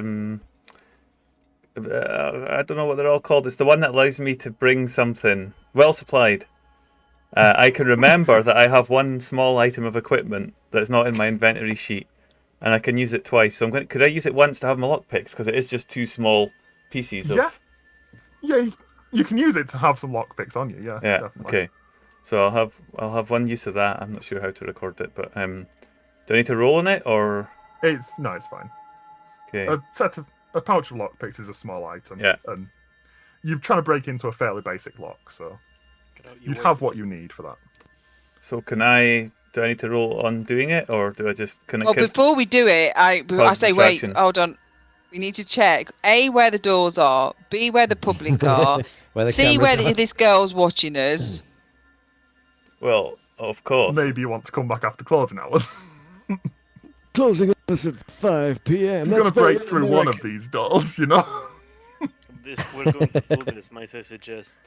don't know what they're all called. It's the one that allows me to bring something well supplied. I can remember that I have one small item of equipment that's not in my inventory sheet, and I can use it twice. So could I use it once to have my lockpicks, because it is just two small pieces of.
Yeah. Yeah, you can use it to have some lockpicks on you. Yeah,
Yeah.
definitely.
Okay. So I'll have one use of that. I'm not sure how to record it, but do I need to roll on it or?
It's fine.
Okay.
A pouch of lockpicks is a small item.
Yeah.
And you're trying to break into a fairly basic lock, so
Get out your
you'd
way.
have what you need for that.
So do I need to roll on doing it, or do I just
Well, before we do it, I say, wait,
distraction.
hold on. We need to check A, where the doors are, B, where the public are,
Where the
C,
cameras
where
are.
this girl's watching us.
Well, of course.
Maybe you want to come back after closing hours.
Closing us at 5 p.m.
You're going to break through one of these doors, you know?
We're going to do this. Might I suggest,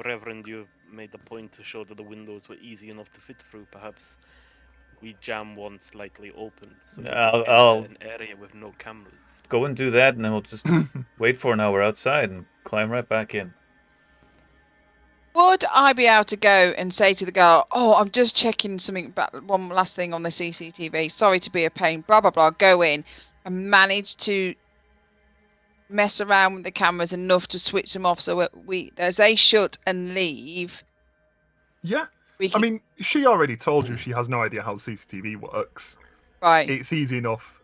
Reverend, you made a point to show that the windows were easy enough to fit through. Perhaps we jam one slightly open, so we can
I'll-
enter an area with no cameras.
Go and do that, and then we'll just wait for an hour outside and climb right back in.
Would I be able to go and say to the girl, oh, I'm just checking something, one last thing on the CCTV. Sorry to be a pain, blah, blah, blah. Go in and manage to mess around with the cameras enough to switch them off so as they shut and leave.
Yeah.
We
I
can,
mean, she already told you she has no idea how CCTV works.
right.
It's easy enough.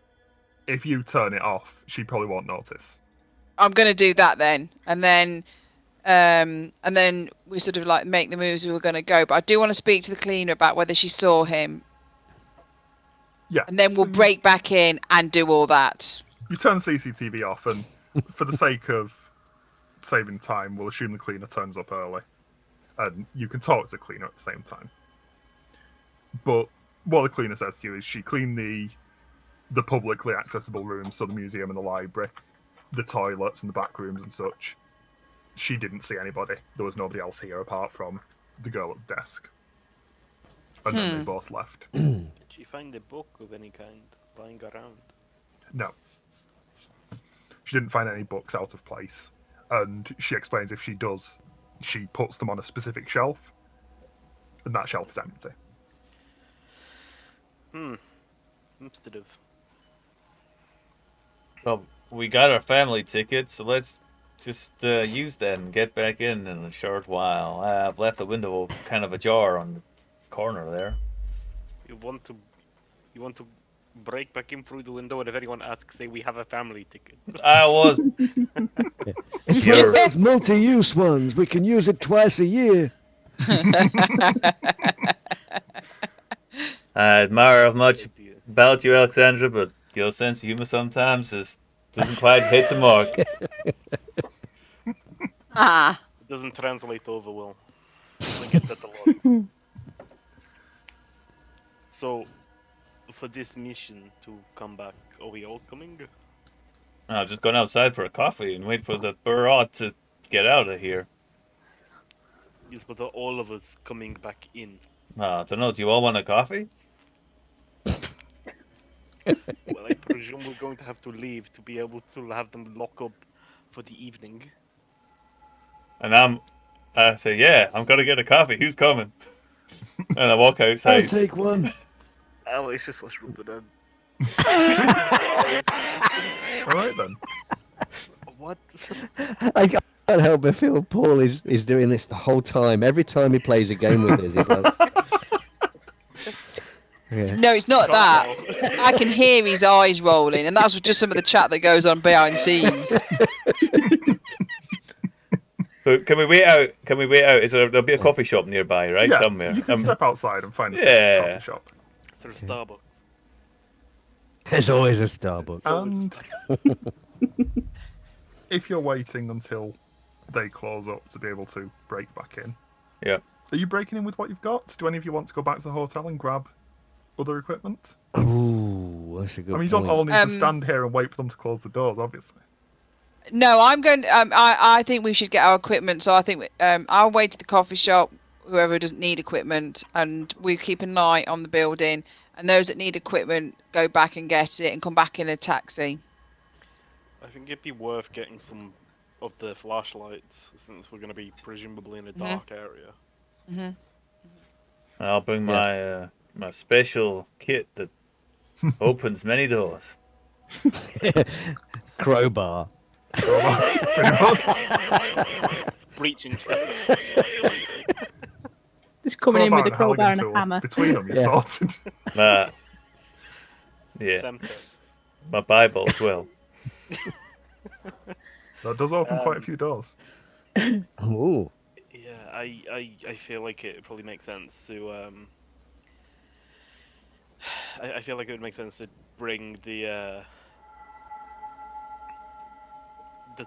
If you turn it off, she probably won't notice.
I'm going to do that then. And then we sort of like make the moves we were going to go. But I do want to speak to the cleaner about whether she saw him.
Yeah.
And then we'll
so
break back in and do all that.
You turn CCTV off, and for the sake of saving time, we'll assume the cleaner turns up early. And you can talk to the cleaner at the same time. But what the cleaner says to you is she cleaned the publicly accessible rooms, so the museum and the library, the toilets and the back rooms and such. She didn't see anybody. There was nobody else here apart from the girl at the desk. And then they both left.
Did she find a book of any kind lying around?
No. she didn't find any books out of place. And she explains if she does, she puts them on a specific shelf, and that shelf is empty.
Instead of
Well, we got our family tickets, so let's just use that and get back in a short while. I've left the window kind of ajar on the corner there.
you want to break back in through the window, and if anyone asks, say we have a family ticket.
I was.
It's one
Sure.
of those multi-use ones. We can use it twice a year.
I admire much about you, Alexandra, but your sense of humor sometimes doesn't quite hit the mark.
Ah.
It doesn't translate over well. I get that a lot. So, for this mission to come back, are we all coming?
I'm just going outside for a coffee and wait for the Burrot to get out of here.
Yes, but are all of us coming back in?
I don't know. Do you all want a coffee?
Well, I presume we're going to have to leave to be able to have them lock up for the evening.
And I say, yeah, I'm gonna get a coffee. Who's coming? And I walk
I'll
outside.
take one.
Oh, it's just let's rub it in.
Alright then.
What?
I can't help but feel Paul is doing this the whole time. Every time he plays a game with us, he's like... Yeah.
No, it's not that. I can hear his eyes rolling, and that's just some of the chat that goes on behind scenes.
So can we wait out? There'll be a coffee shop nearby, right?
Yeah,
Somewhere.
you can step outside and find a
yeah.
coffee shop.
Is there a Starbucks?
There's always a Starbucks.
And if you're waiting until they close up to be able to break back in,
Yeah.
are you breaking in with what you've got? Do any of you want to go back to the hotel and grab other equipment?
Ooh, that's a good
I mean, you
point.
don't all need to stand here and wait for them to close the doors, obviously.
No, I'm going. I think we should get our equipment. So I think I'll wait at the coffee shop. Whoever doesn't need equipment, and we keep an eye on the building. And those that need equipment go back and get it, and come back in a taxi.
I think it'd be worth getting some of the flashlights, since we're going to be presumably in a dark area.
Mm-hmm.
I'll bring my my special kit that opens many doors.
Crowbar.
Breaching check.
Just coming in with a crowbar and a
tool.
hammer.
Between them, you're
Yeah.
sorted.
Yeah,
Semtex.
my Bible as well.
That does open quite a few doors.
Ooh.
Yeah, I feel like it probably makes sense to I feel like it would make sense to bring the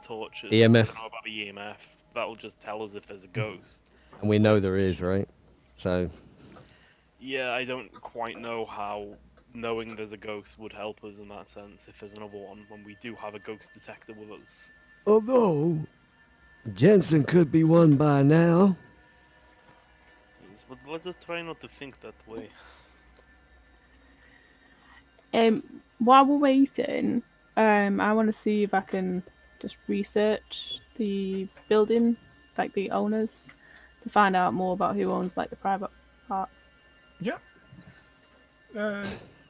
torches.
EMF.
I don't know about the EMF. That'll just tell us if there's a ghost.
And we know there is, right? So,
Yeah, I don't quite know how knowing there's a ghost would help us in that sense, if there's another one, when we do have a ghost detector with us.
although Jensen could be one by now.
Yes, but let's just try not to think that way.
While we're waiting, I want to see if I can just research the building, like the owners, to find out more about who owns like the private parts.
Yeah.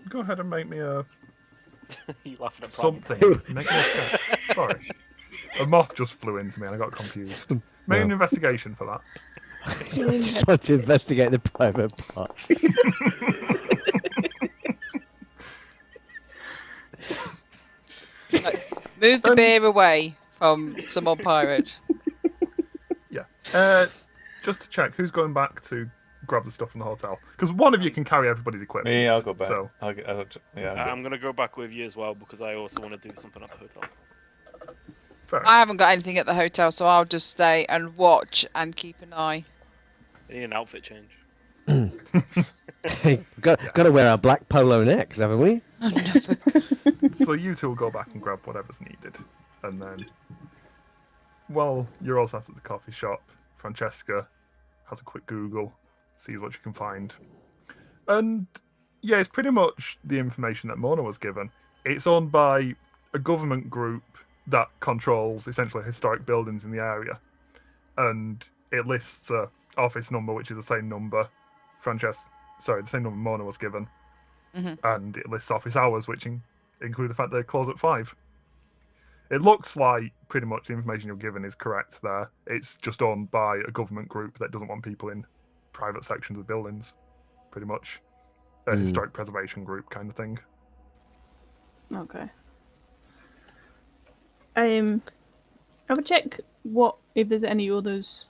Go ahead and make me a
You laughing at
something. Make me a check. Sorry. A moth just flew into me and I got confused. Make an investigation for that.
Just want to investigate the private parts.
Move the beer away from some odd pirate.
Yeah. Just to check, who's going back to grab the stuff from the hotel? Because one of you can carry everybody's equipment.
Me, I'll go back.
So,
I'll go.
I'm gonna go back with you as well, because I also want to do something at the hotel.
fair.
I haven't got anything at the hotel, so I'll just stay and watch and keep an eye.
I need an outfit change.
Hey, got to wear our black polo necks, haven't we?
Oh, no.
So you two will go back and grab whatever's needed. And then, well, you're all sat at the coffee shop. Francesca has a quick Google, sees what she can find. And yeah, it's pretty much the information that Mona was given. It's owned by a government group that controls essentially historic buildings in the area, and it lists a office number which is the same number the same number Mona was given, and it lists office hours which include the fact they close at 5. It looks like pretty much the information you're given is correct there. It's just owned by a government group that doesn't want people in private sections of buildings, pretty much. A historic preservation group kind of thing.
Okay. I would check if there's any others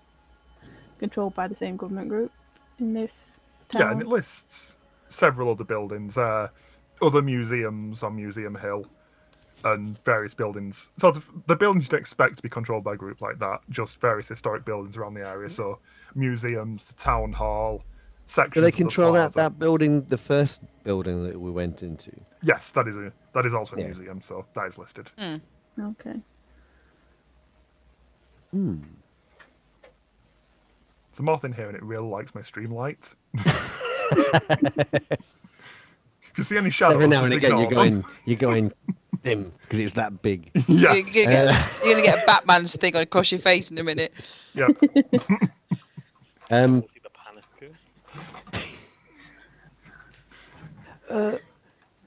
controlled by the same government group in this town.
Yeah, and it lists several other buildings, other museums on Museum Hill, and various buildings. Sort of the buildings you'd expect to be controlled by a group like that, just various historic buildings around the area. So museums, the town hall, sections.
Do they
of the
control
plaza.
that building, the first building that we went into?
Yes, that is also a museum, so that is listed.
Okay.
There's a moth in here, and it really likes my stream light. If you see any shadows,
Every now and
just
again,
ignore them.
you're going dim because it's that big.
Yeah,
You're gonna get a Batman's thing across your face in a minute.
yeah.
See the panic.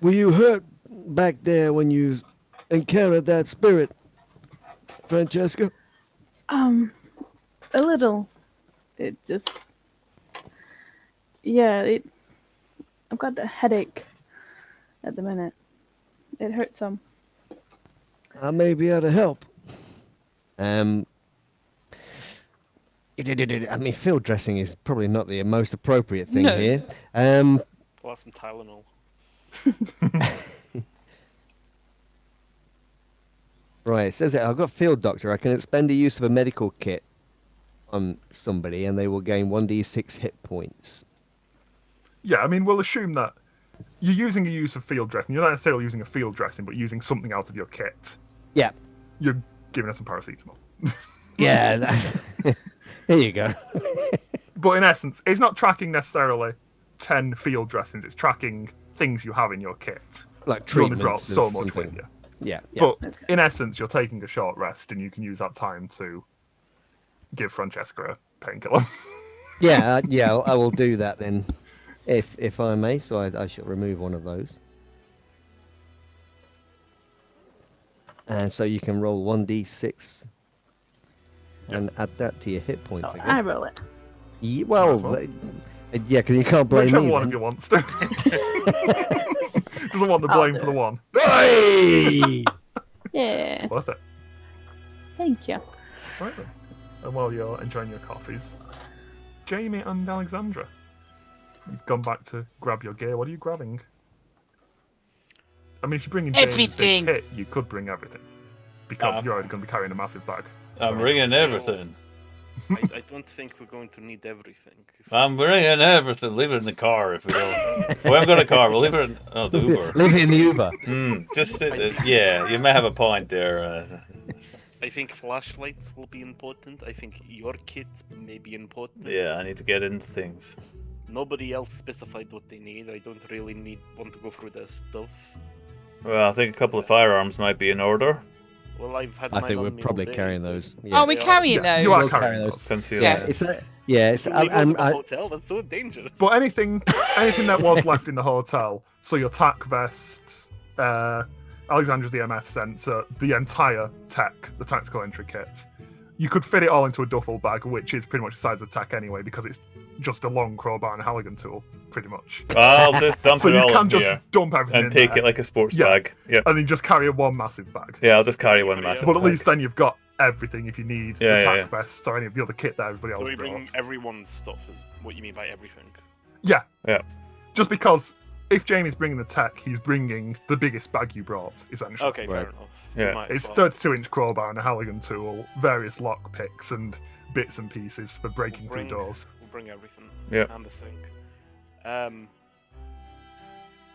Were you hurt back there when you encountered that spirit, Francesca?
A little. It just... Yeah, I've got a headache at the minute. It hurts some.
I may be able to help. I mean, field dressing is probably not the most appropriate thing
No.
here.
Well, that's some Tylenol.
Right, it says that I've got field doctor. I can expend the use of a medical kit on somebody, and they will gain 1d6 hit points.
Yeah, I mean, we'll assume that you're using a use of field dressing. You're not necessarily using a field dressing, but using something out of your kit.
Yeah.
You're giving us some paracetamol.
Yeah. Here you go.
But in essence, it's not tracking necessarily 10 field dressings. It's tracking things you have in your kit.
Like
You only
treatments.
brought so
of
much
something.
with you.
Yeah.
But in essence, you're taking a short rest, and you can use that time to give Francesca a painkiller.
Yeah, I will do that then, if I may. So I shall remove one of those. And so you can roll 1d6 and add that to your hit points.
Oh,
I
I
guess.
roll it.
Might as well.
Yeah, because you can't blame
Whichever
me.
one
then.
of you wants to. Doesn't want the
I'll
blame
do
for the
it.
one.
Hey!
Yeah.
Worth it.
Thank you.
Right then. And while you're enjoying your coffees, Jamie and Alexandra, you've gone back to grab your gear. What are you grabbing? I mean, if you're bringing Jamie's
Everything.
big kit, you could bring everything. Because you're already going to be carrying a massive bag.
I'm
So-
bringing everything.
I don't think we're going to need everything.
I'm bringing everything. Leave it in the car if we don't. We haven't got a car. We'll leave it in the Uber.
Leave it in the Uber.
Just yeah, you may have a point there.
I think flashlights will be important. I think your kit may be important.
Yeah, I need to get into things.
Nobody else specified what they need. I don't really want to go through their stuff.
Well, I think a couple of firearms might be in order.
Well, I've had
I
mine
think
on
we're
me
probably
all day.
carrying those.
Are we
Yeah.
carrying
Yeah,
those?
you are
We'll
carrying
carry those.
those.
Conceal
Yeah.
that.
It's
Leave
it's
those in the
I,
hotel. That's so dangerous.
But anything that was left in the hotel, so your tac vests, Alexandra's EMF sensor, the entire tech, the tactical entry kit, you could fit it all into a duffel bag, which is pretty much the size of tech anyway, because it's just a long crowbar and a Halligan tool, pretty much.
I'll just dump
So
it
you
all
can
in
just
here
dump everything
and
in
take
there,
it like a sports
Yeah.
bag. Yeah,
and then just carry one massive bag.
yeah. I'll just carry one massive.
But at
bag.
least then you've got everything if you need
Yeah,
the
yeah,
tac
yeah.
vests or any of the other kit that everybody
So
else
we bring
brought.
everyone's stuff, is what you mean by everything.
Yeah.
Yeah.
Just because if Jamie's bringing the tech, he's bringing the biggest bag you brought, essentially.
Okay, fair
Right.
enough.
Yeah.
We might as
It's
well.
32-inch crowbar and a Halligan tool, various lock picks and bits and pieces for breaking through doors.
We'll bring everything.
Yeah.
And the sink.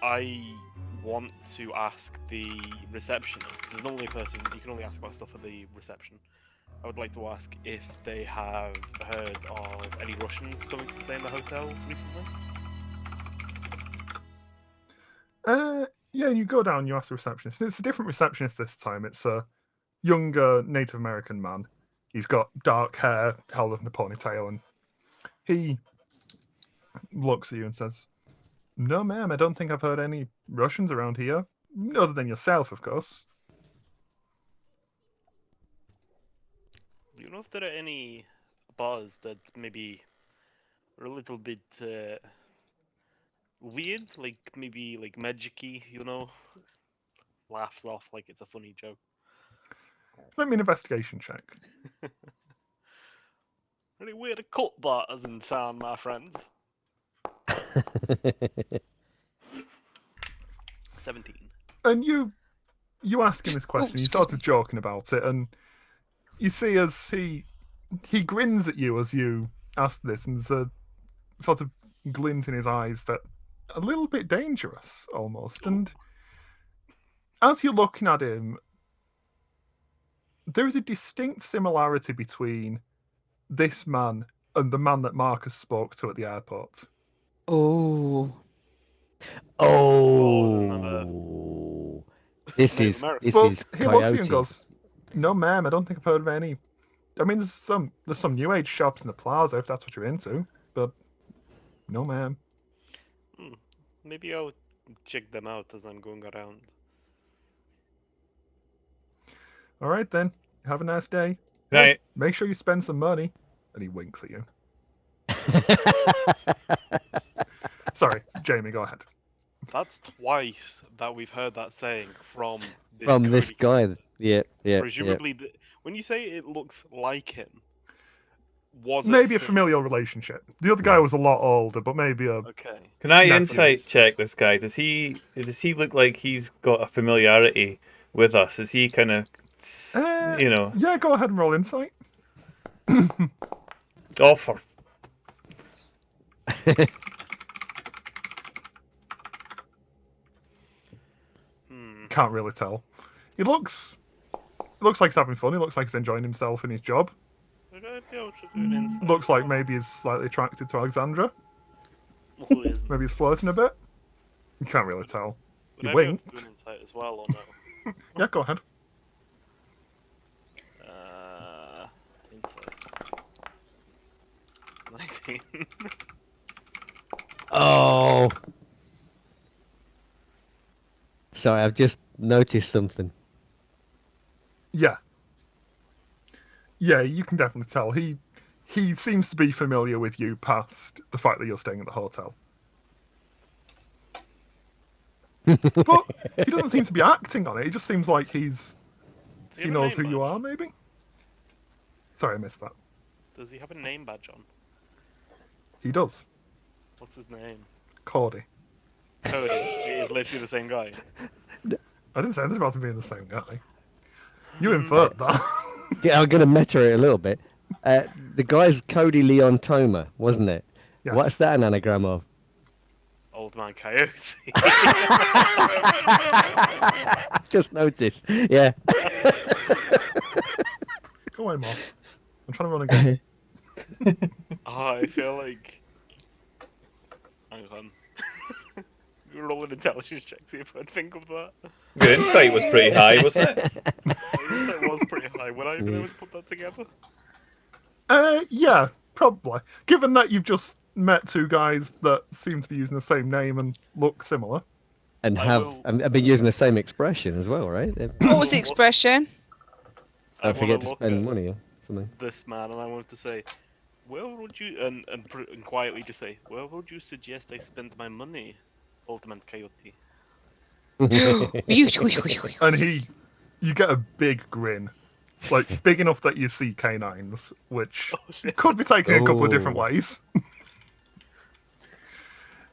I want to ask the receptionist, because there's only a person, you can only ask about stuff at the reception. I would like to ask if they have heard of any Russians coming to stay in the hotel recently.
Yeah, you go down, you ask the receptionist. It's a different receptionist this time. It's a younger Native American man. He's got dark hair held up in a ponytail, and he looks at you and says, "No, ma'am, I don't think I've heard any Russians around here, other than yourself, of course."
Do you know if there are any bars that maybe are a little bit weird, like maybe like magic-y, you know? Laughs off like it's a funny joke.
Let me an investigation check.
Any weird occult bars in town, my friends? 17.
And you ask him this question. He's
excuse
sort of joking about it, and you see as he grins at you as you ask this, and there's a sort of glint in his eyes that a little bit dangerous almost. And as you're looking at him, there is a distinct similarity between this man and the man that Marcus spoke to at the airport.
Oh. This is
Well, he
Coyote.
looks at you and goes, "No, ma'am, I don't think I've heard of any. I mean, there's some new age shops in the plaza if that's what you're into, but no, ma'am."
Maybe I'll check them out as I'm going around.
All right then. Have a nice day.
Right.
Make sure you spend some money. And he winks at you. Sorry, Jamie, go ahead.
That's twice that we've heard that saying from this
From this
Cody.
guy. Yeah.
Presumably, when you say it looks like him, was it
Maybe a
him?
familial relationship. The other guy was a lot older, but maybe a...
Okay.
Can I
Nephews.
insight check this guy? Does he look like he's got a familiarity with us? Is he kind of, you know?
Yeah, go ahead and roll insight.
Oh, for
Can't really tell. He looks like he's having fun. He looks like he's enjoying himself in his job.
Okay, yeah, we should do an insight.
Looks like maybe he's slightly attracted to Alexandra.
Who isn't?
Maybe he's flirting a bit. You can't really tell.
Would
He
I be able to
winked.
do an insight as well or no?
Yeah, go ahead.
Insight. 19.
Oh. Sorry, I've just noticed something.
Yeah. Yeah, you can definitely tell. He seems to be familiar with you past the fact that you're staying at the hotel. But he doesn't seem to be acting on it. It just seems like he knows who you are, maybe? Sorry, I missed that.
Does he have a name badge on?
He does.
What's his name?
Cordy.
Cody. He is literally the same guy.
I didn't say anything about him being the same guy. You inferred that.
Yeah, I'm going to meta it a little bit. The guy's Cody Leon Toma, wasn't it?
Yes.
What's that an anagram of?
Old man coyote.
Just noticed. Yeah.
Go away, Mark. I'm trying to run again.
I feel like... Hang on. You're rolling intelligence checks, see if I'd think of that.
your insight was pretty high, wasn't it?
That was pretty high. Would I have been able to put that together?
Yeah, probably. Given that you've just met two guys that seem to be using the same name and look similar.
And
will-
I've been using the same expression as well, right?
What was the expression?
Don't forget to
look
spend
at
money or something.
this man, and I wanted to say, where would you, and quietly just say, where would you suggest I spend my money, Old man coyote?
And you get a big grin. Like, big enough that you see canines, which
Oh shit.
could be taken a couple of different
Oh.
ways.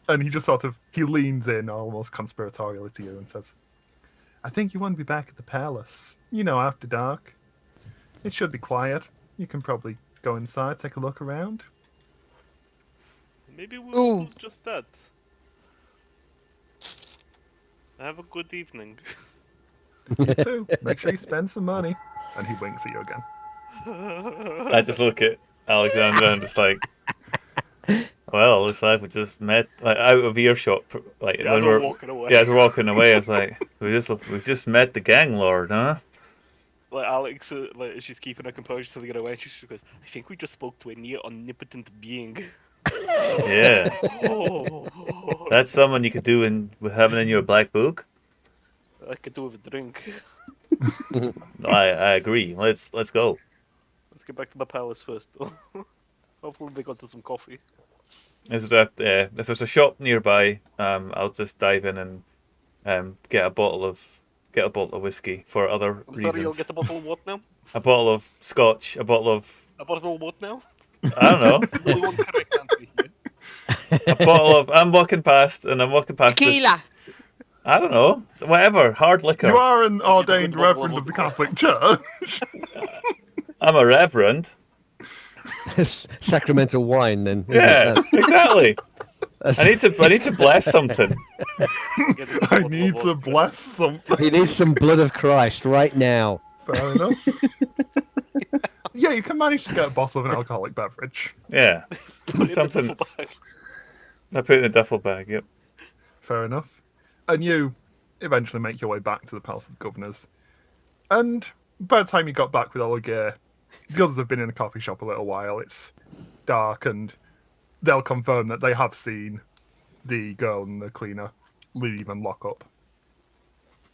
And he just he leans in almost conspiratorially to you and says, "I think you want to be back at the palace. You know, after dark. It should be quiet. You can probably go inside, take a look around."
Maybe we'll
Ooh.
do just that. Have a good evening.
You too. Make sure you spend some money. And he winks at you again.
I just look at Alexandra and just like, well, looks like we just met, like, out of earshot, like
Yeah,
when
as
we're
we're walking away.
Yeah, as we're walking away, I was like, we just met the gang lord, huh?
Like Alex, like she's keeping her composure till they get away. She goes, "I think we just spoke to a near omnipotent being."
Yeah.
Oh,
That's someone you could do with having in your black book.
I could do with a drink.
I agree. Let's go.
Let's get back to the palace first, though. Hopefully they got to some coffee.
If there's a shop nearby, I'll just dive in and get a bottle of whiskey for other
I'm
reasons.
sorry, you'll get a bottle of what now?
A bottle of scotch, a bottle of
A bottle of what now?
I don't know.
Only one correct answer here.
A bottle of I'm walking past
Tequila.
I don't know. Whatever, hard liquor.
You are an ordained
good bottle
reverend
of
of the Catholic Church.
I'm a reverend.
Sacramental wine, then. isn't it?
Yeah,
That's-
exactly.
that's-
I need to bless something.
Get a good
I
bottle of
need to
vodka.
bless something.
He needs some blood of Christ right now.
Fair enough. Yeah, you can manage to get a bottle of an alcoholic beverage.
Yeah.
Put it in the
Something.
duffel bag.
I put it in a duffel bag, yep.
Fair enough. And you eventually make your way back to the Palace of the Governors. And by the time you got back with all the gear, the others have been in the coffee shop a little while. It's dark, and they'll confirm that they have seen the girl and the cleaner leave and lock up.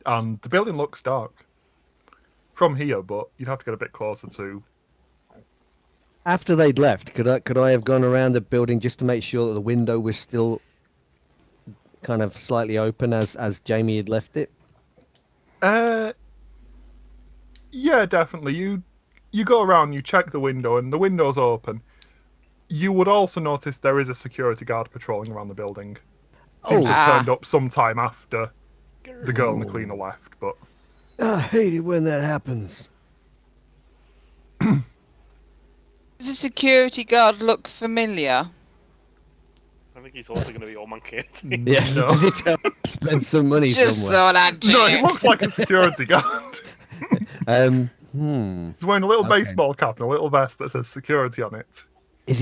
And the building looks dark from here, but you'd have to get a bit closer to.
After they'd left, could I have gone around the building just to make sure that the window was still kind of slightly open as Jamie had left it?
Yeah, definitely. You go around, you check the window, and the window's open. You would also notice there is a security guard patrolling around the building. Seems to have
Ah.
turned up sometime after the girl and the cleaner left, but
I hate it when that happens.
Does the security guard look familiar?
I think he's also going to be all monkey.
Yes,
no.
does it tell spend some money
Just
somewhere?
thought I'd
No,
check.
he looks like a security guard.
He's
He's wearing a little
Okay.
baseball cap and a little vest that says security on it.
He's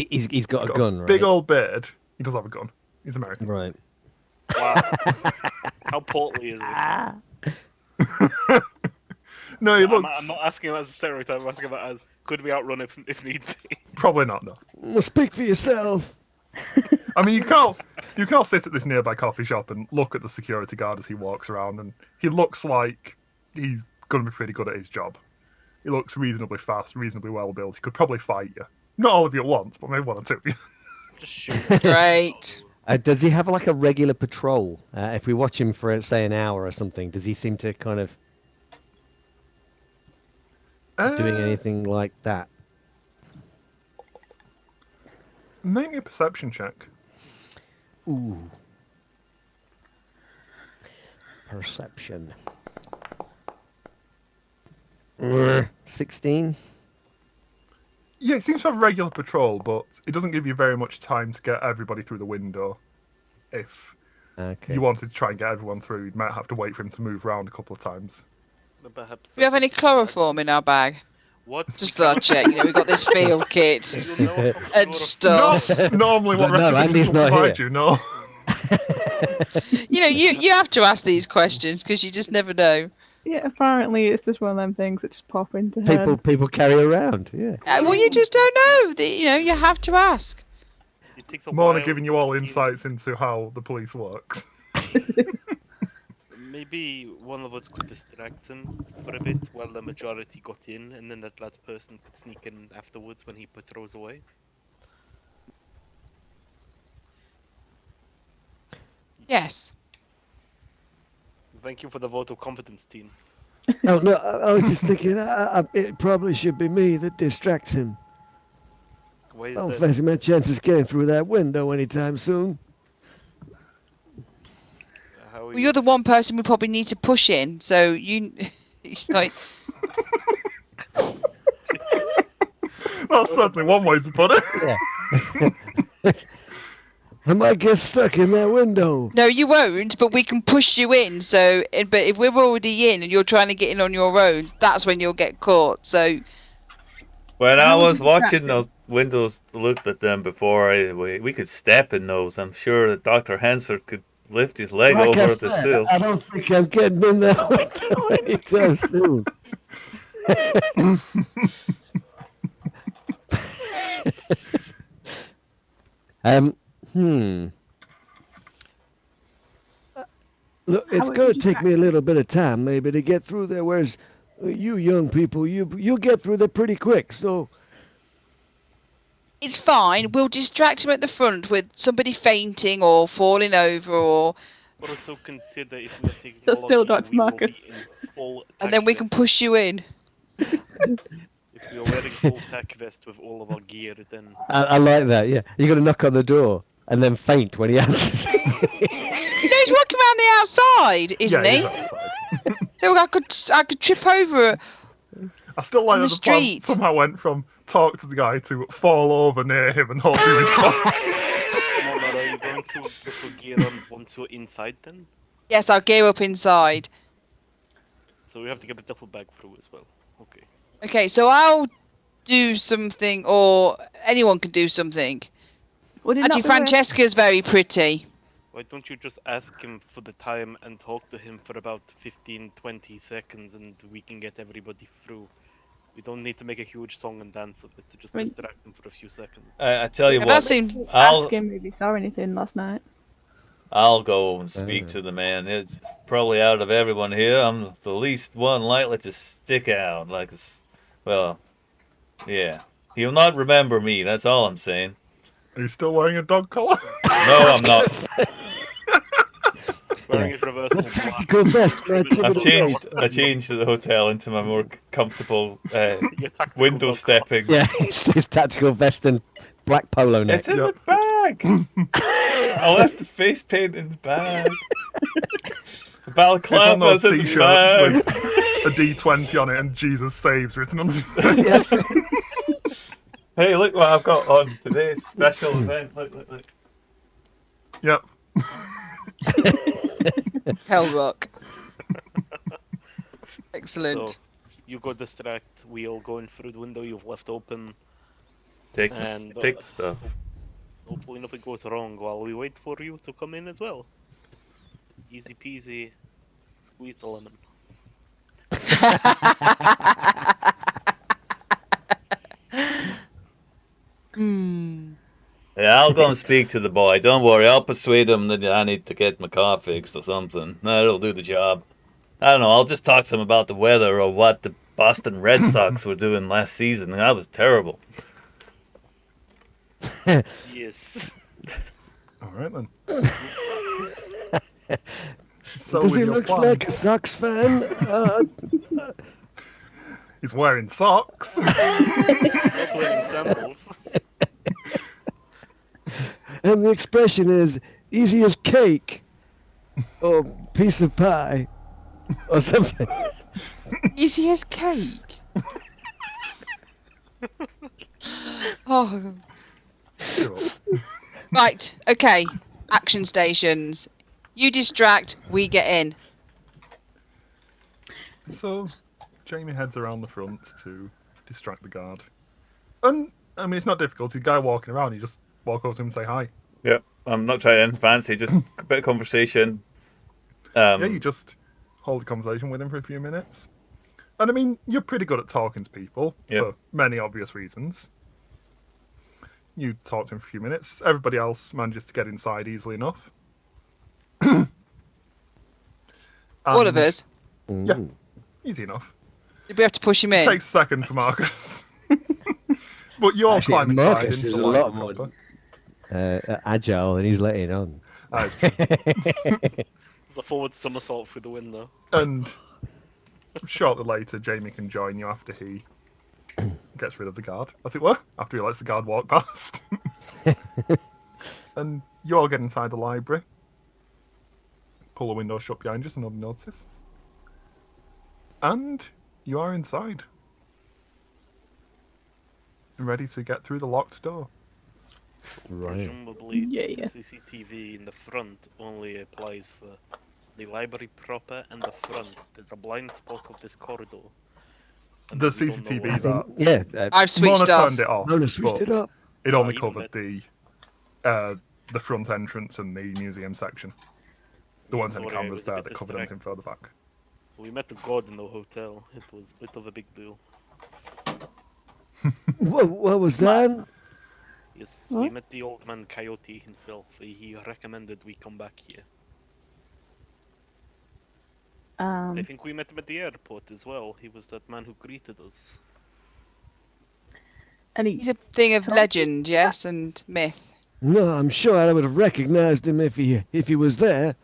got
He's
a gun, right?
Big old beard. He does have a gun. He's American.
Right.
Wow. How portly is it?
No, he
I'm
looks
not asking that as a stereotype, I'm asking that as could we outrun if needs be.
probably not. No.
Well, speak for yourself.
I mean, you can't sit at this nearby coffee shop and look at the security guard as he walks around, and he looks like he's going to be pretty good at his job. He looks reasonably fast, reasonably well built. He could probably fight you. Not all of you at once, but maybe one or two of you.
Just shoot.
Great.
Does he have like a regular patrol? If we watch him for say an hour or something, does he seem to kind of doing anything like that?
Make me a perception check.
Ooh. Perception. 16.
Yeah, it seems to have regular patrol, but it doesn't give you very much time to get everybody through the window. If
Okay.
you wanted to try and get everyone through, you might have to wait for him to move around a couple of times.
Perhaps.
Do we have any chloroform in our bag?
What?
Just thought I'd check. You know, we've got this field kit
You know what fucking
and
sort of-
stuff.
Normally, what
No,
restrooms
Andy's
will
not
provide
here.
you, no.
You know, you have to ask these questions because you just never know.
Yeah, apparently it's just one of them things that just pop into head.
People carry around. Yeah.
Well, you just don't know. You know, you have to ask.
It takes a
Mona
while
giving you all
to-
insights into how the police works.
Maybe one of us could distract him for a bit while the majority got in, and then that last person could sneak in afterwards when he patrols away.
Yes.
Thank you for the vote of competence, team.
Oh no, I was just thinking it probably should be me that distracts him.
Why is
I don't
that?
fancy my chances getting through that window anytime soon.
How are
Well,
you
you're the one person we probably need to push in. So you, it's like,
That's certainly one way to put it.
Yeah. I might get stuck in that window.
no, you won't. But we can push you in. So, but if we're already in and you're trying to get in on your own, that's when you'll get caught. So,
When I
How
was watching
distracting.
those windows, looked at them before we could step in those. I'm sure that Dr. Hensler could lift his leg
Like I
over the
said,
sill.
I don't think I'm getting in that window anytime soon. Hmm. Look,
How
it's
would
going
you
to take me a little bit of time, maybe, to get through there. Whereas you young people, you'll get through there pretty quick. So
It's fine. We'll distract him at the front with somebody fainting or falling over, or
Also consider if we are taking
So
all
still
our gear,
Dr.
we will
Marcus.
be in full
and
tack
then we can
vest.
push you in.
If we are wearing full tack vest with all of our gear, then
I like that. Yeah, you got to knock on the door and then faint when he answers.
No, he's walking around the outside, isn't
yeah,
he?
he's outside.
So I could trip over.
I still like
On
that
the
the plan
street.
somehow went from talk to the guy to fall over near him and hope he responds.
Mona, are you going to put your gear on once you're inside then?
Yes, I'll gear up inside.
So we have to get a duffel bag through as well. Okay.
Okay, so I'll do something, or anyone can do something.
Would it
Actually,
not be worth-
Francesca's very pretty.
Why don't you just ask him for the time and talk to him for about 15-20 seconds and we can get everybody through. We don't need to make a huge song and dance of it, to just
I mean-
distract them for a few seconds.
I tell you
Yeah,
what,
that seemed.
Ask him if he saw anything last night.
I'll go and speak to the man. It's probably out of everyone here, I'm the least one likely to stick out. Like, well, yeah. He'll not remember me, that's all I'm saying.
Are you still wearing a dog collar?
No, I'm not.
Wearing his reversible black.
Tactical vest. Can I take
I've
it
changed.
away?
I changed the hotel into my more comfortable
Your tactical
window
dog
stepping.
Yeah, his tactical vest and black polo neck.
It's in
Yep.
the bag. I left the face paint in the bag. The
It's on those
balaclava's in the
t-shirts
bag.
with a D20 on it and Jesus saves written on it.
Yes.
Hey, look what I've got on today's special event. Look.
Yep.
Hellrock. Excellent.
So, you go distract, we all go in through the window you've left open.
Take
And,
the stuff.
Hopefully nothing goes wrong while we wait for you to come in as well. Easy peasy, squeeze the lemon.
Hmm.
Yeah, I'll go and speak to the boy. Don't worry, I'll persuade him that I need to get my car fixed or something. That'll do the job. I don't know, I'll just talk to him about the weather or what the Boston Red Sox were doing last season. That was terrible.
Yes.
Alright then. So
Does
with
he
your
look
plan,
like a Sox fan?
he's wearing socks.
Not wearing sandals.
And the expression is easy as cake or piece of pie or something.
Easy as cake. Oh.
Sure.
Right. Okay. Action stations. You distract. We get in.
So, Jamie heads around the front to distract the guard. And, I mean, it's not difficult. He's a guy walking around. You just walk over to him and say hi.
Yep, I'm not trying anything fancy, just a bit of conversation.
Yeah, you just hold a conversation with him for a few minutes. And, I mean, you're pretty good at talking to people
Yep.
for many obvious reasons. You talk to him for a few minutes. Everybody else manages to get inside easily enough.
All of
And-
us.
Yeah, easy enough.
Did we have to push him
It
in?
takes a second for Marcus. But you all
Actually,
climb inside
Marcus
into
is
the
a
light
lot more agile and he's letting on.
That is true.
There's a forward somersault through the window.
And shortly later, Jamie can join you after he gets rid of the guard, as it were, after he lets the guard walk past. And you all get inside the library. Pull the window shut behind you so nobody notices. And you are inside. And ready to get through the locked door.
Right.
Presumably,
Yeah.
the CCTV in the front only applies for the library proper and the front. There's a blind spot of this corridor. And
The
we don't know
CCTV
where-
that
Yeah,
I've switched
Mona
off.
turned it off.
Mona switched it
but
up.
It only
even
covered the front entrance and the museum section. There
Yeah,
weren't any
sorry, I
cameras
was a
there
bit
that covered anything further back.
We met the god in the hotel. It was a bit of a big deal.
What was that?
Yes, we
What?
met the old man Coyote himself. He recommended we come back here. I think we met him at the airport as well. He was that man who greeted us.
Any
He's a thing of
Told you.
legend, yes, and myth.
No, I'm sure I would have recognized him if he was there.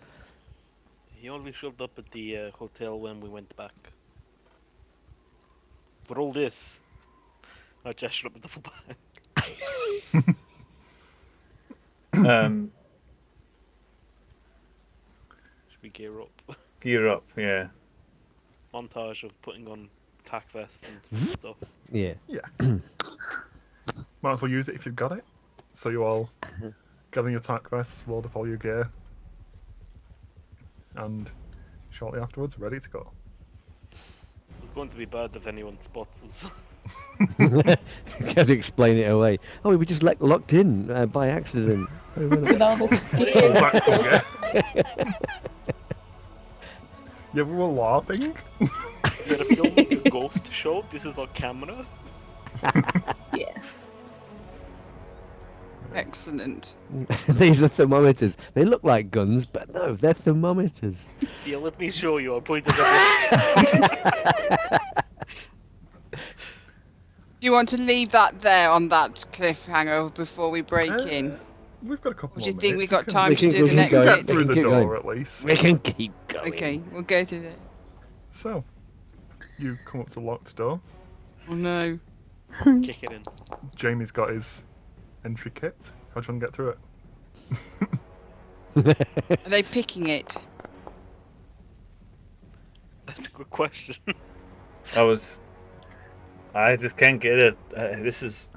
He only showed up at the hotel when we went back. For all this, I gestured up at the full back. Should we gear up?
Gear up, yeah.
Montage of putting on tack vests and stuff.
Yeah.
Might as well use it if you've got it. So you all get on your tack vests, load up all your gear, and shortly afterwards, ready to go.
It's going to be bad if anyone spots us.
Have to explain it away. Oh, we were just locked in by accident.
with all this
All back to gear. Yeah, we were LARPing.
We're filming a ghost show. This is our camera.
Yeah.
Excellent.
These are thermometers. They look like guns, but no, they're thermometers.
Yeah, let me show you. I pointed at
Do you want to leave that there on that cliffhanger before we break in?
We've got a couple
Or do you
more
think we
minutes.
got
can-
time
We
to
can-
do
we
the
can
next
go.
Get
bit?
through the
Keep
door
going.
at least.
We can keep going.
Okay, we'll go through it.
So, you come up to the locked door.
Oh no.
Kick it in.
Jamie's got his entry kit. How do you want to get through it?
Are they picking it?
That's a good question.
I just can't get it. This is...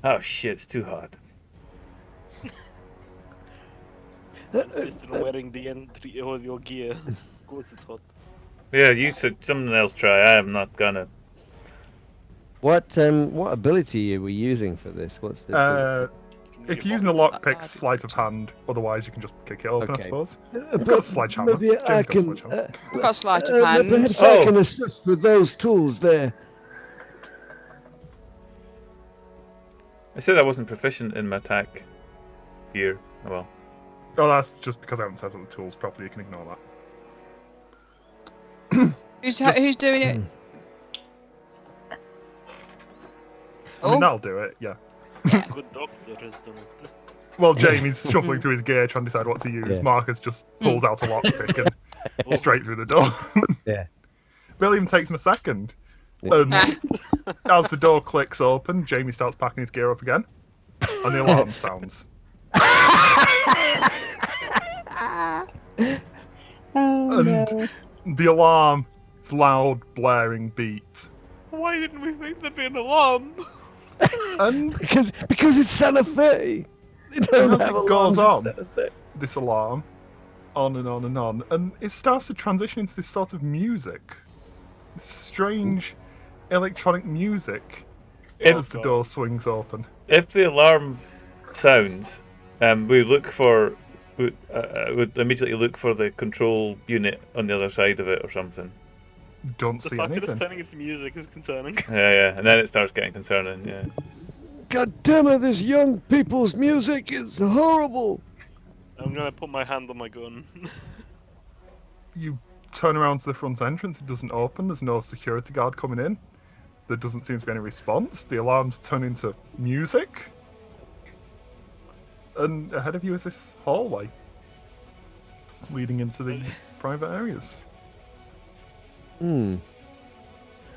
Oh shit, it's too hard.
Insisted on wearing the entry or your gear. Of course it's hot.
Yeah, you said something else try. I am not gonna.
What ability are we using for this? What's the
If you're using the lockpick, sleight of hand. Otherwise, you can just kick it open, I
Okay.
suppose. You've got a sledgehammer.
Maybe I
Jamie's got a
can.
sledgehammer.
I've got sleight of hand.
Perhaps
Oh.
I can assist with those tools there.
I said I wasn't proficient in my attack gear. Oh well.
Oh, that's just because I haven't set up the tools properly. You can ignore that.
Who's doing it?
I mean,
Oh,
that'll do it, yeah.
Good doctor has done it.
Well, Jamie's shuffling through his gear trying to decide what to use.
Yeah.
Marcus just pulls out a lockpick and straight through the door.
Yeah.
Barely even takes him a second.
Yeah.
As the door clicks open, Jamie starts packing his gear up again. And the alarm sounds.
Oh
And
no.
the alarm, it's loud, blaring beat.
Why didn't we make there be an alarm?
And
because it's Santa Fe. They don't
as
have
it goes
alarms in
on,
Santa Fe.
this alarm, on and on and on, and it starts to transition into this sort of music. This strange electronic music as the door swings open.
If the alarm sounds, we look for. Would immediately look for the control unit on the other side of it or something.
Don't
The
see
fact that it's
anything.
turning into music is concerning.
Yeah, and then it starts getting concerning. Yeah.
God damn it! This young people's music is horrible.
I'm gonna put my hand on my gun.
You turn around to the front entrance, it doesn't open, there's no security guard coming in. There doesn't seem to be any response. The alarms turn into music. And ahead of you is this hallway leading into the private areas.
Does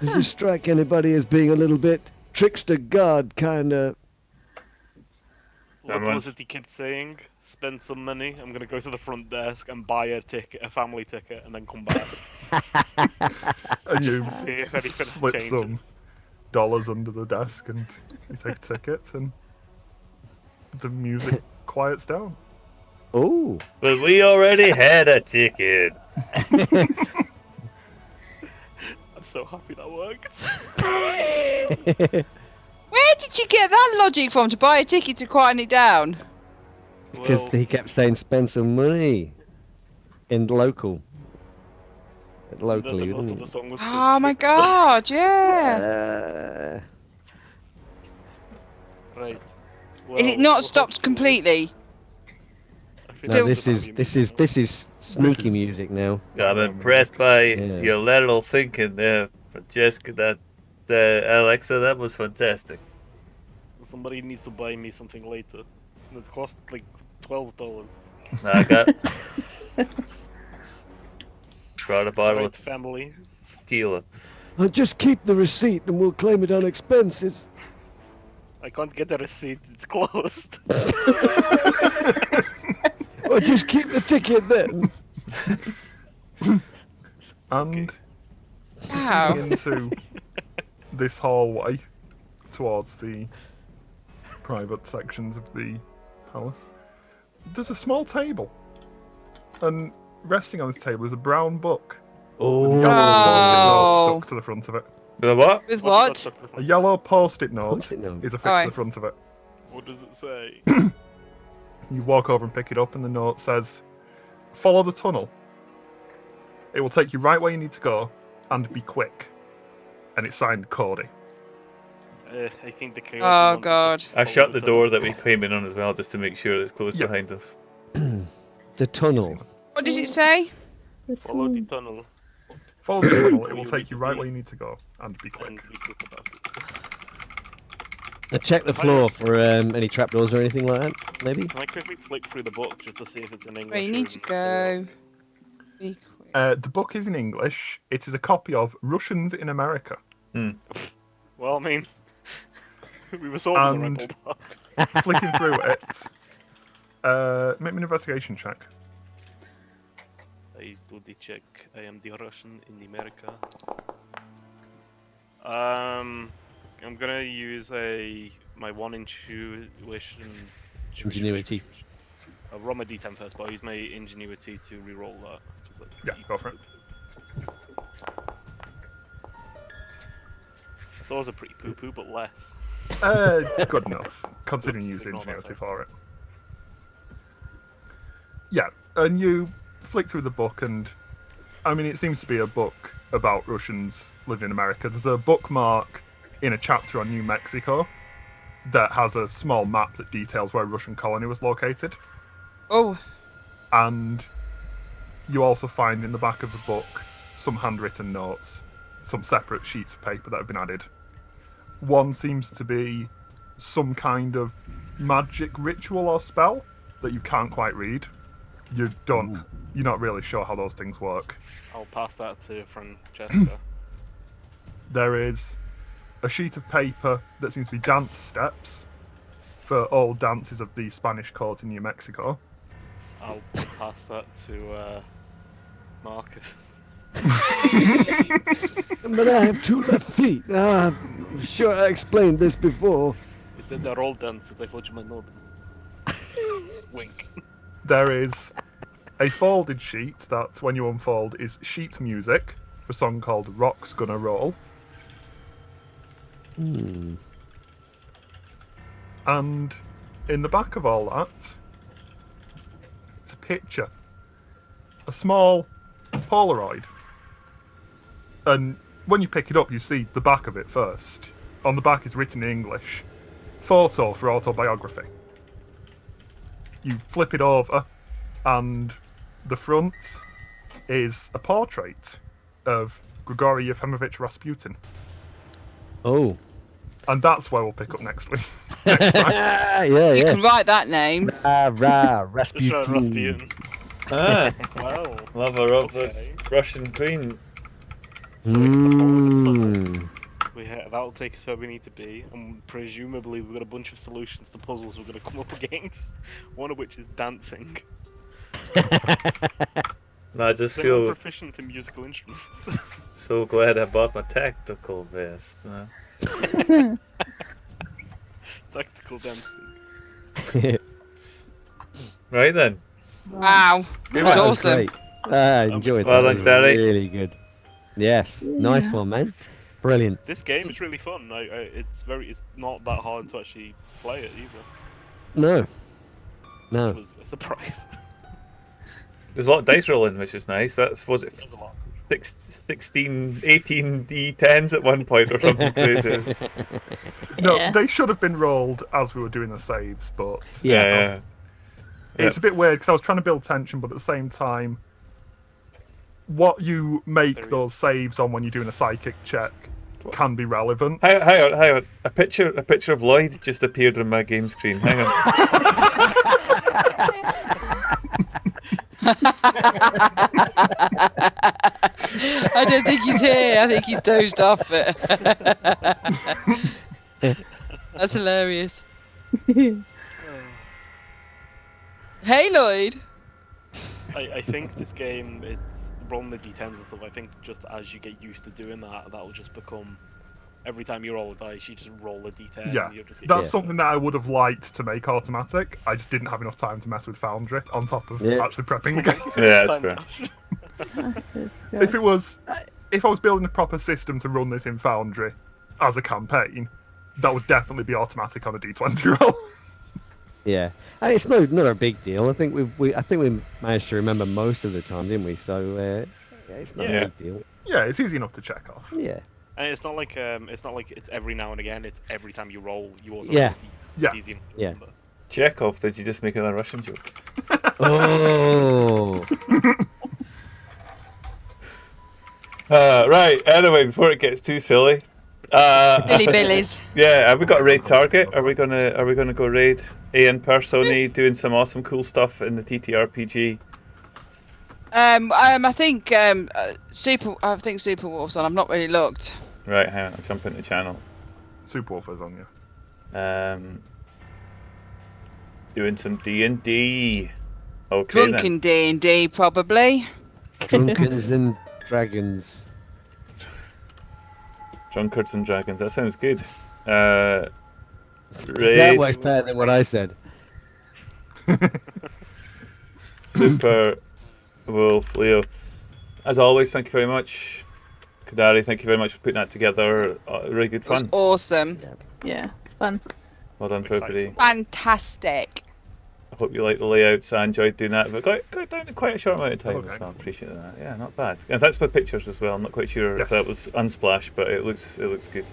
this strike anybody as being a little bit trickster god kind of?
What was
Someone's-
it he kept saying? Spend some money, I'm gonna go to the front desk and buy a ticket, a family ticket, and then come back.
And you
Just to see if anything
slip
changes.
some dollars under the desk and you take a ticket and the music quiets down.
Oh.
But we already had a ticket.
I'm so happy that worked.
where did you get that logic from to buy a ticket to quieten it down?
Because
Well,
he kept saying spend some money in local. locally,
And also
wouldn't
the
he?
song was
Oh my
Trickster.
god, yeah.
Right.
Is it
Well,
not stopped
hopefully-
completely?
I think
No,
it's
Still-
just ambient
this
music
is sneaky
is-
music now.
I'm
Background
impressed
music.
by
Yeah.
your lateral thinking there, Francesca. That Alexa, that was fantastic.
now. Somebody needs to buy me something later. And it cost like $12.
I got brought a bottle
Right,
of
family.
tequila.
I'll just keep the receipt and we'll claim it on expenses.
I can't get a receipt. It's closed.
Or just keep the ticket then.
And
Wow.
into this hallway towards the private sections of the palace, there's a small table. And resting on this table is a brown book.
Oh.
Yellow post-it note
Oh.
stuck to the front of it.
The what?
With
What's
what?
that stuff
A
with?
yellow post-it note
Post-it note.
is affixed to
Aye.
the front of it.
What does it say?
You walk over and pick it up, and the note says, "Follow the tunnel. It will take you right where you need to go, and be quick." And it's signed Cody.
I think the chaotic
Oh
ones
god.
just
I
follow
shut the door
tunnel.
that we came in on as well, just to make sure it's closed
Yeah.
behind us.
The tunnel.
What does it say?
The
Follow the
tunnel.
tunnel
Follow the tunnel. It
Where
will
you
take
need
you
to
right
be.
where you need to go, and be quick.
and be quick about it.
Now check the floor for any trapdoors or anything like that, maybe?
Can I quickly flick through the book just to see if it's in English?
Where you
or
need to
in
go. Be quick.
The book is in English. It is a copy of Russians in America.
Well, I mean, we were sold on the
And-
rental park.
Flicking through it, make me an investigation check.
I do the check. I am the Russian in America. I'm gonna use my one intuition.
Ingenuity.
I'll roll my d10 first, but I'll use my ingenuity to re-roll that. 'cause that's
Yeah, go for it.
It's always a pretty poo-poo, but less.
It's good enough, considering you
Oops,
use
ignore that
ingenuity
then.
for it. Yeah, and you flick through the book, and I mean, it seems to be a book about Russians living in America. There's a bookmark in a chapter on New Mexico that has a small map that details where a Russian colony was located.
Oh.
And you also find in the back of the book some handwritten notes, some separate sheets of paper that have been added. One seems to be some kind of magic ritual or spell that you can't quite read. You're not really sure how those things work.
I'll pass that to Francesca.
There is a sheet of paper that seems to be dance steps for all dances of the Spanish court in New Mexico.
I'll pass that to Marcus.
But I have 2 left feet. I'm sure I explained this before.
He said they're all dances. I thought you might know them. Wink.
There is a folded sheet that, when you unfold, is sheet music for a song called Rock's Gonna Roll.
Hmm.
And in the back of all that, it's a picture. A small Polaroid. And when you pick it up, you see the back of it first. On the back is written in English, "Photo for autobiography." You flip it over, and the front is a portrait of Grigory Yefimovich Rasputin.
Oh.
And that's where we'll pick up next week. Next time.
Yeah,
You
yeah.
can write that name.
Just try
Rasputin.
Rasputin.
Ah,
Wow.
love her up the
Okay.
Russian queen.
So we have to follow the tunnel.
Mm.
That'll take us where we need to be, and presumably we've got a bunch of solutions to puzzles we're going to come up against. One of which is dancing.
I just
They're
feel
proficient in musical instruments.
so glad I bought my tactical vest.
Tactical dancing.
Right then.
Wow. That was
That was
awesome.
great. I enjoyed
Well
that.
done,
It was
Daddy.
really good. Yes, nice one, man. Brilliant.
This game is really fun. It's not that hard to actually play it either.
No.
It
No.
was a surprise.
There's a lot of dice rolling, which is nice. Was it
There's a lot.
16, 18 D10s at one point or something crazy.
No,
Yeah.
they should have been rolled as we were doing the saves, but
Yeah.
it's a bit weird because I was trying to build tension, but at the same time, what you make those saves on when you're doing a psychic check can be relevant.
Hang on. A picture of Lloyd just appeared on my game screen. Hang on.
I don't think he's here. I think he's dozed off. That's hilarious. Hey, Lloyd.
I think this game, it's rolling the d10s and stuff. I think just as you get used to doing that, that'll just become every time you roll a dice, you just roll a d10.
Yeah,
and you're just
that's something that I would have liked to make automatic. I just didn't have enough time to mess with Foundry on top of actually prepping the game.
Yeah, that's fair.
If I was building a proper system to run this in Foundry as a campaign, that would definitely be automatic on a d20 roll.
Yeah, and it's not a big deal. I think we managed to remember most of the time, didn't we? So it's not a big deal.
Yeah, it's easy enough to check off.
Yeah.
And it's not like it's every now and again. It's every time you roll, you also
Yeah.
It's easy enough to remember.
Chekhov, did you just make another Russian joke?
Oh.
Right. Anyway, before it gets too silly,
Billy Billies.
yeah, have we got a raid target? Are we gonna go raid? Ian Personi doing some awesome cool stuff in the TTRPG.
I think Super Wolf's on. I've not really looked.
Right, hang on, I'll jump into the channel.
Superwolf is on you.
Doing some D&D. Okay
Drunken D&D probably.
Drunkens and dragons.
Drunkards and Dragons, that sounds good.
That
Raid
works better than what I said.
Super Wolf Leo. As always, thank you very much. Kadari, thank you very much for putting that together. Really good
It was
fun.
awesome.
Yeah, it's fun.
Well done for everybody.
Fantastic.
I hope you like the layouts. I enjoyed doing that. But got down in quite a short amount of time,
Okay.
so I appreciate that. Yeah, not bad. And thanks for the pictures as well. I'm not quite sure if that was Unsplash, but it looks good.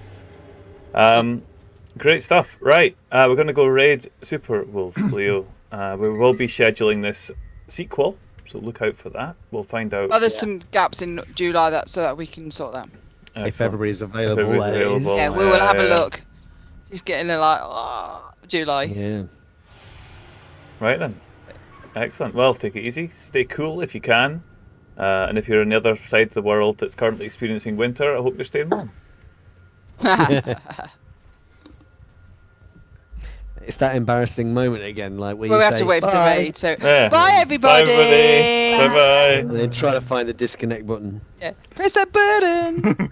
Great stuff. Right, we're going to go raid Super Wolf Leo. We will be scheduling this sequel, so look out for that. We'll find out.
Oh, there's some gaps in July so that we can sort that.
If everybody's available.
everybody's
that is.
available.
Yeah, we will have a
Yeah.
look. She's getting like, July.
Yeah.
Right then. Excellent. Well, take it easy. Stay cool if you can. And if you're on the other side of the world that's currently experiencing winter, I hope you're staying warm.
It's that embarrassing moment again, like where
Well, we
you
have
say,
to wait for the
"Bye,"
raid. So,
Yeah.
bye everybody.
Bye, everybody. Bye-bye.
and then try to find the disconnect button.
Yeah. Press that button.